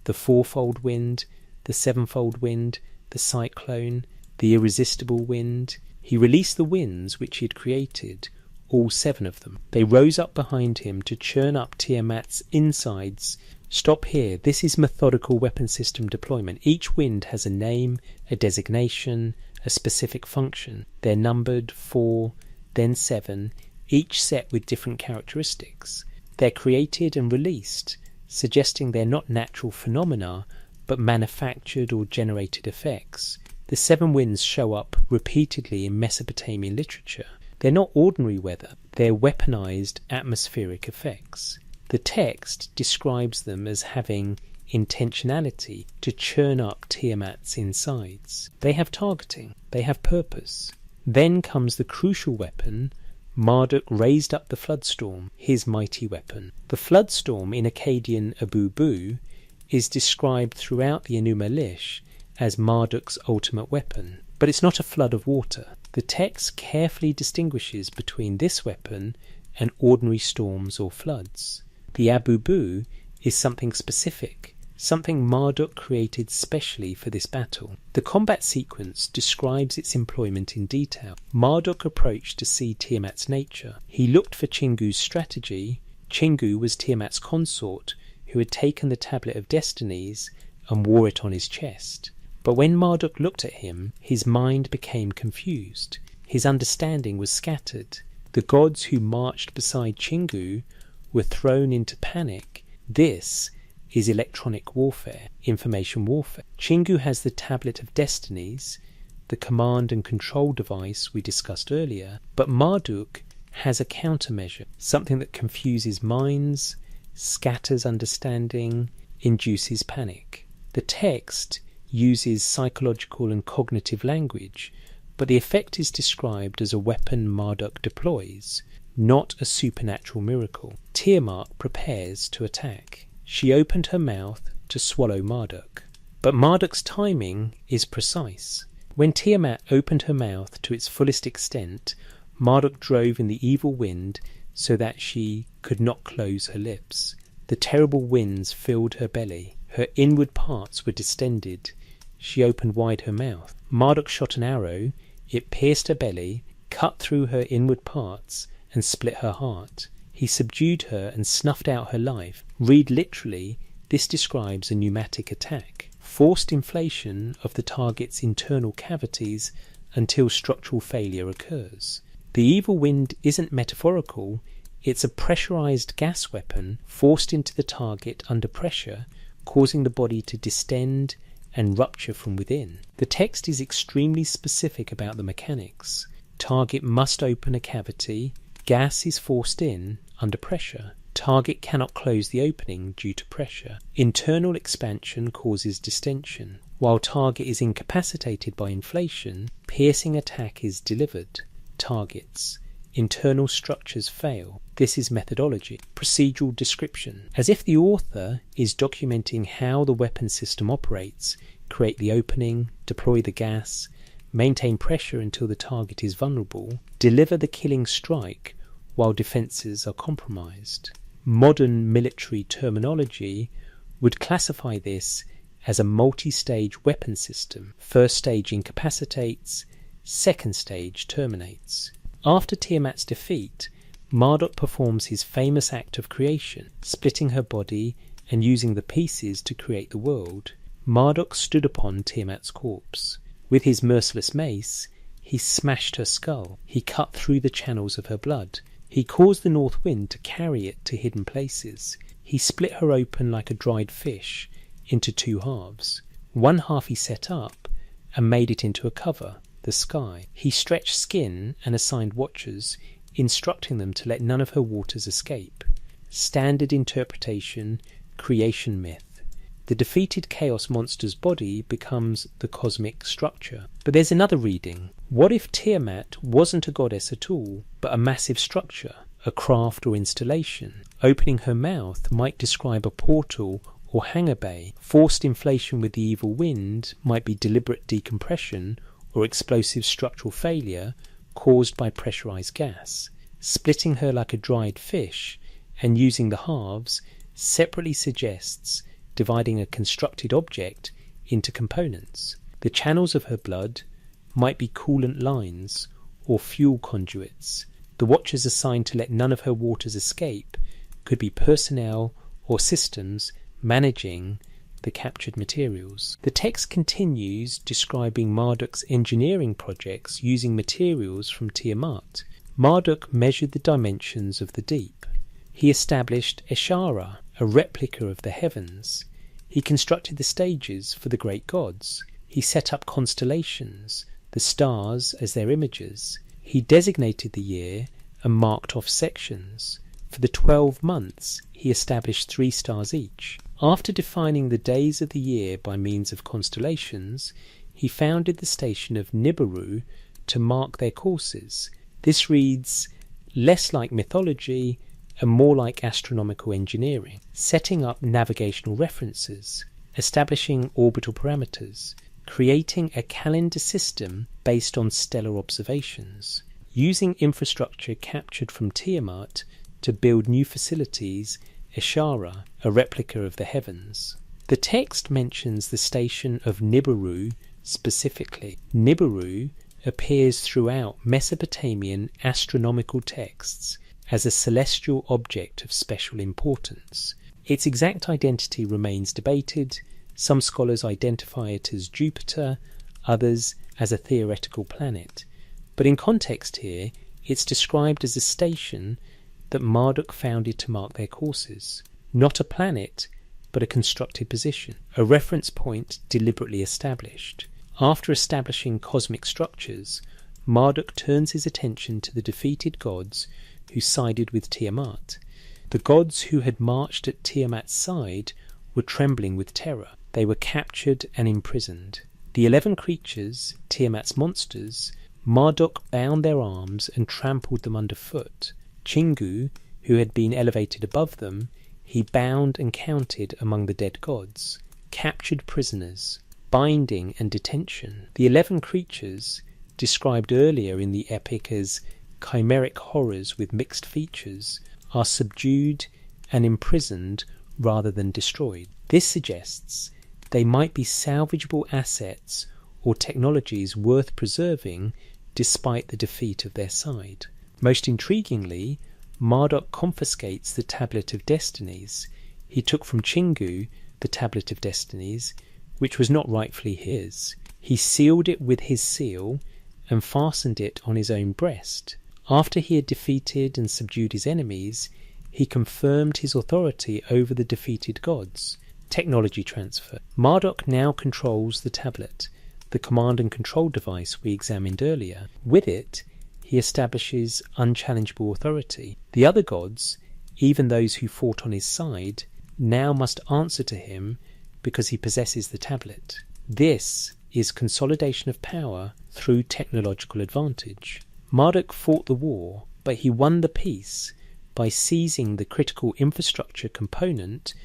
the fourfold wind, the sevenfold wind, the cyclone, the irresistible wind. He released the winds which he had created, all 7 of them. They rose up behind him to churn up Tiamat's insides. Stop here. This is methodical weapon system deployment. Each wind has a name, a designation, a specific function. They're numbered 4, then 7, each set with different characteristics. They're created and released, suggesting they're not natural phenomena, but manufactured or generated effects. The 7 winds show up repeatedly in Mesopotamian literature. They're not ordinary weather, they're weaponized atmospheric effects. The text describes them as having intentionality to churn up Tiamat's insides. They have targeting, they have purpose. Then comes the crucial weapon. Marduk raised up the floodstorm, his mighty weapon. The floodstorm in Akkadian Abubu is described throughout the Enuma Elish as Marduk's ultimate weapon. But it's not a flood of water. The text carefully distinguishes between this weapon and ordinary storms or floods. The Abubu is something specific, something Marduk created specially for this battle. The combat sequence describes its employment in detail. Marduk approached to see Tiamat's nature. He looked for Chingu's strategy. Chingu was Tiamat's consort, who had taken the Tablet of Destinies and wore it on his chest. But when Marduk looked at him, his mind became confused. His understanding was scattered. The gods who marched beside Chingu were thrown into panic. This is electronic warfare, information warfare. Chingu has the Tablet of Destinies, the command and control device we discussed earlier, but Marduk has a countermeasure, something that confuses minds, scatters understanding, induces panic. The text uses psychological and cognitive language, but the effect is described as a weapon Marduk deploys, not a supernatural miracle. Tiamat prepares to attack. She opened her mouth to swallow Marduk. But Marduk's timing is precise. When Tiamat opened her mouth to its fullest extent, Marduk drove in the evil wind so that she could not close her lips. The terrible winds filled her belly. Her inward parts were distended. She opened wide her mouth. Marduk shot an arrow. It pierced her belly, cut through her inward parts, and split her heart. He subdued her and snuffed out her life. Read literally, this describes a pneumatic attack. Forced inflation of the target's internal cavities until structural failure occurs. The evil wind isn't metaphorical, it's a pressurized gas weapon forced into the target under pressure, causing the body to distend and rupture from within. The text is extremely specific about the mechanics. Target must open a cavity. Gas is forced in under pressure. Target cannot close the opening due to pressure. Internal expansion causes distension. While target is incapacitated by inflation, piercing attack is delivered. Targets. Internal structures fail. This is methodology. Procedural description. As if the author is documenting how the weapon system operates, create the opening, deploy the gas, maintain pressure until the target is vulnerable, deliver the killing strike while defences are compromised. Modern military terminology would classify this as a multi-stage weapon system. First stage incapacitates, second stage terminates. After Tiamat's defeat, Marduk performs his famous act of creation, splitting her body and using the pieces to create the world. Marduk stood upon Tiamat's corpse. With his merciless mace, he smashed her skull. He cut through the channels of her blood. He caused the north wind to carry it to hidden places. He split her open like a dried fish into two halves. One half he set up and made it into a cover, the sky. He stretched skin and assigned watchers, instructing them to let none of her waters escape. Standard interpretation, creation myth. The defeated chaos monster's body becomes the cosmic structure. But there's another reading. What if Tiamat wasn't a goddess at all, but a massive structure, a craft or installation? Opening her mouth might describe a portal or hangar bay. Forced inflation with the evil wind might be deliberate decompression or explosive structural failure caused by pressurized gas. Splitting her like a dried fish and using the halves separately suggests dividing a constructed object into components. The channels of her blood might be coolant lines or fuel conduits. The watchers assigned to let none of her waters escape could be personnel or systems managing the captured materials. The text continues describing Marduk's engineering projects using materials from Tiamat. Marduk measured the dimensions of the deep. He established Eshara, a replica of the heavens. He constructed the stages for the great gods. He set up constellations, the stars as their images. He designated the year and marked off sections. For the 12 months, he established 3 stars each. After defining the days of the year by means of constellations, he founded the station of Nibiru to mark their courses. This reads less like mythology and more like astronomical engineering, setting up navigational references, establishing orbital parameters, creating a calendar system based on stellar observations, using infrastructure captured from Tiamat to build new facilities, Eshara, a replica of the heavens. The text mentions the station of Nibiru specifically. Nibiru appears throughout Mesopotamian astronomical texts as a celestial object of special importance. Its exact identity remains debated. Some scholars identify it as Jupiter, others as a theoretical planet. But in context here, it's described as a station that Marduk founded to mark their courses. Not a planet, but a constructed position, a reference point deliberately established. After establishing cosmic structures, Marduk turns his attention to the defeated gods who sided with Tiamat. The gods who had marched at Tiamat's side were trembling with terror. They were captured and imprisoned. The 11 creatures, Tiamat's monsters, Marduk bound their arms and trampled them underfoot. Chingu, who had been elevated above them, he bound and counted among the dead gods. Captured prisoners, binding and detention. The 11 creatures, described earlier in the epic as chimeric horrors with mixed features, are subdued and imprisoned rather than destroyed. This suggests they might be salvageable assets or technologies worth preserving despite the defeat of their side. Most intriguingly, Marduk confiscates the Tablet of Destinies. He took from Chingu the Tablet of Destinies, which was not rightfully his. He sealed it with his seal and fastened it on his own breast. After he had defeated and subdued his enemies, he confirmed his authority over the defeated gods. Technology transfer. Marduk now controls the tablet, the command and control device we examined earlier. With it, he establishes unchallengeable authority. The other gods, even those who fought on his side, now must answer to him because he possesses the tablet. This is consolidation of power through technological advantage. Marduk fought the war, but he won the peace by seizing the critical infrastructure component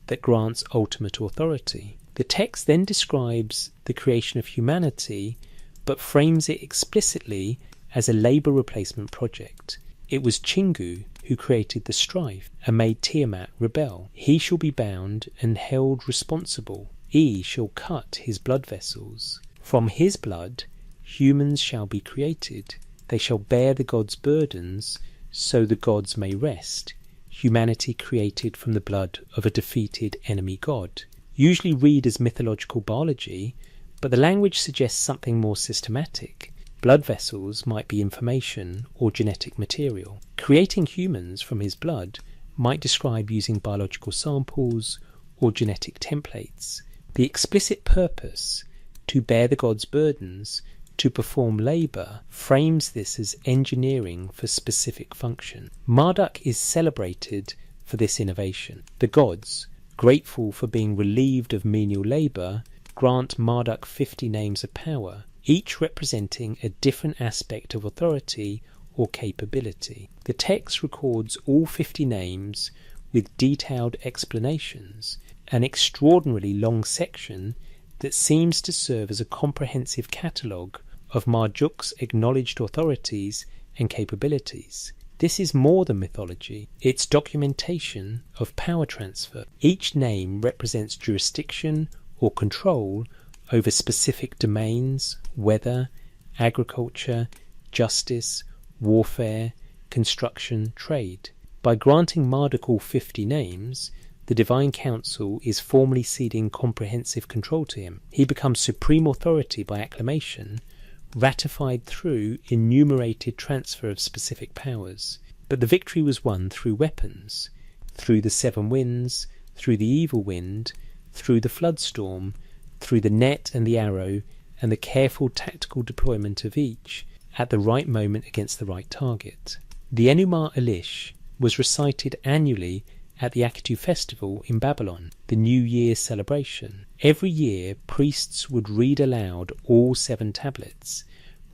that grants ultimate authority. The text then describes the creation of humanity, but frames it explicitly as a labour replacement project. It was Chingu who created the strife and made Tiamat rebel. He shall be bound and held responsible. He shall cut his blood vessels. From his blood humans shall be created. They shall bear the gods' burdens, so the gods may rest. Humanity created from the blood of a defeated enemy god. Usually read as mythological biology, but the language suggests something more systematic. Blood vessels might be information or genetic material. Creating humans from his blood might describe using biological samples or genetic templates. The explicit purpose, to bear the god's burdens, to perform labour, frames this as engineering for specific function. Marduk is celebrated for this innovation. The gods, grateful for being relieved of menial labour, grant Marduk 50 names of power, each representing a different aspect of authority or capability. The text records all 50 names with detailed explanations, an extraordinarily long section that seems to serve as a comprehensive catalogue of Marduk's acknowledged authorities and capabilities. This is more than mythology, it's documentation of power transfer. Each name represents jurisdiction or control over specific domains: weather, agriculture, justice, warfare, construction, trade. By granting Marduk all 50 names, the Divine Council is formally ceding comprehensive control to him. He becomes supreme authority by acclamation, ratified through enumerated transfer of specific powers. But the victory was won through weapons, through the 7 winds, through the evil wind, through the flood storm, through the net and the arrow, and the careful tactical deployment of each at the right moment against the right target. The Enuma Elish was recited annually at the Akitu festival in Babylon, the New Year celebration. Every year, priests would read aloud all 7 tablets,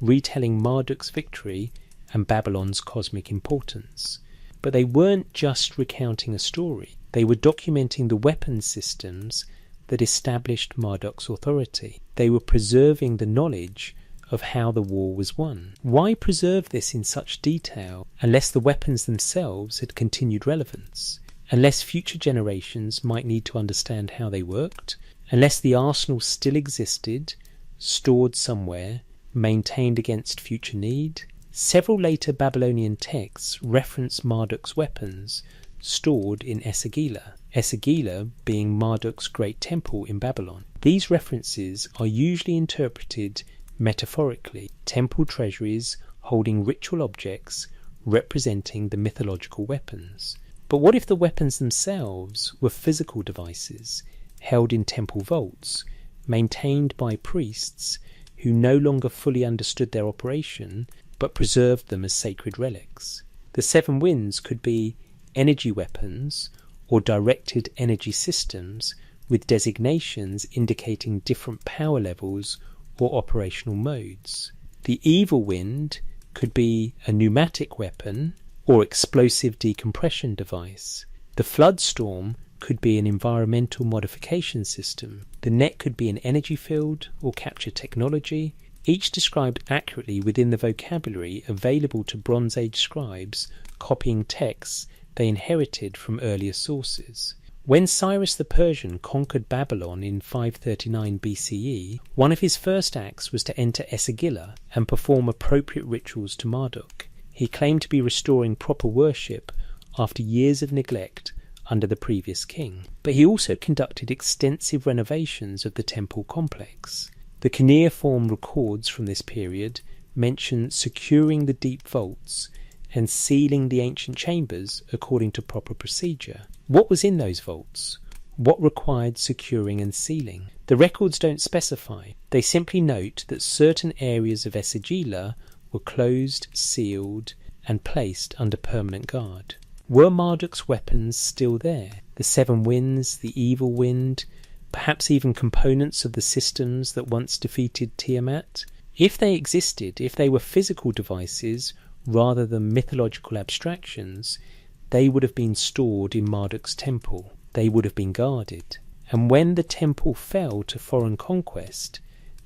retelling Marduk's victory and Babylon's cosmic importance. But they weren't just recounting a story, they were documenting the weapons systems that established Marduk's authority. They were preserving the knowledge of how the war was won. Why preserve this in such detail unless the weapons themselves had continued relevance? Unless future generations might need to understand how they worked? Unless the arsenal still existed, stored somewhere, maintained against future need? Several later Babylonian texts reference Marduk's weapons stored in Esagila, Esagila being Marduk's great temple in Babylon. These references are usually interpreted metaphorically, temple treasuries holding ritual objects representing the mythological weapons. But what if the weapons themselves were physical devices held in temple vaults, maintained by priests who no longer fully understood their operation but preserved them as sacred relics? The 7 winds could be energy weapons or directed energy systems with designations indicating different power levels or operational modes. The evil wind could be a pneumatic weapon or explosive decompression device. The flood storm could be an environmental modification system. The net could be an energy field or capture technology, each described accurately within the vocabulary available to Bronze Age scribes copying texts they inherited from earlier sources. When Cyrus the Persian conquered Babylon in 539 BCE, one of his first acts was to enter Esagila and perform appropriate rituals to Marduk. He claimed to be restoring proper worship after years of neglect under the previous king. But he also conducted extensive renovations of the temple complex. The cuneiform records from this period mention securing the deep vaults and sealing the ancient chambers according to proper procedure. What was in those vaults? What required securing and sealing? The records don't specify. They simply note that certain areas of Esagila were closed, sealed, and placed under permanent guard. Were Marduk's weapons still there? The 7 winds, the evil wind, perhaps even components of the systems that once defeated Tiamat? If they existed, if they were physical devices rather than mythological abstractions, they would have been stored in Marduk's temple. They would have been guarded. And when the temple fell to foreign conquest,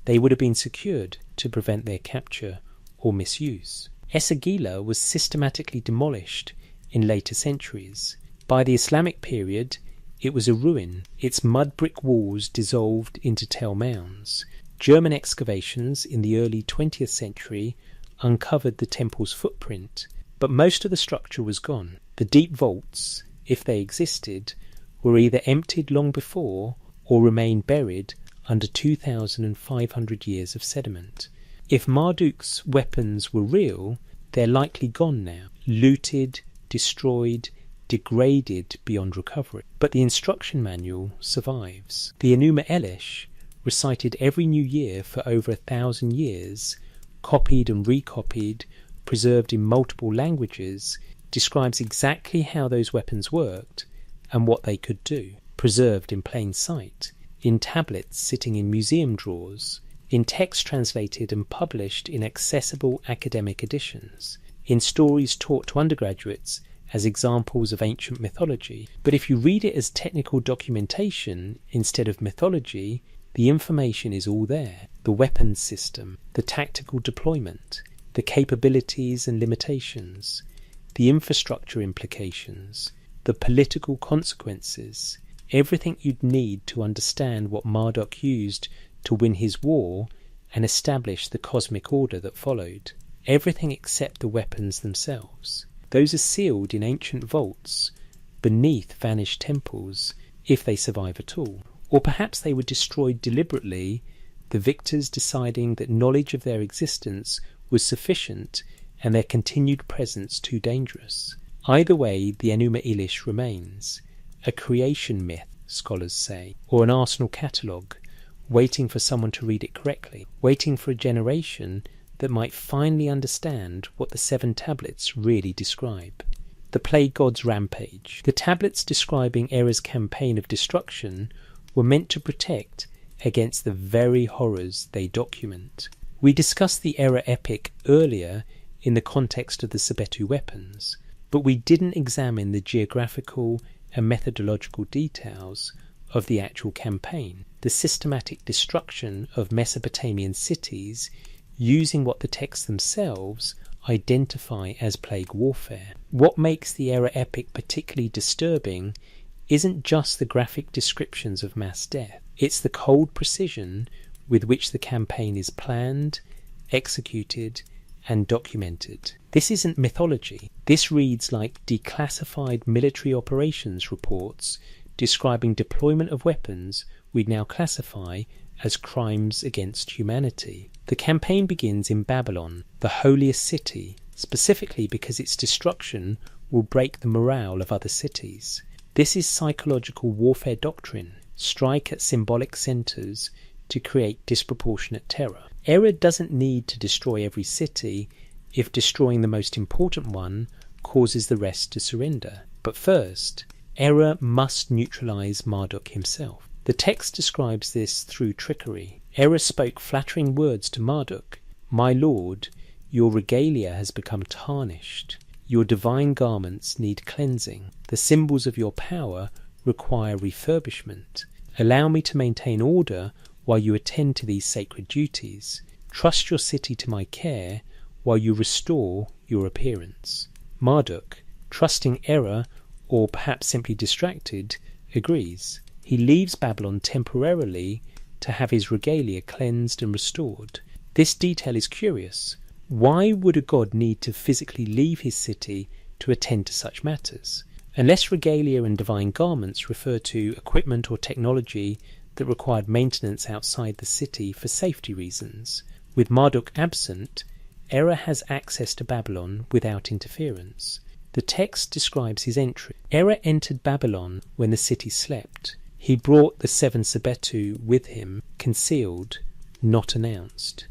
they would have been secured to prevent their capture or misuse. Esagila was systematically demolished in later centuries. By the Islamic period, it was a ruin, its mud brick walls dissolved into tell mounds. German excavations in the early 20th century uncovered the temple's footprint, but most of the structure was gone. The deep vaults, if they existed, were either emptied long before or remained buried under 2,500 years of sediment. If Marduk's weapons were real, they're likely gone now, looted, destroyed, degraded beyond recovery. But the instruction manual survives. The Enuma Elish, recited every new year for over 1,000 years, copied and recopied, preserved in multiple languages, describes exactly how those weapons worked and what they could do, preserved in plain sight, in tablets sitting in museum drawers, in text translated and published in accessible academic editions, in stories taught to undergraduates as examples of ancient mythology. But if you read it as technical documentation instead of mythology, the information is all there. The weapons system, the tactical deployment, the capabilities and limitations, the infrastructure implications, the political consequences, everything you'd need to understand what Marduk used to win his war and establish the cosmic order that followed. Everything except the weapons themselves. Those are sealed in ancient vaults, beneath vanished temples, if they survive at all. Or perhaps they were destroyed deliberately, the victors deciding that knowledge of their existence was sufficient and their continued presence too dangerous. Either way, the Enuma Elish remains. A creation myth, scholars say, or an arsenal catalogue, waiting for someone to read it correctly, waiting for a generation that might finally understand what the 7 tablets really describe. The plague god's rampage. The tablets describing Era's campaign of destruction were meant to protect against the very horrors they document. We discussed the Era epic earlier in the context of the Sabetu weapons, but we didn't examine the geographical and methodological details of the actual campaign, the systematic destruction of Mesopotamian cities using what the texts themselves identify as plague warfare. What makes the Era epic particularly disturbing isn't just the graphic descriptions of mass death, it's the cold precision with which the campaign is planned, executed, and documented. This isn't mythology. This reads like declassified military operations reports describing deployment of weapons we'd now classify as crimes against humanity. The campaign begins in Babylon, the holiest city, specifically because its destruction will break the morale of other cities. This is psychological warfare doctrine. Strike at symbolic centres to create disproportionate terror. Era doesn't need to destroy every city if destroying the most important one causes the rest to surrender. But first, Era must neutralise Marduk himself. The text describes this through trickery. Era spoke flattering words to Marduk. "My lord, your regalia has become tarnished. Your divine garments need cleansing. The symbols of your power require refurbishment. Allow me to maintain order while you attend to these sacred duties. Trust your city to my care while you restore your appearance." Marduk, trusting Era, or perhaps simply distracted, agrees. He leaves Babylon temporarily to have his regalia cleansed and restored. This detail is curious. Why would a god need to physically leave his city to attend to such matters? Unless regalia and divine garments refer to equipment or technology that required maintenance outside the city for safety reasons. With Marduk absent, Era has access to Babylon without interference. The text describes his entry. Era entered Babylon when the city slept. He brought the 7 Sabetu with him, concealed, not announced.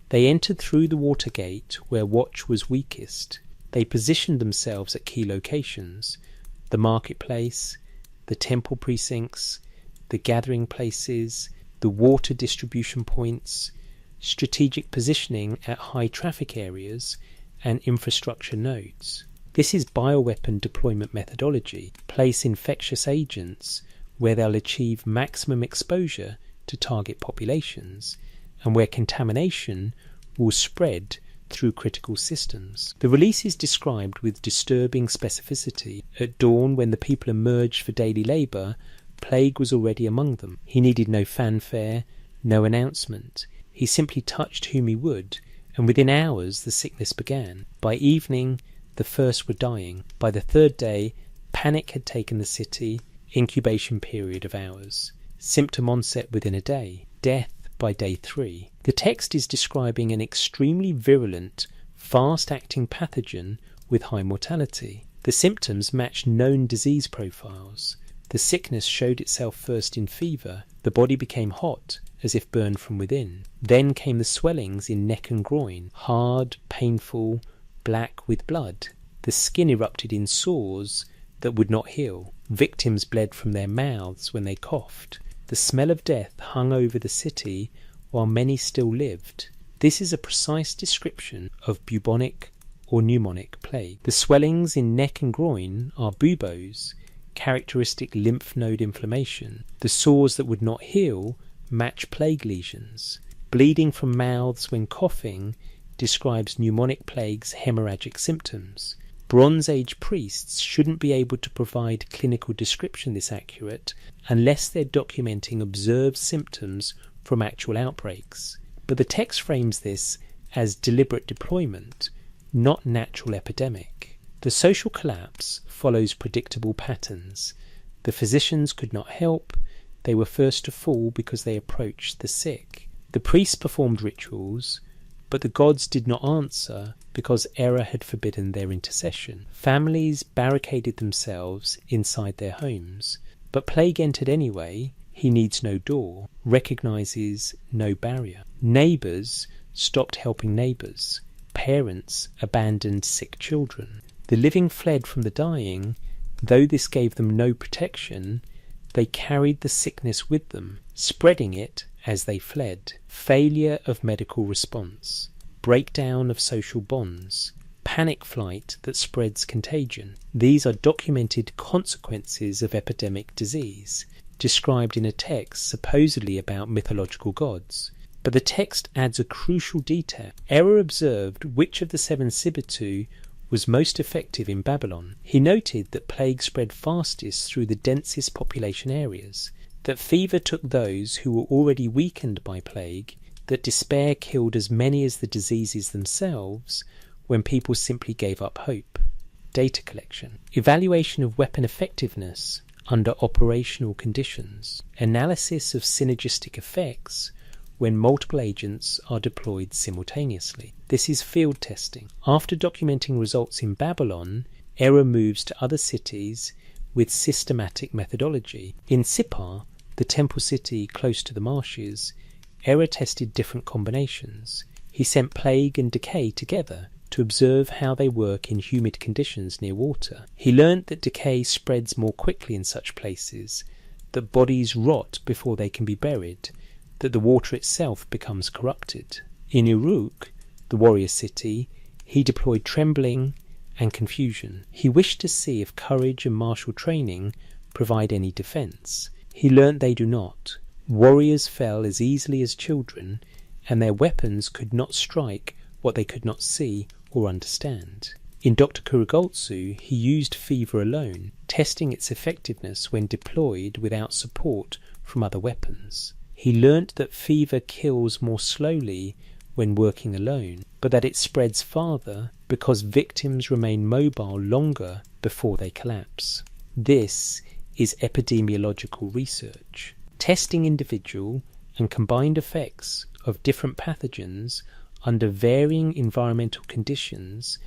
They entered through the water gate where watch was weakest. They positioned themselves at key locations: the marketplace, the temple precincts, the gathering places, the water distribution points, strategic positioning at high traffic areas, and infrastructure nodes. This is bioweapon deployment methodology. Place infectious agents where they'll achieve maximum exposure to target populations, and where contamination will spread through critical systems. The release is described with disturbing specificity. At dawn, when the people emerged for daily labour, plague was already among them. He needed no fanfare, no announcement. He simply touched whom he would, and within hours the sickness began. By evening, the first were dying. By the 3rd day, panic had taken the city. Incubation period of hours. Symptom onset within a day. Death by day 3. The text is describing an extremely virulent, fast-acting pathogen with high mortality. The symptoms matched known disease profiles. The sickness showed itself first in fever. The body became hot, as if burned from within. Then came the swellings in neck and groin, hard, painful, black with blood. The skin erupted in sores that would not heal. Victims bled from their mouths when they coughed. The smell of death hung over the city while many still lived. This is a precise description of bubonic or pneumonic plague. The swellings in neck and groin are buboes, characteristic lymph node inflammation. The sores that would not heal match plague lesions. Bleeding from mouths when coughing describes pneumonic plague's hemorrhagic symptoms. Bronze Age priests shouldn't be able to provide clinical description this accurate unless they're documenting observed symptoms from actual outbreaks. But the text frames this as deliberate deployment, not natural epidemic. The social collapse follows predictable patterns. The physicians could not help. They were first to fall because they approached the sick. The priests performed rituals, but the gods did not answer because error had forbidden their intercession. Families barricaded themselves inside their homes, but plague entered anyway. He needs no door, recognizes no barrier. Neighbours stopped helping neighbours. Parents abandoned sick children. The living fled from the dying. Though this gave them no protection, they carried the sickness with them, spreading it as they fled. Failure of medical response, breakdown of social bonds, panic flight that spreads contagion. These are documented consequences of epidemic disease, described in a text supposedly about mythological gods. But the text adds a crucial detail. Error observed which of the 7 Sibitu was most effective in Babylon. He noted that plague spread fastest through the densest population areas, that fever took those who were already weakened by plague, that despair killed as many as the diseases themselves when people simply gave up hope. Data collection. Evaluation of weapon effectiveness under operational conditions. Analysis of synergistic effects when multiple agents are deployed simultaneously. This is field testing. After documenting results in Babylon, Error moves to other cities with systematic methodology. In Sippar, the temple city close to the marshes, Error tested different combinations. He sent plague and decay together to observe how they work in humid conditions near water. He learnt that decay spreads more quickly in such places, that bodies rot before they can be buried, that the water itself becomes corrupted. In Uruk, the warrior city, he deployed trembling and confusion. He wished to see if courage and martial training provide any defence. He learnt they do not. Warriors fell as easily as children, and their weapons could not strike what they could not see or understand. In Dr. Kurogotsu, he used fever alone, testing its effectiveness when deployed without support from other weapons. He learnt that fever kills more slowly when working alone, but that it spreads farther because victims remain mobile longer before they collapse. This is epidemiological research, testing individual and combined effects of different pathogens under varying environmental conditions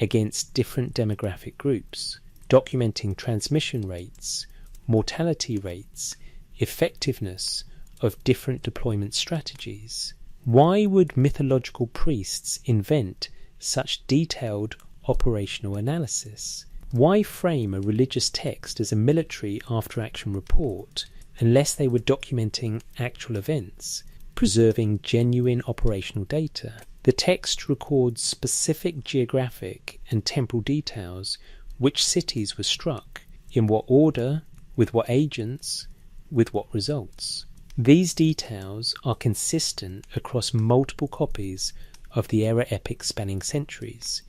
against different demographic groups, documenting transmission rates, mortality rates, effectiveness of different deployment strategies. Why would mythological priests invent such detailed operational analysis? Why frame a religious text as a military after-action report unless they were documenting actual events, preserving genuine operational data? The text records specific geographic and temporal details: which cities were struck, in what order, with what agents, with what results. These details are consistent across multiple copies of the Error epic spanning centuries.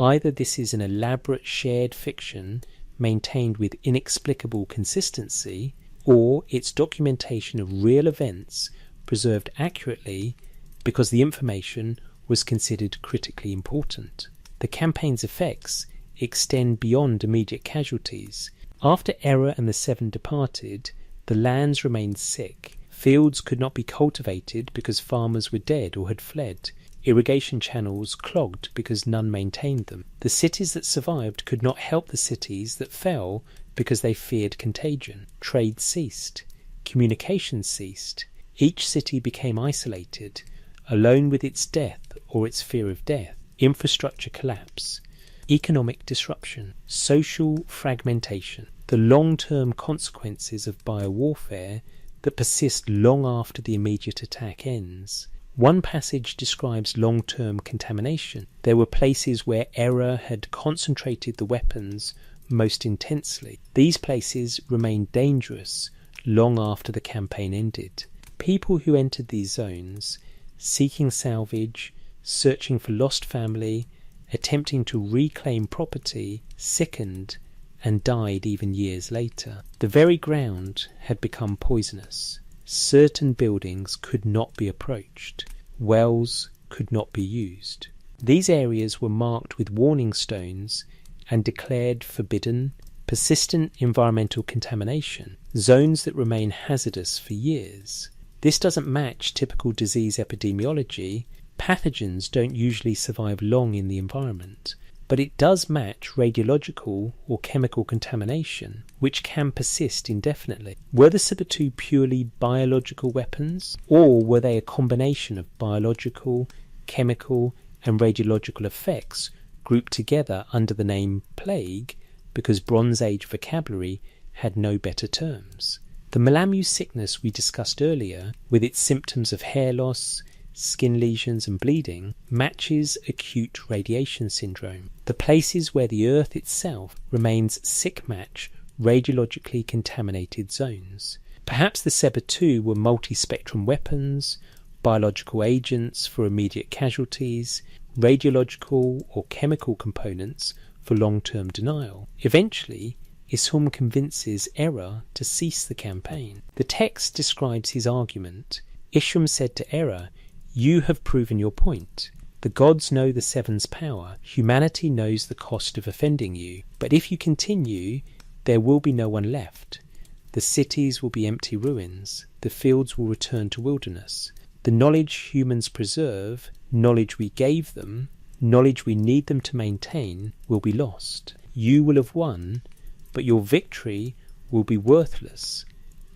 Either this is an elaborate shared fiction maintained with inexplicable consistency, or it's documentation of real events preserved accurately because the information was considered critically important. The campaign's effects extend beyond immediate casualties. After Error and the 7 departed, the lands remained sick. Fields could not be cultivated because farmers were dead or had fled. Irrigation channels clogged because none maintained them. The cities that survived could not help the cities that fell because they feared contagion. Trade ceased. Communication ceased. Each city became isolated, alone with its death or its fear of death. Infrastructure collapse. Economic disruption. Social fragmentation. The long-term consequences of biowarfare that persist long after the immediate attack ends. One passage describes long-term contamination. There were places where error had concentrated the weapons most intensely. These places remained dangerous long after the campaign ended. People who entered these zones, seeking salvage, searching for lost family, attempting to reclaim property, sickened and died even years later. The very ground had become poisonous. Certain buildings could not be approached. Wells could not be used. These areas were marked with warning stones and declared forbidden. Persistent environmental contamination, zones that remain hazardous for years. This doesn't match typical disease epidemiology. Pathogens don't usually survive long in the environment, but it does match radiological or chemical contamination, which can persist indefinitely. Were the Sabato purely biological weapons, or were they a combination of biological, chemical, and radiological effects grouped together under the name plague because Bronze Age vocabulary had no better terms? The Malamu sickness we discussed earlier, with its symptoms of hair loss, skin lesions and bleeding, matches acute radiation syndrome. The places where the Earth itself remains sick match radiologically contaminated zones. Perhaps the Sabato were multi-spectrum weapons, biological agents for immediate casualties, radiological or chemical components for long-term denial. Eventually, Isham convinces Erra to cease the campaign. The text describes his argument. Isham said to Erra, "You have proven your point. The gods know the Seven's power. Humanity knows the cost of offending you. But if you continue, there will be no one left. The cities will be empty ruins. The fields will return to wilderness. The knowledge humans preserve, knowledge we gave them, knowledge we need them to maintain, will be lost. You will have won, but your victory will be worthless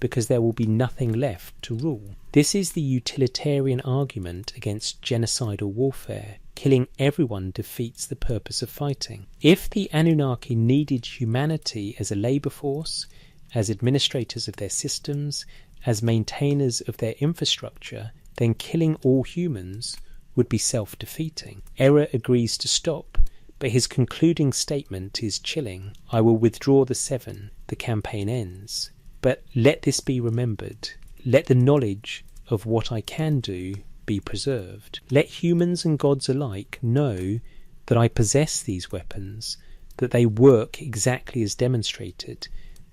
because there will be nothing left to rule." This is the utilitarian argument against genocidal warfare. Killing everyone defeats the purpose of fighting. If the Anunnaki needed humanity as a labour force, as administrators of their systems, as maintainers of their infrastructure, then killing all humans would be self-defeating. Erra agrees to stop, but his concluding statement is chilling. "I will withdraw the Seven. The campaign ends. But let this be remembered. Let the knowledge of what I can do be preserved. Let humans and gods alike know that I possess these weapons, that they work exactly as demonstrated,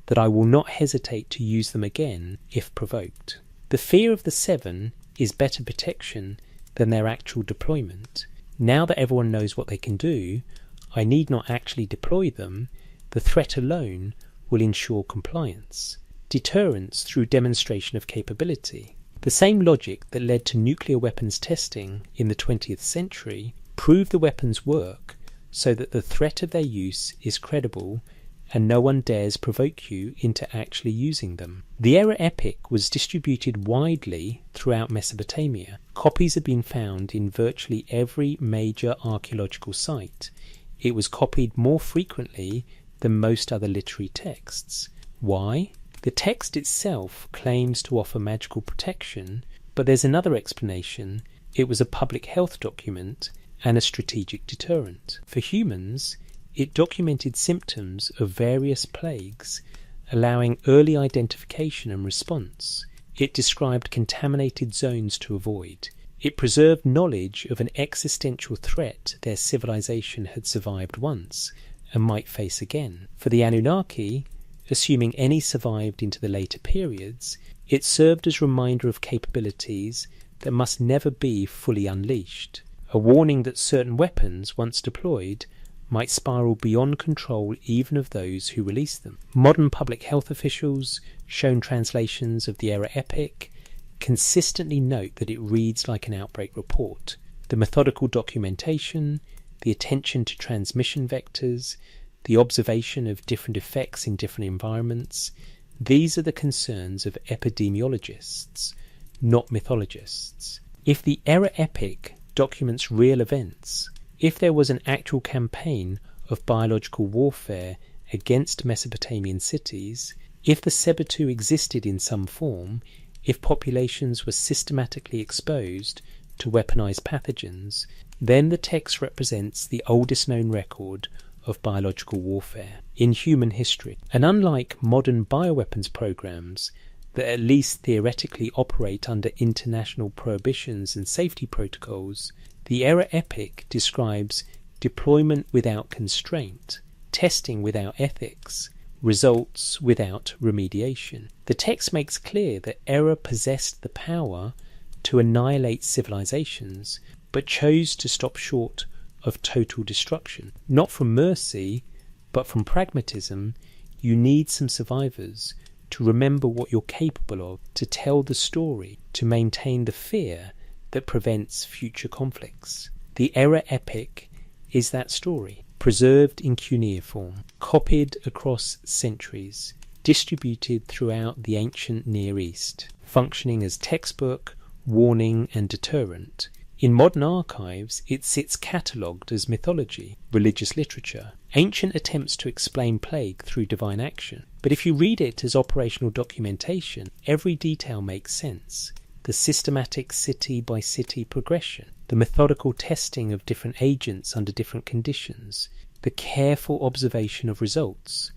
that I will not hesitate to use them again if provoked." The fear of the Seven is better protection than their actual deployment. Now that everyone knows what they can do, I need not actually deploy them. The threat alone will ensure compliance. Deterrence through demonstration of capability. The same logic that led to nuclear weapons testing in the 20th century proved the weapons work so that the threat of their use is credible and no one dares provoke you into actually using them. The Erra epic was distributed widely throughout Mesopotamia. Copies have been found in virtually every major archaeological site. It was copied more frequently than most other literary texts. Why? The text itself claims to offer magical protection, but there's another explanation. It was a public health document and a strategic deterrent. For humans, it documented symptoms of various plagues, allowing early identification and response. It described contaminated zones to avoid. It preserved knowledge of an existential threat their civilization had survived once and might face again. For the Anunnaki, assuming any survived into the later periods, it served as a reminder of capabilities that must never be fully unleashed, a warning that certain weapons, once deployed, might spiral beyond control even of those who released them. Modern public health officials, shown translations of the Erra epic, consistently note that it reads like an outbreak report. The methodical documentation, the attention to transmission vectors, the observation of different effects in different environments, these are the concerns of epidemiologists, not mythologists. If the error epic documents real events, if there was an actual campaign of biological warfare against Mesopotamian cities, if the Sebetu existed in some form, if populations were systematically exposed to weaponized pathogens, then the text represents the oldest known record of biological warfare in human history. And unlike modern bioweapons programs that at least theoretically operate under international prohibitions and safety protocols, the error epic describes deployment without constraint, testing without ethics, results without remediation. The text makes clear that error possessed the power to annihilate civilizations, but chose to stop short of total destruction. Not from mercy, but from pragmatism. You need some survivors to remember what you're capable of, to tell the story, to maintain the fear that prevents future conflicts. The error epic is that story, preserved in cuneiform, copied across centuries, distributed throughout the ancient Near East, functioning as textbook, warning and deterrent. In modern archives, it sits catalogued as mythology, religious literature, ancient attempts to explain plague through divine action. But if you read it as operational documentation, every detail makes sense. The systematic city-by-city progression, the methodical testing of different agents under different conditions, the careful observation of results,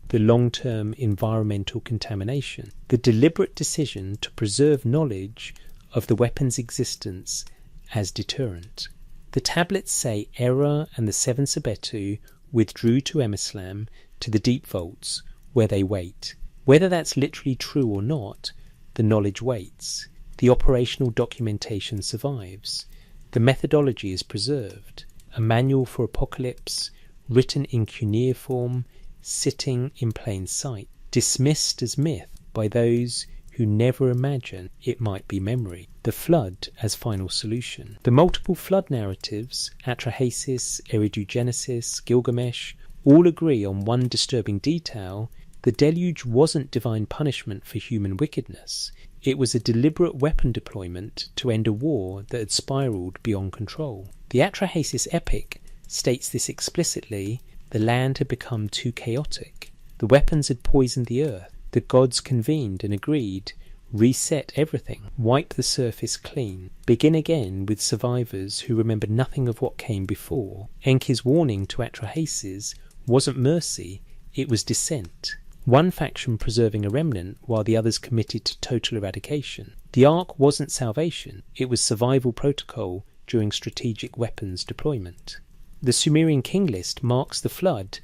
the long-term environmental contamination, the deliberate decision to preserve knowledge of the weapon's existence as deterrent. The tablets say Erra and the seven Sebetu withdrew to Emislam to the deep vaults where they wait. Whether that's literally true or not, the knowledge waits. The operational documentation survives. The methodology is preserved. A manual for apocalypse, written in cuneiform, sitting in plain sight, dismissed as myth by those who never imagine it might be memory. The flood as final solution. The multiple flood narratives, Atrahasis, Eridugenesis, Gilgamesh, all agree on one disturbing detail. The deluge wasn't divine punishment for human wickedness. It was a deliberate weapon deployment to end a war that had spiraled beyond control. The Atrahasis epic states this explicitly. The land had become too chaotic. The weapons had poisoned the earth. The gods convened and agreed, reset everything, wipe the surface clean, begin again with survivors who remember nothing of what came before. Enki's warning to Atrahasis wasn't mercy, it was dissent. One faction preserving a remnant while the others committed to total eradication. The Ark wasn't salvation, it was survival protocol during strategic weapons deployment. The Sumerian king list marks the flood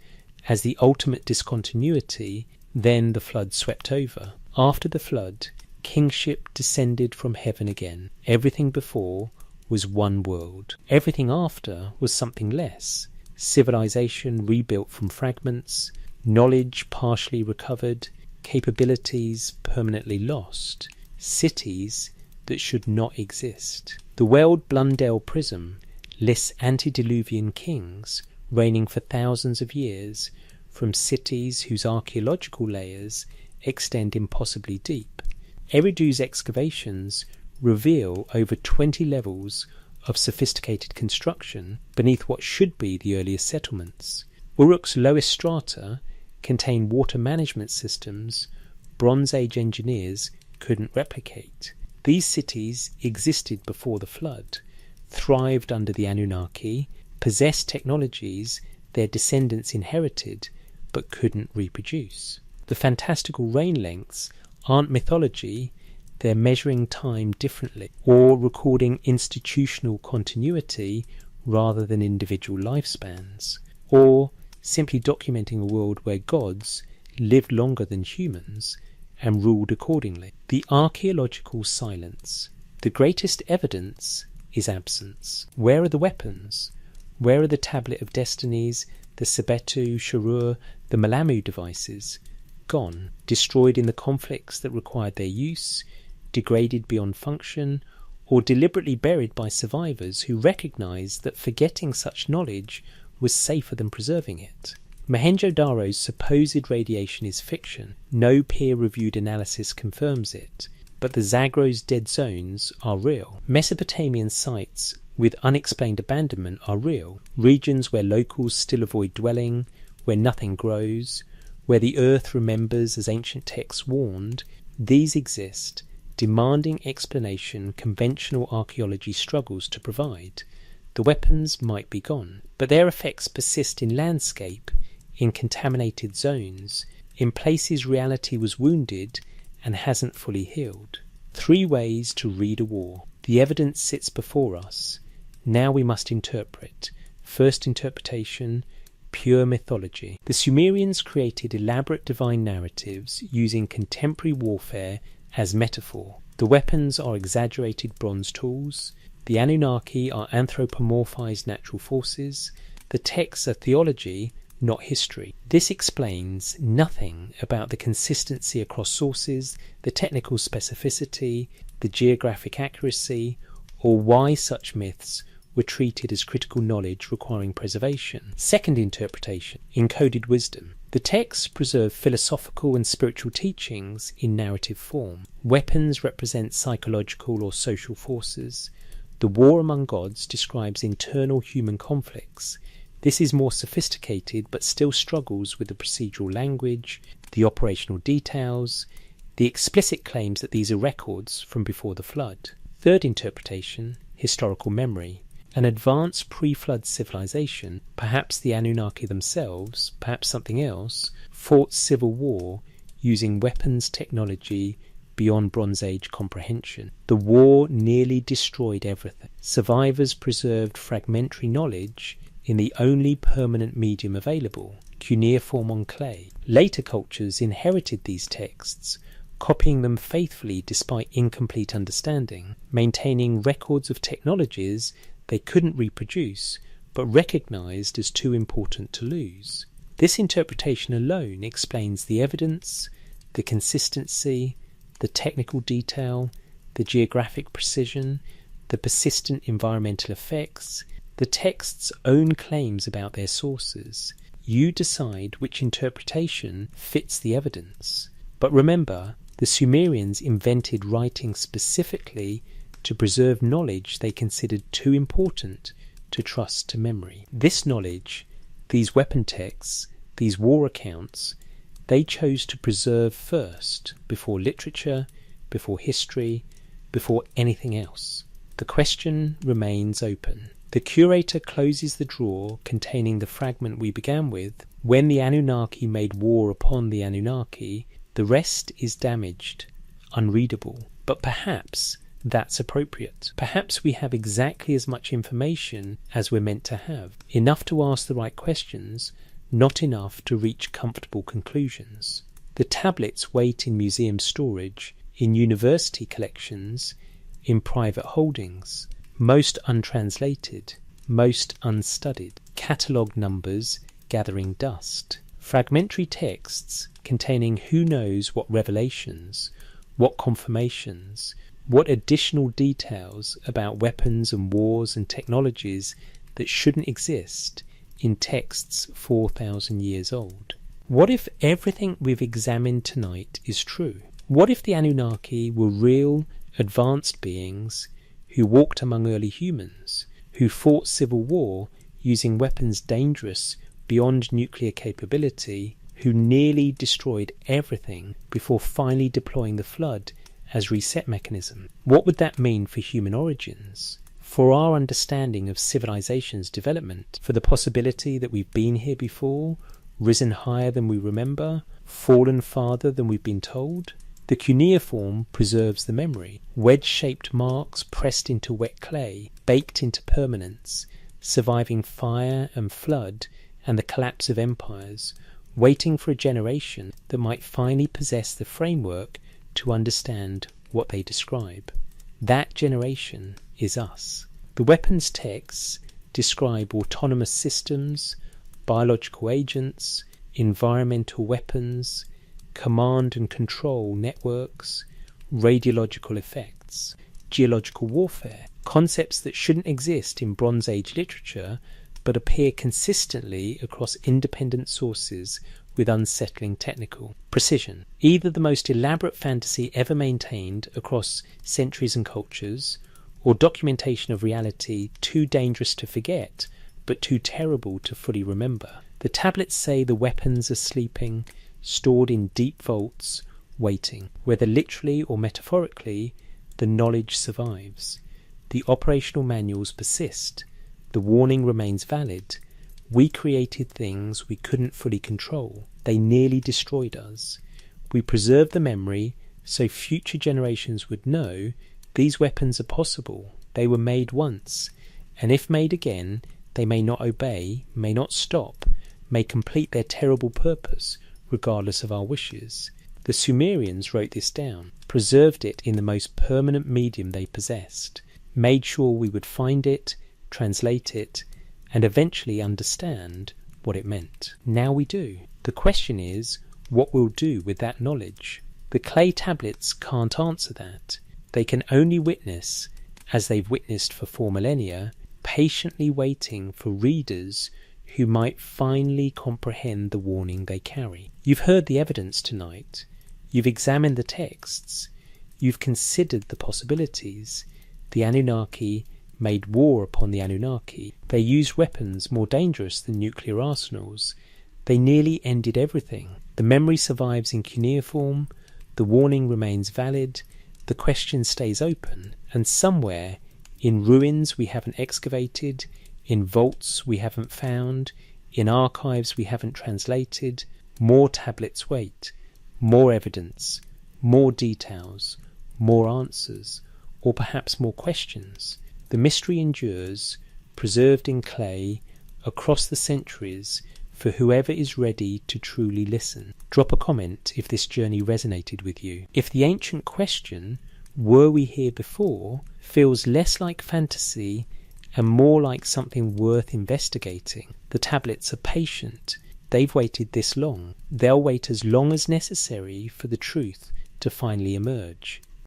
as the ultimate discontinuity. Then the flood swept over. After the flood, kingship descended from heaven again. Everything before was one world. Everything after was something less. Civilization rebuilt from fragments, knowledge partially recovered, capabilities permanently lost, cities that should not exist. The Weld Blundell Prism lists antediluvian kings reigning for thousands of years, from cities whose archaeological layers extend impossibly deep. Eridu's excavations reveal over 20 levels of sophisticated construction beneath what should be the earliest settlements. Uruk's lowest strata contain water management systems Bronze Age engineers couldn't replicate. These cities existed before the flood, thrived under the Anunnaki, possessed technologies their descendants inherited but couldn't reproduce. The fantastical reign lengths aren't mythology, they're measuring time differently, or recording institutional continuity rather than individual lifespans, or simply documenting a world where gods lived longer than humans and ruled accordingly. The archaeological silence. The greatest evidence is absence. Where are the weapons? Where are the Tablet of Destinies, the Sebetu, Shurur, the Malamu devices? Gone, destroyed in the conflicts that required their use, degraded beyond function, or deliberately buried by survivors who recognised that forgetting such knowledge was safer than preserving it. Mohenjo-Daro's supposed radiation is fiction. No peer-reviewed analysis confirms it, but the Zagros dead zones are real. Mesopotamian sites with unexplained abandonment are real. Regions where locals still avoid dwelling, where nothing grows, where the earth remembers as ancient texts warned, these exist, demanding explanation conventional archaeology struggles to provide. The weapons might be gone, but their effects persist in landscape, in contaminated zones, in places reality was wounded and hasn't fully healed. 3 ways to read a war. The evidence sits before us. Now we must interpret. First interpretation, pure mythology. The Sumerians created elaborate divine narratives using contemporary warfare as metaphor. The weapons are exaggerated bronze tools. The Anunnaki are anthropomorphized natural forces. The texts are theology, not history. This explains nothing about the consistency across sources, the technical specificity, the geographic accuracy, or why such myths were treated as critical knowledge requiring preservation. Second interpretation, encoded wisdom. The texts preserve philosophical and spiritual teachings in narrative form. Weapons represent psychological or social forces. The War Among Gods describes internal human conflicts. This is more sophisticated but still struggles with the procedural language, the operational details, the explicit claims that these are records from before the flood. Third interpretation, historical memory. An advanced pre-flood civilization, perhaps the Anunnaki themselves, perhaps something else, fought civil war using weapons technology beyond Bronze Age comprehension. The war nearly destroyed everything. Survivors preserved fragmentary knowledge in the only permanent medium available, cuneiform on clay. Later cultures inherited these texts, copying them faithfully despite incomplete understanding, maintaining records of technologies they couldn't reproduce, but recognized as too important to lose. This interpretation alone explains the evidence, the consistency, the technical detail, the geographic precision, the persistent environmental effects, the text's own claims about their sources. You decide which interpretation fits the evidence. But remember, the Sumerians invented writing specifically to preserve knowledge they considered too important to trust to memory. This knowledge, these weapon texts, these war accounts, they chose to preserve first, before literature, before history, before anything else. The question remains open. The curator closes the drawer containing the fragment we began with. When the Anunnaki made war upon the Anunnaki, the rest is damaged, unreadable. But perhaps that's appropriate. Perhaps we have exactly as much information as we're meant to have. Enough to ask the right questions, not enough to reach comfortable conclusions. The tablets wait in museum storage, in university collections, in private holdings, most untranslated, most unstudied, catalogue numbers gathering dust, fragmentary texts containing who knows what revelations, what confirmations, what additional details about weapons and wars and technologies that shouldn't exist in texts 4,000 years old. What if everything we've examined tonight is true? What if the Anunnaki were real, advanced beings who walked among early humans, who fought civil war using weapons dangerous beyond nuclear capability, who nearly destroyed everything before finally deploying the flood as reset mechanism? What would that mean for human origins? For our understanding of civilization's development? For the possibility that we've been here before, risen higher than we remember, fallen farther than we've been told? The cuneiform preserves the memory. Wedge-shaped marks pressed into wet clay, baked into permanence, surviving fire and flood and the collapse of empires, waiting for a generation that might finally possess the framework to understand what they describe. That generation is us. The weapons texts describe autonomous systems, biological agents, environmental weapons, command and control networks, radiological effects, geological warfare, concepts that shouldn't exist in Bronze Age literature but appear consistently across independent sources with unsettling technical precision. Either the most elaborate fantasy ever maintained across centuries and cultures, or documentation of reality too dangerous to forget but too terrible to fully remember. The tablets say the weapons are sleeping, stored in deep vaults, waiting. Whether literally or metaphorically, the knowledge survives. The operational manuals persist. The warning remains valid. We created things we couldn't fully control. They nearly destroyed us. We preserved the memory so future generations would know these weapons are possible. They were made once, and if made again, they may not obey, may not stop, may complete their terrible purpose, regardless of our wishes. The Sumerians wrote this down, preserved it in the most permanent medium they possessed, made sure we would find it, translate it, and eventually understand what it meant. Now we do. The question is, what we'll do with that knowledge? The clay tablets can't answer that. They can only witness, as they've witnessed for 4 millennia, patiently waiting for readers who might finally comprehend the warning they carry. You've heard the evidence tonight. You've examined the texts. You've considered the possibilities. The Anunnaki made war upon the Anunnaki. They used weapons more dangerous than nuclear arsenals. They nearly ended everything. The memory survives in cuneiform. The warning remains valid. The question stays open. And somewhere, in ruins we haven't excavated, in vaults we haven't found, in archives we haven't translated, more tablets wait, more evidence, more details, more answers, or perhaps more questions. The mystery endures, preserved in clay, across the centuries, for whoever is ready to truly listen. Drop a comment if this journey resonated with you. If the ancient question, were we here before, feels less like fantasy and more like something worth investigating, the tablets are patient. They've waited this long. They'll wait as long as necessary for the truth to finally emerge.